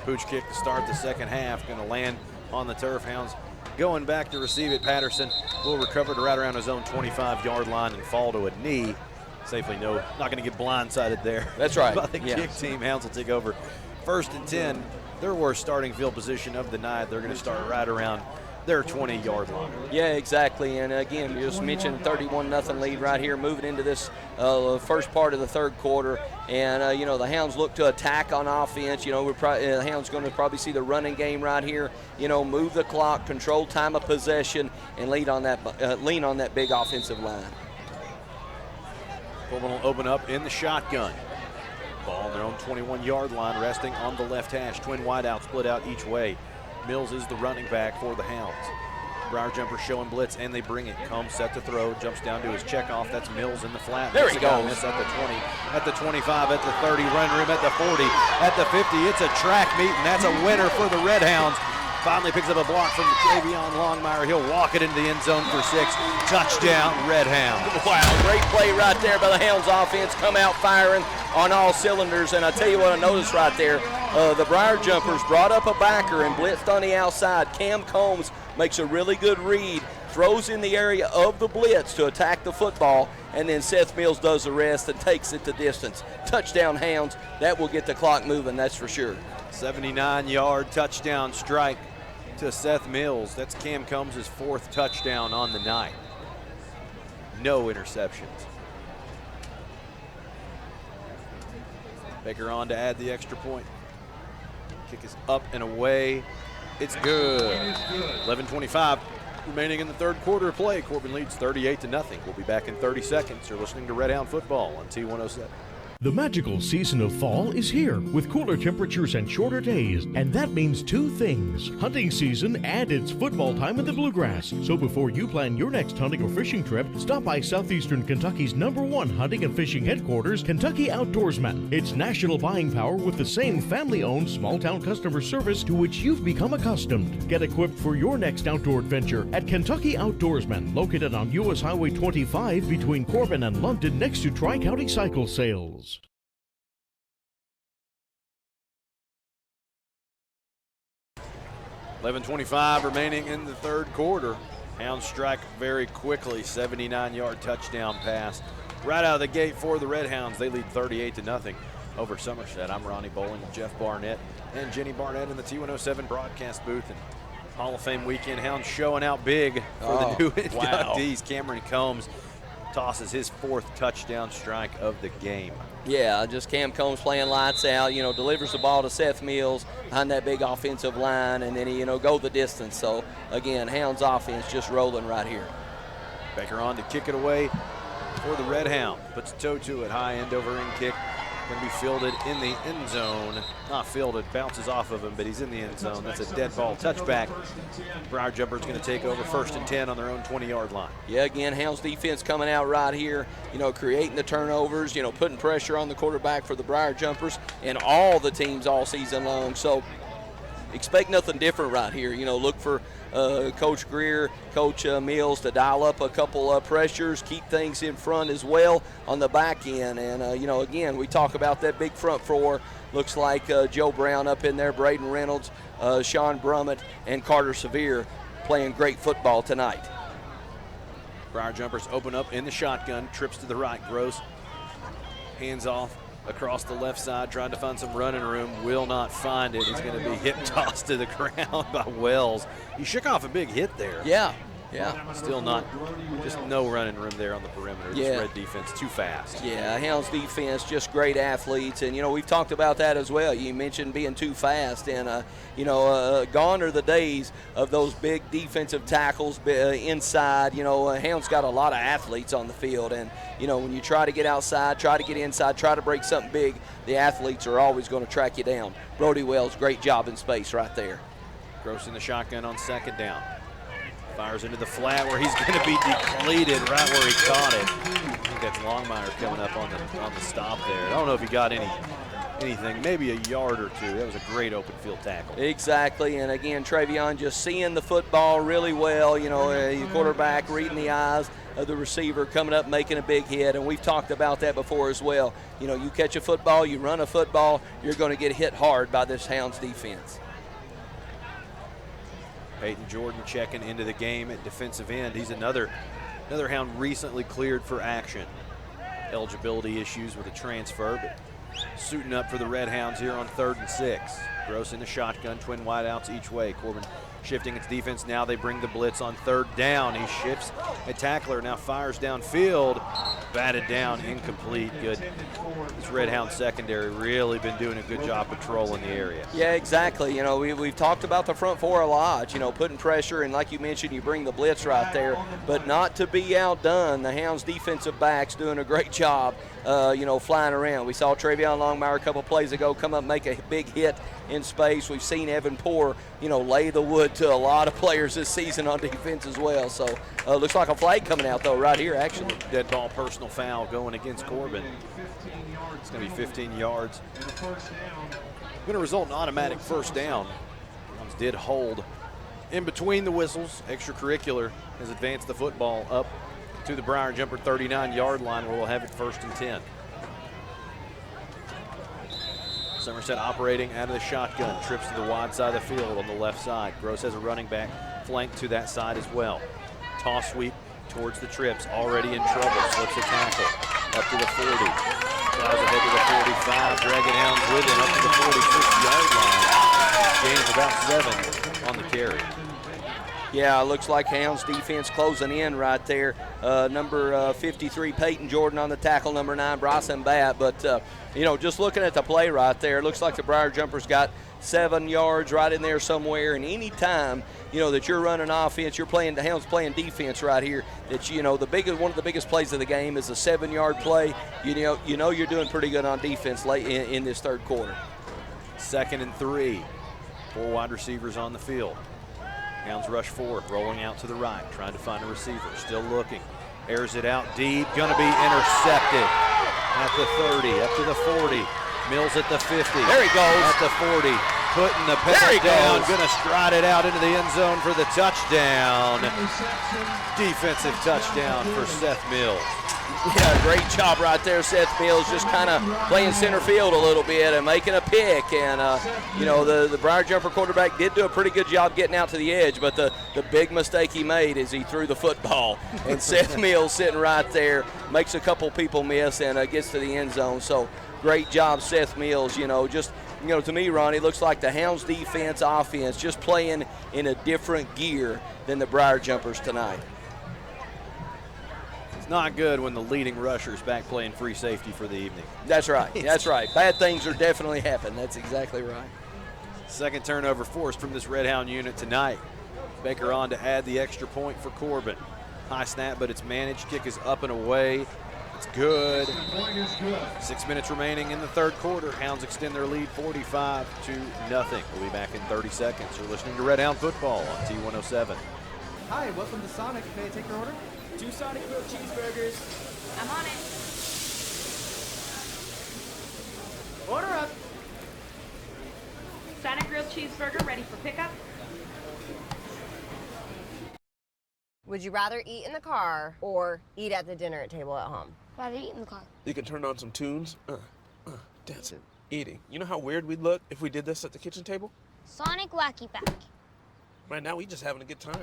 Pooch kick to start the second half, going to land on the turf. Hounds going back to receive it. Patterson will recover to right around his own 25-yard line and fall to a knee. Safely not going to get blindsided there.
That's right.
By the kick team. Hounds will take over 1st and 10. Their worst starting field position of the night. They're going to start right around their 20-yard line.
Yeah, exactly. And again, you just mentioned 31-0 lead right here, moving into this first part of the third quarter. And the Hounds look to attack on offense. The Hounds going to probably see the running game right here. Move the clock, control time of possession, and lean on that big offensive line.
Corbin will open up in the shotgun. Ball on their own 21-yard line, resting on the left hash. Twin wideouts split out each way. Mills is the running back for the Hounds. Briar Jumper showing blitz, and they bring it. Combs set to throw, jumps down to his checkoff. That's Mills in the flat.
There he goes.
Miss at the 20, at the 25, at the 30, run room at the 40, at the 50. It's a track meet, and that's a winner for the Red Hounds. Finally picks up a block from Javion Longmire. He'll walk it into the end zone for 6. Touchdown, Red Hounds.
Wow, great play right there by the Hounds offense. Come out firing on all cylinders. And I tell you what I noticed right there, the Briar Jumpers brought up a backer and blitzed on the outside. Cam Combs makes a really good read, throws in the area of the blitz to attack the football, and then Seth Mills does the rest and takes it the distance. Touchdown, Hounds. That will get the clock moving, that's for sure.
79-yard touchdown strike to Seth Mills. That's Cam Combs' 4th touchdown on the night. No interceptions. Baker on to add the extra point. Kick is up and away. It's good. 11:25 remaining in the third quarter of play. Corbin leads 38-0. We'll be back in 30 seconds. You're listening to Red Hound Football on T107.
The magical season of fall is here with cooler temperatures and shorter days, and that means two things: hunting season and it's football time in the Bluegrass. So before you plan your next hunting or fishing trip, stop by southeastern Kentucky's #1 hunting and fishing headquarters, Kentucky Outdoorsman. It's national buying power with the same family-owned small-town customer service to which you've become accustomed. Get equipped for your next outdoor adventure at Kentucky Outdoorsman, located on U.S. Highway 25 between Corbin and London, next to Tri-County Cycle Sales.
11:25 remaining in the third quarter. Hounds strike very quickly. 79-yard touchdown pass right out of the gate for the Red Hounds. They lead 38-0 over Somerset. I'm Ronnie Bowling with Jeff Barnett and Jenny Barnett in the T107 broadcast booth. And Hall of Fame weekend, Hounds showing out big for the new inductees. Cameron Combs tosses his 4th touchdown strike of the game.
Yeah, just Cam Combs playing lights out, delivers the ball to Seth Mills behind that big offensive line, and then he, go the distance. So, again, Hounds offense just rolling right here.
Baker on to kick it away for the Red Hound. Puts a toe to it, high end over end kick. Going to be fielded in the end zone. Not fielded, bounces off of him, but he's in the end zone. That's a dead ball touchback. Briar Jumpers going to take over 1st and 10 on their own 20-yard line.
Yeah, again, Hounds defense coming out right here, creating the turnovers, putting pressure on the quarterback for the Briar Jumpers and all the teams all season long. So expect nothing different right here. Look for Coach Greer, Coach Mills to dial up a couple of pressures, keep things in front as well on the back end. And, again, we talk about that big front four. Looks like Joe Brown up in there, Braden Reynolds, Sean Brummett, and Carter Sevier playing great football tonight.
Briar Jumpers open up in the shotgun, trips to the right, Gross. Hands off across the left side, trying to find some running room, will not find it. He's going to be hip tossed to the ground by Wells. He shook off a big hit there.
Yeah.
Still not, just no running room there on the perimeter. This Red defense too fast.
Yeah, Hounds defense, just great athletes. And, we've talked about that as well. You mentioned being too fast. And, gone are the days of those big defensive tackles inside. Hounds got a lot of athletes on the field. And, when you try to get outside, try to get inside, try to break something big, the athletes are always going to track you down. Brody Wells, great job in space right there.
Gross in the shotgun on 2nd down. Fires into the flat where he's going to be depleted right where he caught it. I think that's Longmire coming up on the stop there. I don't know if he got anything, maybe a yard or two. That was a great open field tackle.
Exactly, and again, Travion just seeing the football really well. Your quarterback reading the eyes of the receiver, coming up, making a big hit, and we've talked about that before as well. You catch a football, you run a football, you're going to get hit hard by this Hounds defense.
Peyton Jordan checking into the game at defensive end. He's another Hound recently cleared for action. Eligibility issues with a transfer, but suiting up for the Red Hounds here on 3rd and 6. Gross in the shotgun, twin wideouts each way. Corbin shifting its defense. Now they bring the blitz on 3rd down. He shifts a tackler, now fires downfield. Batted down, incomplete. Good. This Red Hound secondary really been doing a good job patrolling the area.
Yeah, exactly. We've talked about the front four a lot, putting pressure, and like you mentioned, you bring the blitz right there, but not to be outdone. The Hounds defensive backs doing a great job, flying around. We saw Travion Longmire a couple plays ago come up, make a big hit in space. We've seen Evan Poor, lay the wood to a lot of players this season on defense as well. So looks like a flag coming out though right here actually.
Dead ball personal foul going against Corbin. It's going to be 15 yards. Going to result in automatic 1st down. Browns did hold in between the whistles. Extracurricular has advanced the football up to the Briar Jumper 39-yard line where we'll have it 1st and 10. Somerset operating out of the shotgun, trips to the wide side of the field on the left side. Gross has a running back flanked to that side as well. Toss sweep towards the trips, already in trouble, slips a tackle, up to the 40. Flies ahead to the 45, dragging Hounds with him up to the 46-yard line. Gain of about 7 on the carry.
Yeah, looks like Hounds defense closing in right there. Number 53, Peyton Jordan on the tackle, number 9, Bryson Batt. But, just looking at the play right there, it looks like the Briar Jumpers got 7 yards right in there somewhere. And any time, that you're running offense, you're playing, the Hounds playing defense right here, that, one of the biggest plays of the game is a 7-yard play. You're doing pretty good on defense late in this 3rd quarter.
2nd and 3. 4 wide receivers on the field. Hounds rush 4, rolling out to the right, trying to find a receiver, still looking. Airs it out deep, going to be intercepted at the 30, up to the 40. Mills at the 50.
There he goes.
At the 40, putting the pass down, going to stride it out into the end zone for the touchdown. Defensive touchdown for Seth Mills.
Yeah, great job right there, Seth Mills, just kind of playing center field a little bit and making a pick. And, the Briar Jumper quarterback did do a pretty good job getting out to the edge, but the big mistake he made is he threw the football. And Seth Mills sitting right there, makes a couple people miss and gets to the end zone. So great job, Seth Mills. To me, Ronnie, it looks like the Hounds defense, offense, just playing in a different gear than the Briar Jumpers tonight.
It's not good when the leading rusher's back playing free safety for the evening.
That's right. That's right. Bad things are definitely happening. That's exactly right.
Second turnover forced from this Red Hound unit tonight. Baker on to add the extra point for Corbin. High snap, but it's managed. Kick is up and away. It's good. 6 minutes remaining in the third quarter. Hounds extend their lead 45-0. We'll be back in 30 seconds. You're listening to Red Hound Football on T107.
Hi, welcome to Sonic. May I take your order? 2 Sonic grilled cheeseburgers.
I'm on it.
Order up.
Sonic grilled cheeseburger ready for pickup.
Would you rather eat in the car or eat at the dinner table at home?
Rather eat in the car.
You can turn on some tunes. Dancing, eating. You know how weird we'd look if we did this at the kitchen table?
Sonic Wacky Pack.
Right now, we just having a good time.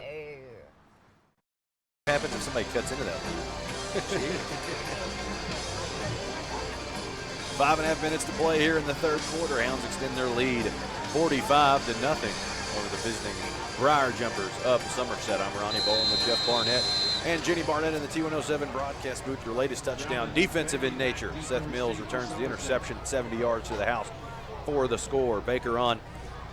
What happens if somebody cuts into that? 5.5 minutes to play here in the third quarter. Hounds extend their lead 45-0 over the visiting Briar Jumpers of Somerset. I'm Ronnie Bowen with Jeff Barnett and Jenny Barnett in the T107 broadcast booth. Your latest touchdown, defensive in nature. Seth Mills returns the interception 70 yards to the house for the score. Baker on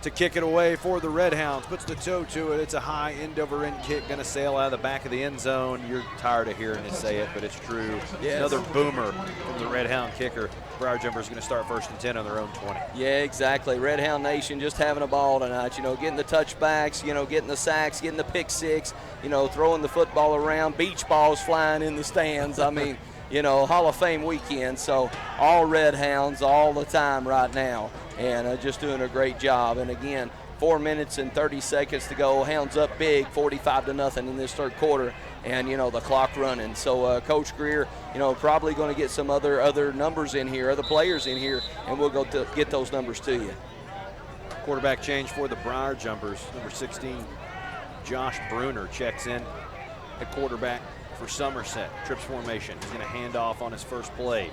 to kick it away for the Red Hounds. Puts the toe to it. It's a high end-over-end kick, going to sail out of the back of the end zone. You're tired of hearing it say it, but it's true.
Yes.
Another boomer from the Red Hound kicker. Briar Jumpers going to start 1st and 10 on their own 20.
Yeah, exactly. Red Hound Nation just having a ball tonight. You know, getting the touchbacks, you know, getting the sacks, getting the pick six, you know, throwing the football around, beach balls flying in the stands. I mean, you know, Hall of Fame weekend. So all Red Hounds all the time right now, and just doing a great job. And again, 4 minutes and 30 seconds to go. Hounds up big, 45-0 in this third quarter, and you know the clock running. So Coach Greer, you know, probably going to get some other numbers in here, other players in here, and we'll go to get those numbers to you.
Quarterback change for the Briar Jumpers. Number 16, Josh Bruner checks in at quarterback for Somerset. Trips formation. He's going to hand off on his first play.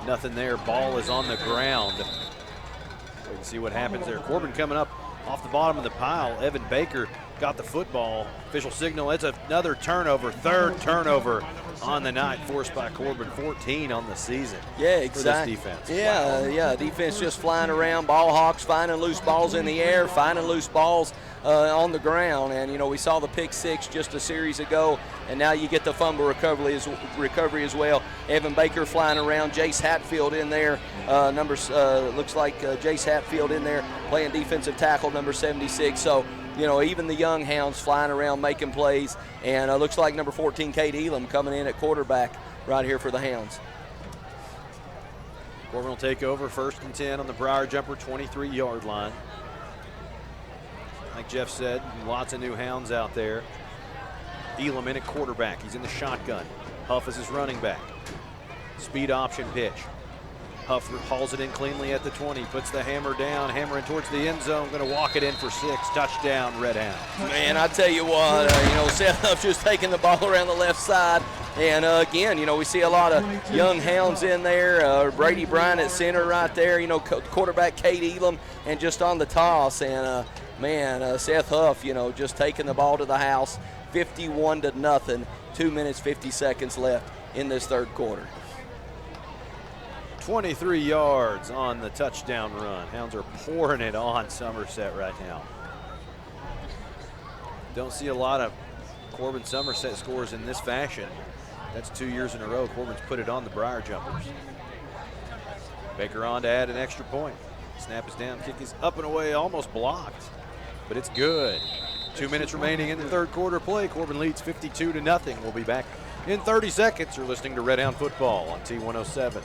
Nothing there. Ball is on the ground. We can see what happens there. Corbin coming up off the bottom of the pile. Evan Baker got the football. Official signal. It's another turnover. Third turnover on the night forced by Corbin. 14 on the season.
Yeah, exactly.
For this defense.
Yeah, yeah. Defense just flying around. Ball hawks finding loose balls in the air, finding loose balls on the ground. And, you know, we saw the pick six just a series ago, and now you get the fumble recovery as well. Evan Baker flying around. Jace Hatfield in there. Looks like Jace Hatfield in there playing defensive tackle, number 76. So, you know, even the young Hounds flying around making plays. And looks like number 14, Kate Elam, coming in at quarterback right here for the Hounds.
Corbin will take over 1st and 10 on the Briar Jumper 23-yard line. Like Jeff said, lots of new Hounds out there. Elam in at quarterback. He's in the shotgun. Huff is his running back. Speed option pitch. Huff hauls it in cleanly at the 20, puts the hammer down, hammering towards the end zone, going to walk it in for 6. Touchdown, Red Hound.
Man, I tell you what, you know, Seth Huff just taking the ball around the left side. And again, you know, we see a lot of young Hounds in there. Brady Bryant at center right there, you know, quarterback Kate Elam, and just on the toss. And man, Seth Huff, you know, just taking the ball to the house, 51-0, 2 minutes, 50 seconds left in this third quarter.
23 yards on the touchdown run. Hounds are pouring it on Somerset right now. Don't see a lot of Corbin Somerset scores in this fashion. That's 2 years in a row. Corbin's put it on the Briar Jumpers. Baker on to add an extra point. Snap is down, kick is up and away, almost blocked, but it's good. 2 minutes remaining in the third quarter play. Corbin leads 52-0. We'll be back in 30 seconds. You're listening to Red Hound Football on T107.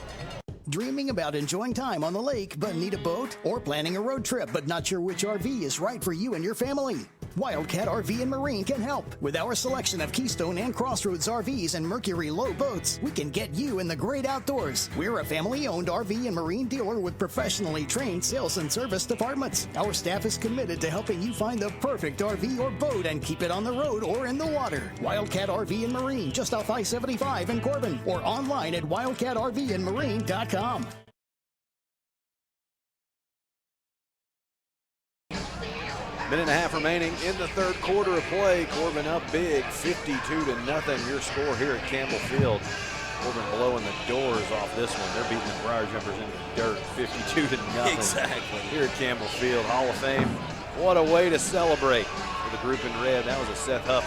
Dreaming about enjoying time on the lake but need a boat? Or planning a road trip but not sure which RV is right for you and your family? Wildcat RV and Marine can help. With our selection of Keystone and Crossroads RVs and Mercury Low boats, we can get you in the great outdoors. We're a family-owned RV and Marine dealer with professionally trained sales and service departments. Our staff is committed to helping you find the perfect RV or boat and keep it on the road or in the water. Wildcat RV and Marine, just off I-75 in Corbin, or online at wildcatrvandmarine.com.
Minute and a half remaining in the third quarter of play. Corbin up big, 52-0. Your score here at Campbell Field. Corbin blowing the doors off this one. They're beating the Briar Jumpers into the dirt, 52-0.
Exactly.
Here at Campbell Field, Hall of Fame. What a way to celebrate for the group in red. That was a Seth Huff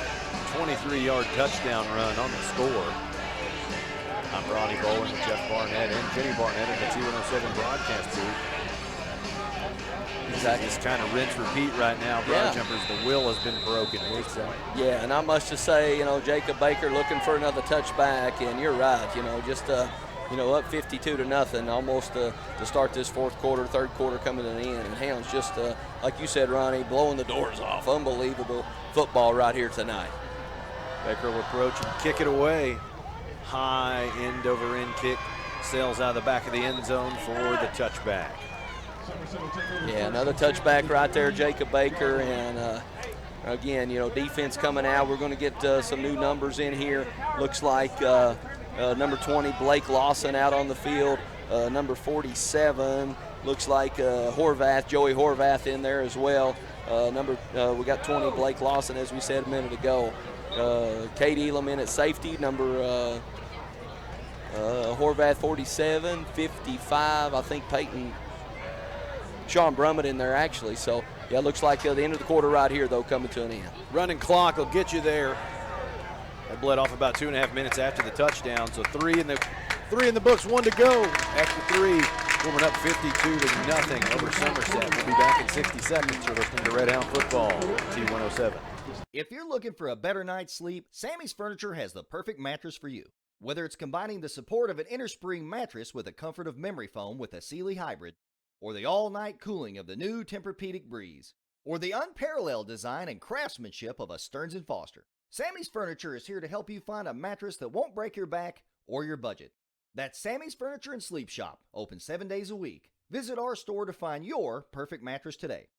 23-yard touchdown run on the score. I'm Ronnie Bowen with Jeff Barnett and Jenny Barnett at the T107 broadcast booth. Exactly. Just kind of rinse, repeat right now. Briar Jumpers, the will has been broken.
Yeah, and I must just say, Jacob Baker looking for another touchback, and you're right, just up 52-0 almost to start this fourth quarter, third quarter coming to an end. And Hounds just, like you said, Ronnie, blowing the doors off. Unbelievable football right here tonight.
Baker will approach and kick it away. High end over end kick, sails out of the back of the end zone for the touchback.
Yeah, another touchback right there, Jacob Baker. And again, defense coming out. We're going to get some new numbers in here. Looks like number 20, Blake Lawson, out on the field. Number 47, looks like Joey Horvath in there as well. We got 20, Blake Lawson, as we said a minute ago. Kate Elam in at safety, number Horvath 47, 55, I think Sean Brummett in there actually. So, yeah, it looks like the end of the quarter right here, though, coming to an end.
Running clock will get you there. That bled off about 2.5 minutes after the touchdown. So three in the books, 1 to go. After 3, warming up 52-0 over Somerset. We'll be back in 60 seconds. You're listening to Red Hound Football, T107.
If you're looking for a better night's sleep, Sammy's Furniture has the perfect mattress for you. Whether it's combining the support of an innerspring mattress with the comfort of memory foam with a Sealy hybrid, or the all-night cooling of the new Tempur-Pedic Breeze, or the unparalleled design and craftsmanship of a Stearns & Foster, Sammy's Furniture is here to help you find a mattress that won't break your back or your budget. That's Sammy's Furniture and Sleep Shop, open 7 days a week. Visit our store to find your perfect mattress today.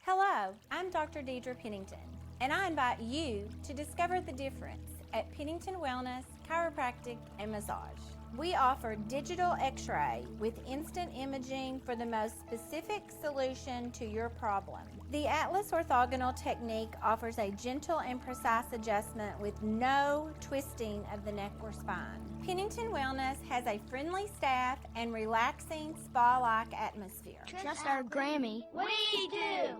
Hello, I'm Dr. Deidre Pennington, and I invite you to discover the difference at Pennington Wellness, Chiropractic, and Massage. We offer digital x-ray with instant imaging for the most specific solution to your problem. The Atlas orthogonal technique offers a gentle and precise adjustment with no twisting of the neck or spine. Pennington Wellness has a friendly staff and relaxing spa-like atmosphere.
Trust our Grammy. We do.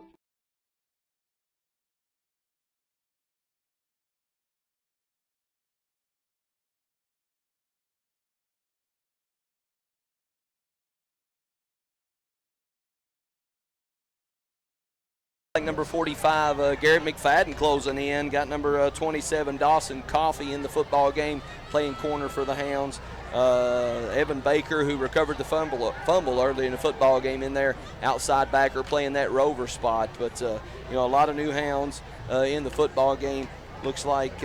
Number 45, Garrett McFadden closing in. Got number 27, Dawson Coffey in the football game, playing corner for the Hounds. Evan Baker, who recovered the fumble early in the football game, in there, outside backer, playing that rover spot. But a lot of new Hounds in the football game. Looks like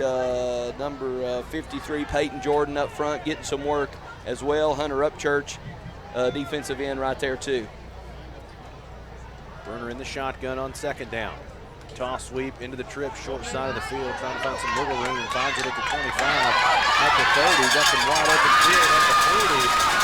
number 53, Peyton Jordan, up front, getting some work as well. Hunter Upchurch, defensive end right there too.
Burner in the shotgun on second down. Toss sweep into the trip, short side of the field, trying to find some wiggle room, and finds it at the 25, at the 30, got some wide open field at the 40.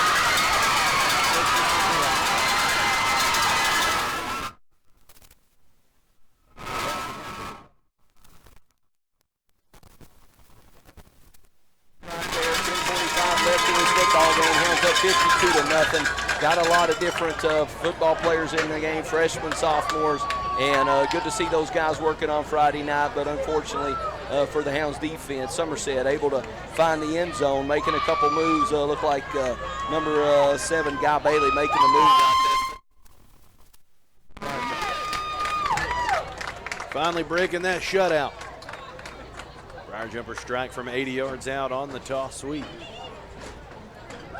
Left in this football game, Hounds up 52-0. Got a lot of different football players in the game, freshmen, sophomores, and good to see those guys working on Friday night. But unfortunately for the Hounds defense, Somerset able to find the end zone, making a couple moves. Look like number 7, Guy Bailey, making a move right
there. Finally breaking that shutout. Briar Jumper strike from 80 yards out on the toss sweep.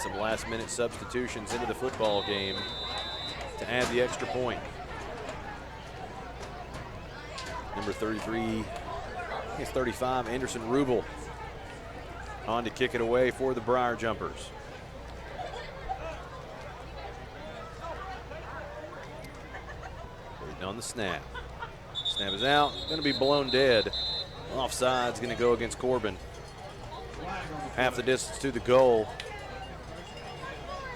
Some last-minute substitutions into the football game to add the extra point. Number 33, I think it's 35, Anderson Rubel, on to kick it away for the Briar Jumpers. Waiting on the snap. Snap is out, going to be blown dead. Offside's going to go against Corbin. Half the distance to the goal.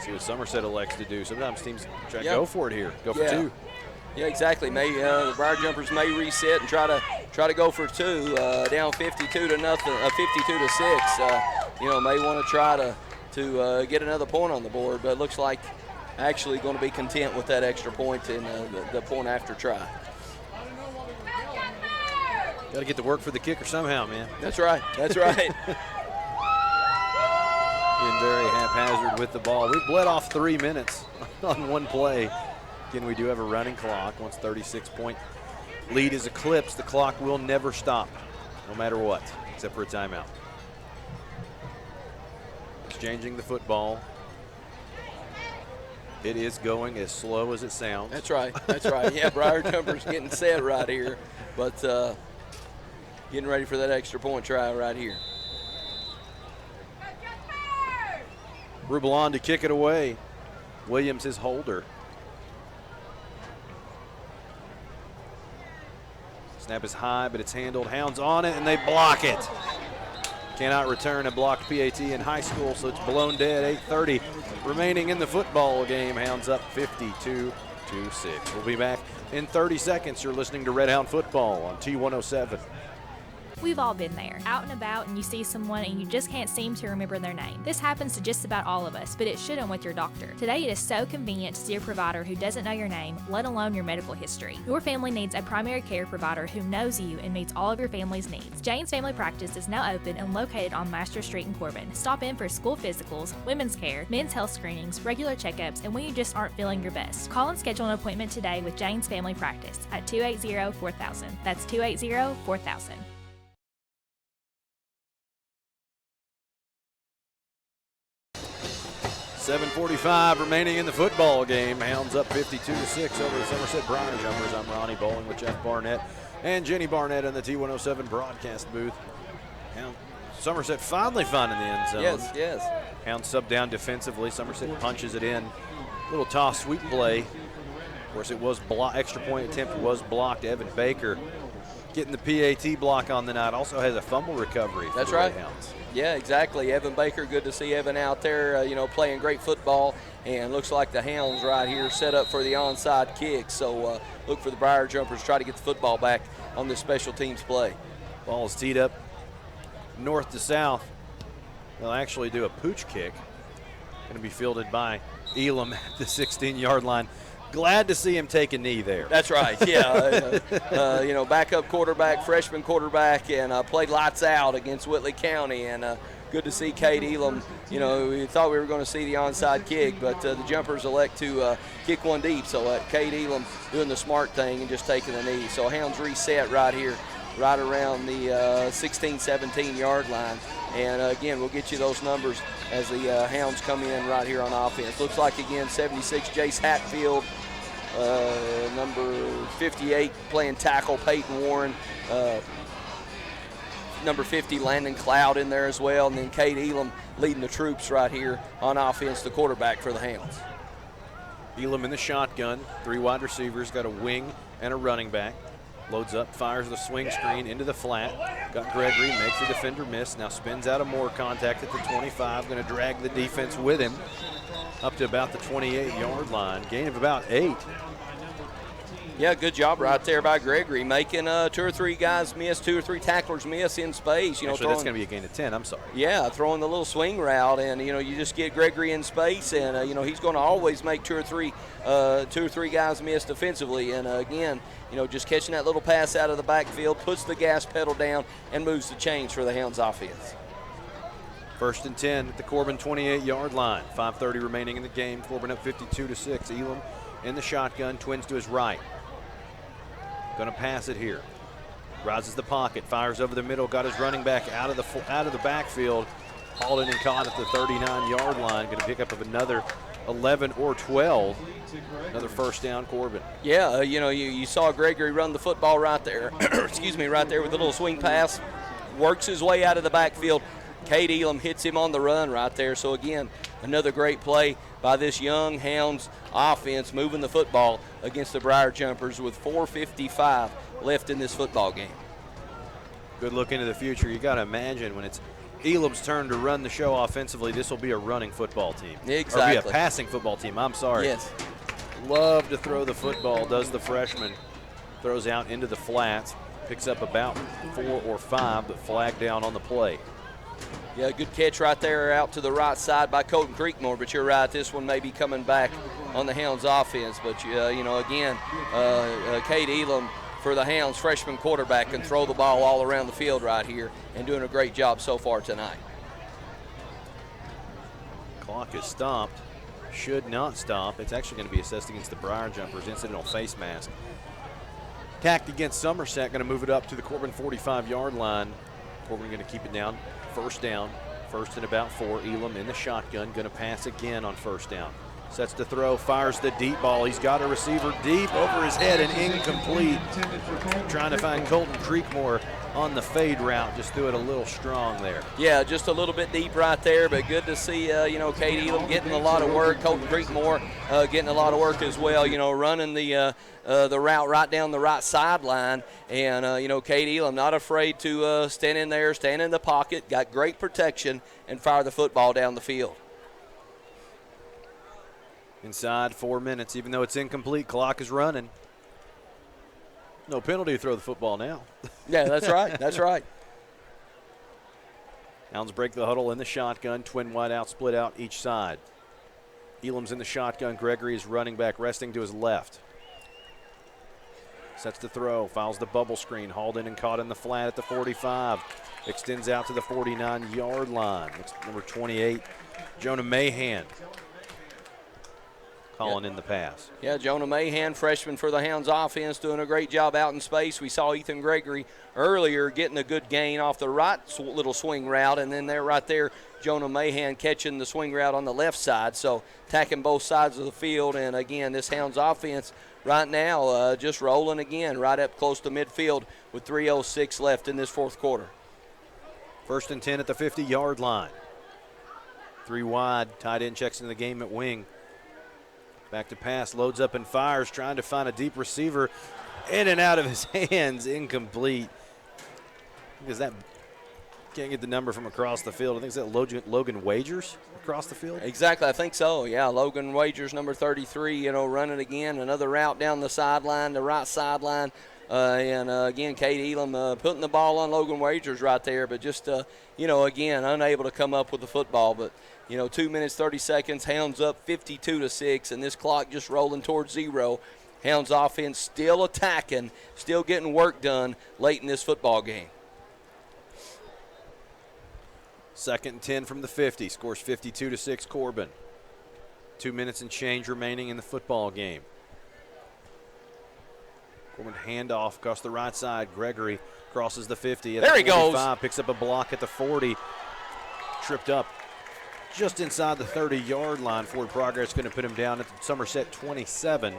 See what Somerset elects to do. Sometimes teams try to go for it here. Go for 2.
Yeah, exactly. The Briar Jumpers may reset and try to go for two, down 52 to nothing, 52 to 6. May want to try to get another point on the board, but it looks like actually going to be content with that extra point and the point after try.
Got to get to work for the kicker somehow, man.
That's right. That's right.
Being very haphazard with the ball. We bled off 3 minutes on one play. Again, we do have a running clock. Once 36-point lead is eclipsed, the clock will never stop, no matter what, except for a timeout. Exchanging the football. It is going as slow as it sounds.
That's right. That's right. Yeah, Briar Jumpers getting set right here, but getting ready for that extra point try right here.
Rubalon to kick it away. Williams his holder. Snap is high, but it's handled. Hounds on it, and they block it. Cannot return a blocked PAT in high school, so it's blown dead. 8:30 remaining in the football game. Hounds up 52-6. We'll be back in 30 seconds. You're listening to Red Hound Football on T107.
We've all been there, out and about, and you see someone and you just can't seem to remember their name. This happens to just about all of us, but it shouldn't with your doctor. Today, it is so convenient to see a provider who doesn't know your name, let alone your medical history. Your family needs a primary care provider who knows you and meets all of your family's needs. Jane's Family Practice is now open and located on Master Street in Corbin. Stop in for school physicals, women's care, men's health screenings, regular checkups, and when you just aren't feeling your best. Call and schedule an appointment today with Jane's Family Practice at 280-4000. That's 280-4000.
7:45 remaining in the football game. Hounds up 52-6 over the Somerset Briar Jumpers. I'm Ronnie Bowling with Jeff Barnett and Jenny Barnett in the T107 broadcast booth. Somerset finally finding the end zone.
Yes, yes.
Hounds sub down defensively. Somerset punches it in. Little toss sweep play. Of course, it was extra point attempt was blocked. Evan Baker getting the PAT block on the night. Also has a fumble recovery.
That's right. Yeah, exactly. Evan Baker, good to see Evan out there, playing great football. And looks like the Hounds right here set up for the onside kick. So look for the Briar Jumpers to try to get the football back on this special teams play.
Ball is teed up north to south. They'll actually do a pooch kick. Going to be fielded by Elam at the 16-yard line. Glad to see him take a knee there.
That's right, yeah. Backup quarterback, freshman quarterback, and played lights out against Whitley County. And good to see Cade Elam. We thought we were going to see the onside kick, but the Jumpers elect to kick one deep. So Cade Elam doing the smart thing and just taking the knee. So Hounds reset right here, right around the 16, 17-yard line. And again, we'll get you those numbers as the Hounds come in right here on offense. Looks like, again, 76, Jace Hatfield. Number 58 playing tackle, Peyton Warren. Number 50, Landon Cloud in there as well. And then Cade Elam leading the troops right here on offense, the quarterback for the Hounds.
Elam in the shotgun. 3 wide receivers, got a wing and a running back. Loads up, fires the swing screen into the flat. Got Gregory, makes a defender miss. Now spins out of more contact at the 25. Going to drag the defense with him up to about the 28-yard line. Gain of about 8.
Yeah, good job right there by Gregory, making 2 or 3 guys miss, 2 or 3 tacklers miss in space.
Actually, that's going to be a gain of 10. I'm sorry.
Yeah, throwing the little swing route, and you just get Gregory in space, and he's going to always make 2 or 3 guys miss defensively. And again, just catching that little pass out of the backfield, puts the gas pedal down, and moves the chains for the Hounds offense.
1st and 10 at the Corbin 28-yard line. 5:30 remaining in the game. Corbin up 52-6. Elam in the shotgun, twins to his right. Going to pass it here. Rises the pocket, fires over the middle, got his running back out of the backfield. Hauled in and caught at the 39-yard line. Going to pick up another 11 or 12. Another first down, Corbin.
Yeah, you saw Gregory run the football right there. Excuse me, right there with a little swing pass. Works his way out of the backfield. Cade Elam hits him on the run right there. So again, another great play by this young Hounds offense, moving the football against the Briar Jumpers with 4:55 left in this football game.
Good look into the future. You got to imagine when it's Elam's turn to run the show offensively, this will be a running football team.
Exactly.
Or be a passing football team. I'm sorry.
Yes.
love to throw the football, does the freshman. Throws out into the flats, picks up about 4 or 5, but flagged down on the play.
Yeah, good catch right there out to the right side by Colton Creekmore, but you're right, this one may be coming back on the Hounds offense. But, again, Cade Elam for the Hounds, freshman quarterback, can throw the ball all around the field right here and doing a great job so far tonight.
Clock is stopped. Should not stop. It's actually going to be assessed against the Briar Jumpers. Incidental face mask. Tacked against Somerset, going to move it up to the Corbin 45-yard line. Corbin going to keep it down. First down. First and about 4. Elam in the shotgun. Going to pass again on first down. Sets to throw. Fires the deep ball. He's got a receiver deep over his head and incomplete. Trying to find Colton Creekmore on the fade route. Just threw it a little strong there.
Yeah, just a little bit deep right there, but good to see, Cade Elam getting a lot of work. Colton Creekmore getting a lot of work as well, running the route right down the right sideline. And, Cade Elam not afraid to stand in there, stand in the pocket, got great protection, and fire the football down the field.
Inside 4 minutes, even though it's incomplete, clock is running. No penalty to throw the football now.
Yeah, that's right. That's right.
Hounds break the huddle in the shotgun. Twin wide out, split out each side. Elam's in the shotgun. Gregory is running back, resting to his left. Sets the throw, fouls the bubble screen. Hauled in and caught in the flat at the 45. Extends out to the 49-yard line. It's number 28, Jonah Mahan. Calling in the pass.
Yeah, Jonah Mahan, freshman for the Hounds offense, doing a great job out in space. We saw Ethan Gregory earlier getting a good gain off the right little swing route, and then right there, Jonah Mahan catching the swing route on the left side. So attacking both sides of the field, and again, this Hounds offense right now just rolling again, right up close to midfield with 3:06 left in this fourth quarter.
First and 10 at the 50-yard line. 3 wide, tight end checks into the game at wing. Back to pass, loads up and fires, trying to find a deep receiver. In and out of his hands, incomplete. Because that can't get the number from across the field. I think it's that Logan Wagers across the field.
Exactly, I think so. Yeah, Logan Wagers, number 33, running again. Another route down the sideline, the right sideline. Again, Cade Elam putting the ball on Logan Wagers right there, but just, again, unable to come up with the football. But 2 minutes, 30 seconds, Hounds up 52-6, and this clock just rolling towards 0. Hounds offense still attacking, still getting work done late in this football game.
Second and 10 from the 50, scores 52-6 Corbin. 2 minutes and change remaining in the football game. Corbin handoff across the right side. Gregory crosses the 50.
There he goes.
Picks up a block at the 40. Tripped up just inside the 30-yard line. Forward progress going to put him down at the Somerset 27.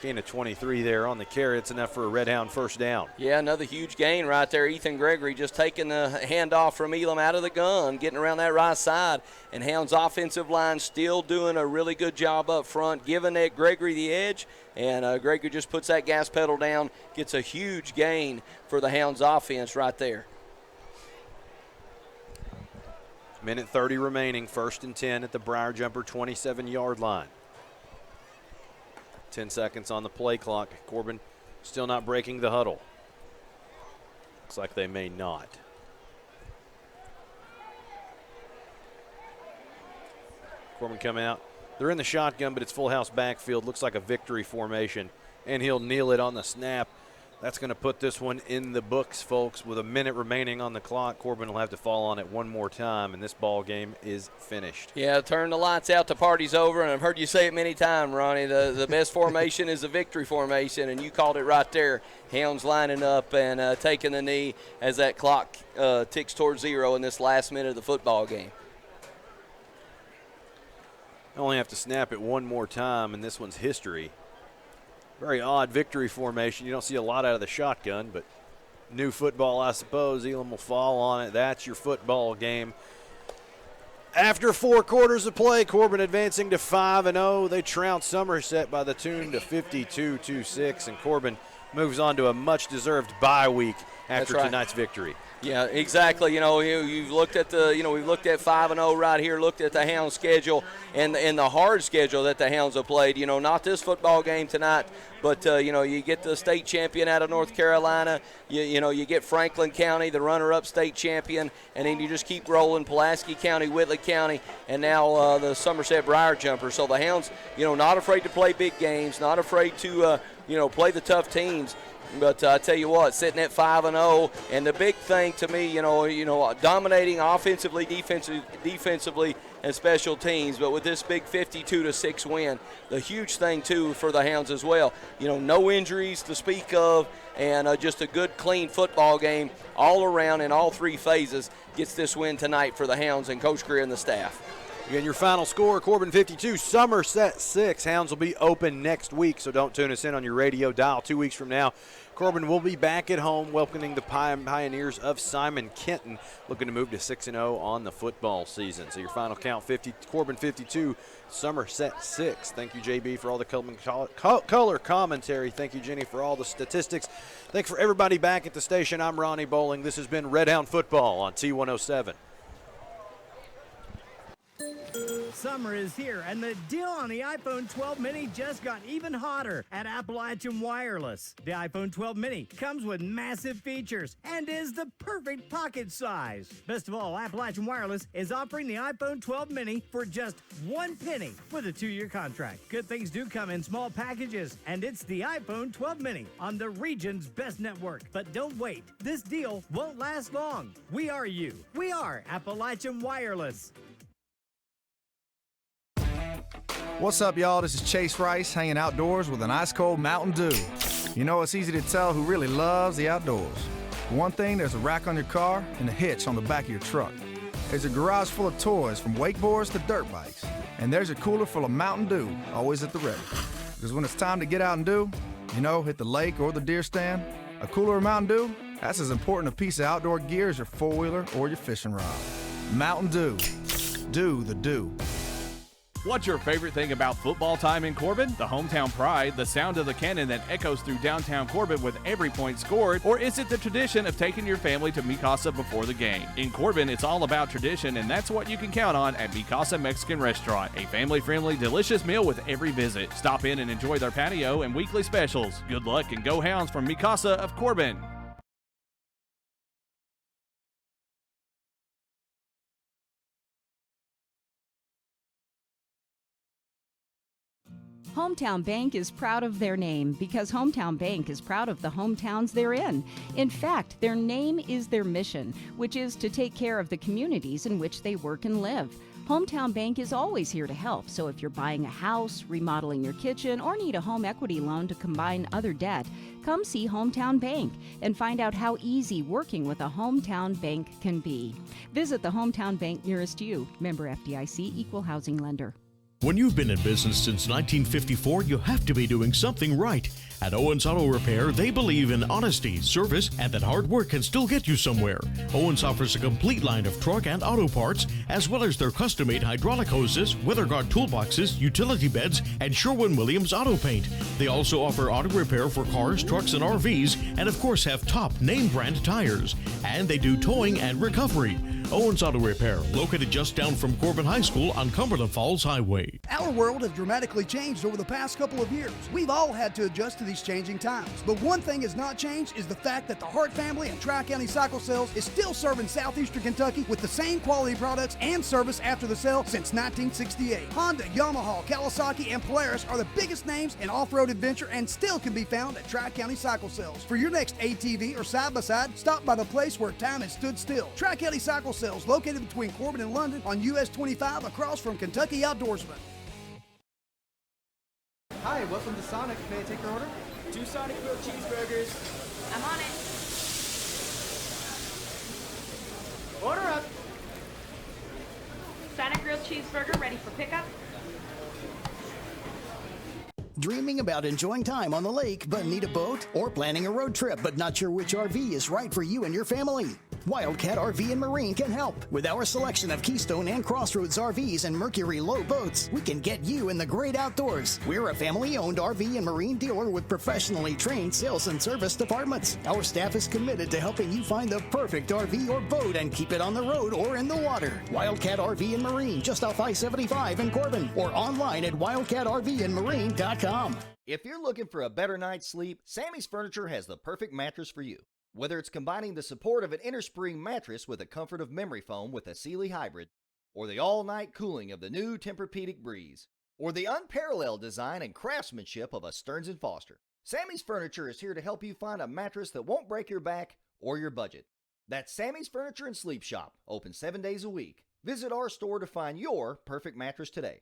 Gain of 23 there on the carry. It's enough for a Red Hound first down.
Yeah, another huge gain right there. Ethan Gregory just taking the handoff from Elam out of the gun, getting around that right side. And Hounds offensive line still doing a really good job up front, giving that Gregory the edge. And Gregory just puts that gas pedal down, gets a huge gain for the Hounds offense right there.
Minute 30 remaining, first and 10 at the Briar Jumper 27-yard line. 10 seconds on the play clock. Corbin still not breaking the huddle. Looks like they may not. Corbin come out. They're in the shotgun, but it's full house backfield. Looks like a victory formation, and he'll kneel it on the snap. That's going to put this one in the books, folks. With a minute remaining on the clock, Corbin will have to fall on it one more time, and this ball game is finished.
Yeah, turn the lights out, the party's over, and I've heard you say it many times, Ronnie. The best formation is the victory formation, and you called it right there. Hounds lining up and taking the knee as that clock ticks towards 0 in this last minute of the football game.
I only have to snap it one more time, and this one's history. Very odd victory formation. You don't see a lot out of the shotgun, but new football, I suppose. Elam will fall on it. That's your football game. After 4 quarters of play, Corbin advancing to 5-0. They trounce Somerset by the tune to 52-6, and Corbin moves on to a much-deserved bye week after
That's right.
tonight's victory.
Yeah, exactly. You've looked at we've looked at 5-0 right here, looked at the Hounds schedule and the hard schedule that the Hounds have played. Not this football game tonight, but you get the state champion out of North Carolina. You get Franklin County, the runner-up state champion, and then you just keep rolling Pulaski County, Whitley County, and now the Somerset Briar Jumpers. So the Hounds, not afraid to play big games, not afraid to play the tough teams. But I tell you what, sitting at 5-0, and the big thing to me, dominating offensively, defensively, and special teams. But with this big 52-6 win, the huge thing too for the Hounds as well. No injuries to speak of, and just a good, clean football game all around in all three phases gets this win tonight for the Hounds and Coach Greer and the staff.
Again, your final score, Corbin 52, Somerset 6. Hounds will be open next week, so don't tune us in on your radio dial 2 weeks from now. Corbin will be back at home welcoming the Pioneers of Simon Kenton, looking to move to 6-0 on the football season. So your final count, Corbin 52, Somerset 6. Thank you, JB, for all the color commentary. Thank you, Jenny, for all the statistics. Thanks for everybody back at the station. I'm Ronnie Bowling. This has been Red Hound Football on T107.
Summer is here, and the deal on the iPhone 12 mini just got even hotter at Appalachian Wireless. The iPhone 12 mini comes with massive features and is the perfect pocket size. Best of all, Appalachian Wireless is offering the iPhone 12 mini for just $1 penny with a 2-year contract. Good things do come in small packages, and it's the iPhone 12 mini on the region's best network. But don't wait. This deal won't last long. We are you. We are Appalachian Wireless.
What's up, y'all? This is Chase Rice hanging outdoors with an ice-cold Mountain Dew. It's easy to tell who really loves the outdoors. For one thing, there's a rack on your car and a hitch on the back of your truck. There's a garage full of toys from wakeboards to dirt bikes. And there's a cooler full of Mountain Dew, always at the ready. Because when it's time to get out and do, hit the lake or the deer stand, a cooler of Mountain Dew, that's as important a piece of outdoor gear as your four-wheeler or your fishing rod. Mountain Dew. Do the do.
What's your favorite thing about football time in Corbin? The hometown pride, the sound of the cannon that echoes through downtown Corbin with every point scored? Or is it the tradition of taking your family to Mi Casa before the game? In Corbin, it's all about tradition, and that's what you can count on at Mi Casa Mexican Restaurant. A family-friendly, delicious meal with every visit. Stop in and enjoy their patio and weekly specials. Good luck and go Hounds from Mi Casa of Corbin.
Hometown Bank is proud of their name because Hometown Bank is proud of the hometowns they're in. In fact, their name is their mission, which is to take care of the communities in which they work and live. Hometown Bank is always here to help, so if you're buying a house, remodeling your kitchen, or need a home equity loan to combine other debt, come see Hometown Bank and find out how easy working with a Hometown Bank can be. Visit the Hometown Bank nearest you. Member FDIC, Equal Housing Lender.
When you've been in business since 1954, you have to be doing something right. At Owens Auto Repair, they believe in honesty, service, and that hard work can still get you somewhere. Owens offers a complete line of truck and auto parts, as well as their custom-made hydraulic hoses, weather guard toolboxes, utility beds, and Sherwin-Williams auto paint. They also offer auto repair for cars, trucks, and RVs, and of course have top name-brand tires. And they do towing and recovery. Owens Auto Repair, located just down from Corbin High School on Cumberland Falls Highway.
Our world has dramatically changed over the past couple of years. We've all had to adjust to these changing times. But one thing has not changed is the fact that the Hart family and Tri-County Cycle Sales is still serving southeastern Kentucky with the same quality products and service after the sale since 1968. Honda, Yamaha, Kawasaki, and Polaris are the biggest names in off-road adventure and still can be found at Tri-County Cycle Sales. For your next ATV or side-by-side, stop by the place where time has stood still. Tri-County Cycle Sales, located between Corbin and London on US 25 across from Kentucky Outdoorsman.
Hi, welcome to Sonic. May I take your order? 2 Sonic grilled cheeseburgers.
I'm on it.
Order up.
Sonic grilled cheeseburger ready for pickup.
Dreaming about enjoying time on the lake but need a boat? Or planning a road trip but not sure which RV is right for you and your family? Wildcat RV and Marine can help. With our selection of Keystone and Crossroads RVs and Mercury Low boats, we can get you in the great outdoors. We're a family-owned RV and marine dealer with professionally trained sales and service departments. Our staff is committed to helping you find the perfect RV or boat and keep it on the road or in the water. Wildcat RV and Marine, just off I-75 in Corbin, or online at wildcatrvandmarine.com.
If you're looking for a better night's sleep, Sammy's Furniture has the perfect mattress for you. Whether it's combining the support of an innerspring mattress with the comfort of memory foam with a Sealy hybrid, or the all-night cooling of the new Tempur-Pedic Breeze, or the unparalleled design and craftsmanship of a Stearns & Foster, Sammy's Furniture is here to help you find a mattress that won't break your back or your budget. That's Sammy's Furniture and Sleep Shop, open 7 days a week. Visit our store to find your perfect mattress today.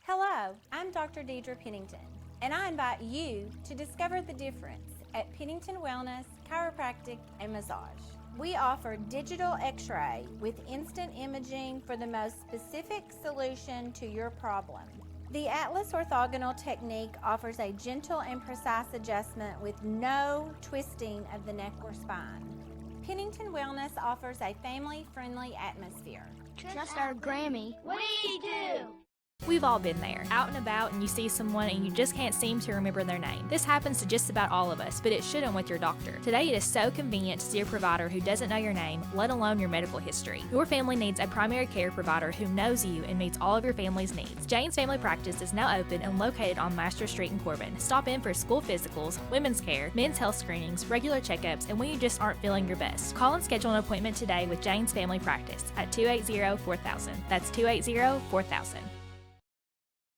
Hello, I'm Dr. Deidre Pennington, and I invite you to discover the difference at Pennington Wellness, Chiropractic, and Massage. We offer digital x-ray with instant imaging for the most specific solution to your problem. The Atlas orthogonal technique offers a gentle and precise adjustment with no twisting of the neck or spine. Pennington Wellness offers a family-friendly atmosphere.
Trust our Grammy. What do you do?
We've all been there, out and about, and you see someone and you just can't seem to remember their name. This happens to just about all of us, but it shouldn't with your doctor. Today it is so convenient to see a provider who doesn't know your name, let alone your medical history. Your family needs a primary care provider who knows you and meets all of your family's needs. Jane's Family Practice is now open and located on Master Street in Corbin. Stop in for school physicals, women's care, men's health screenings, regular checkups, and when you just aren't feeling your best. Call and schedule an appointment today with Jane's Family Practice at 280-4000. That's 280-4000.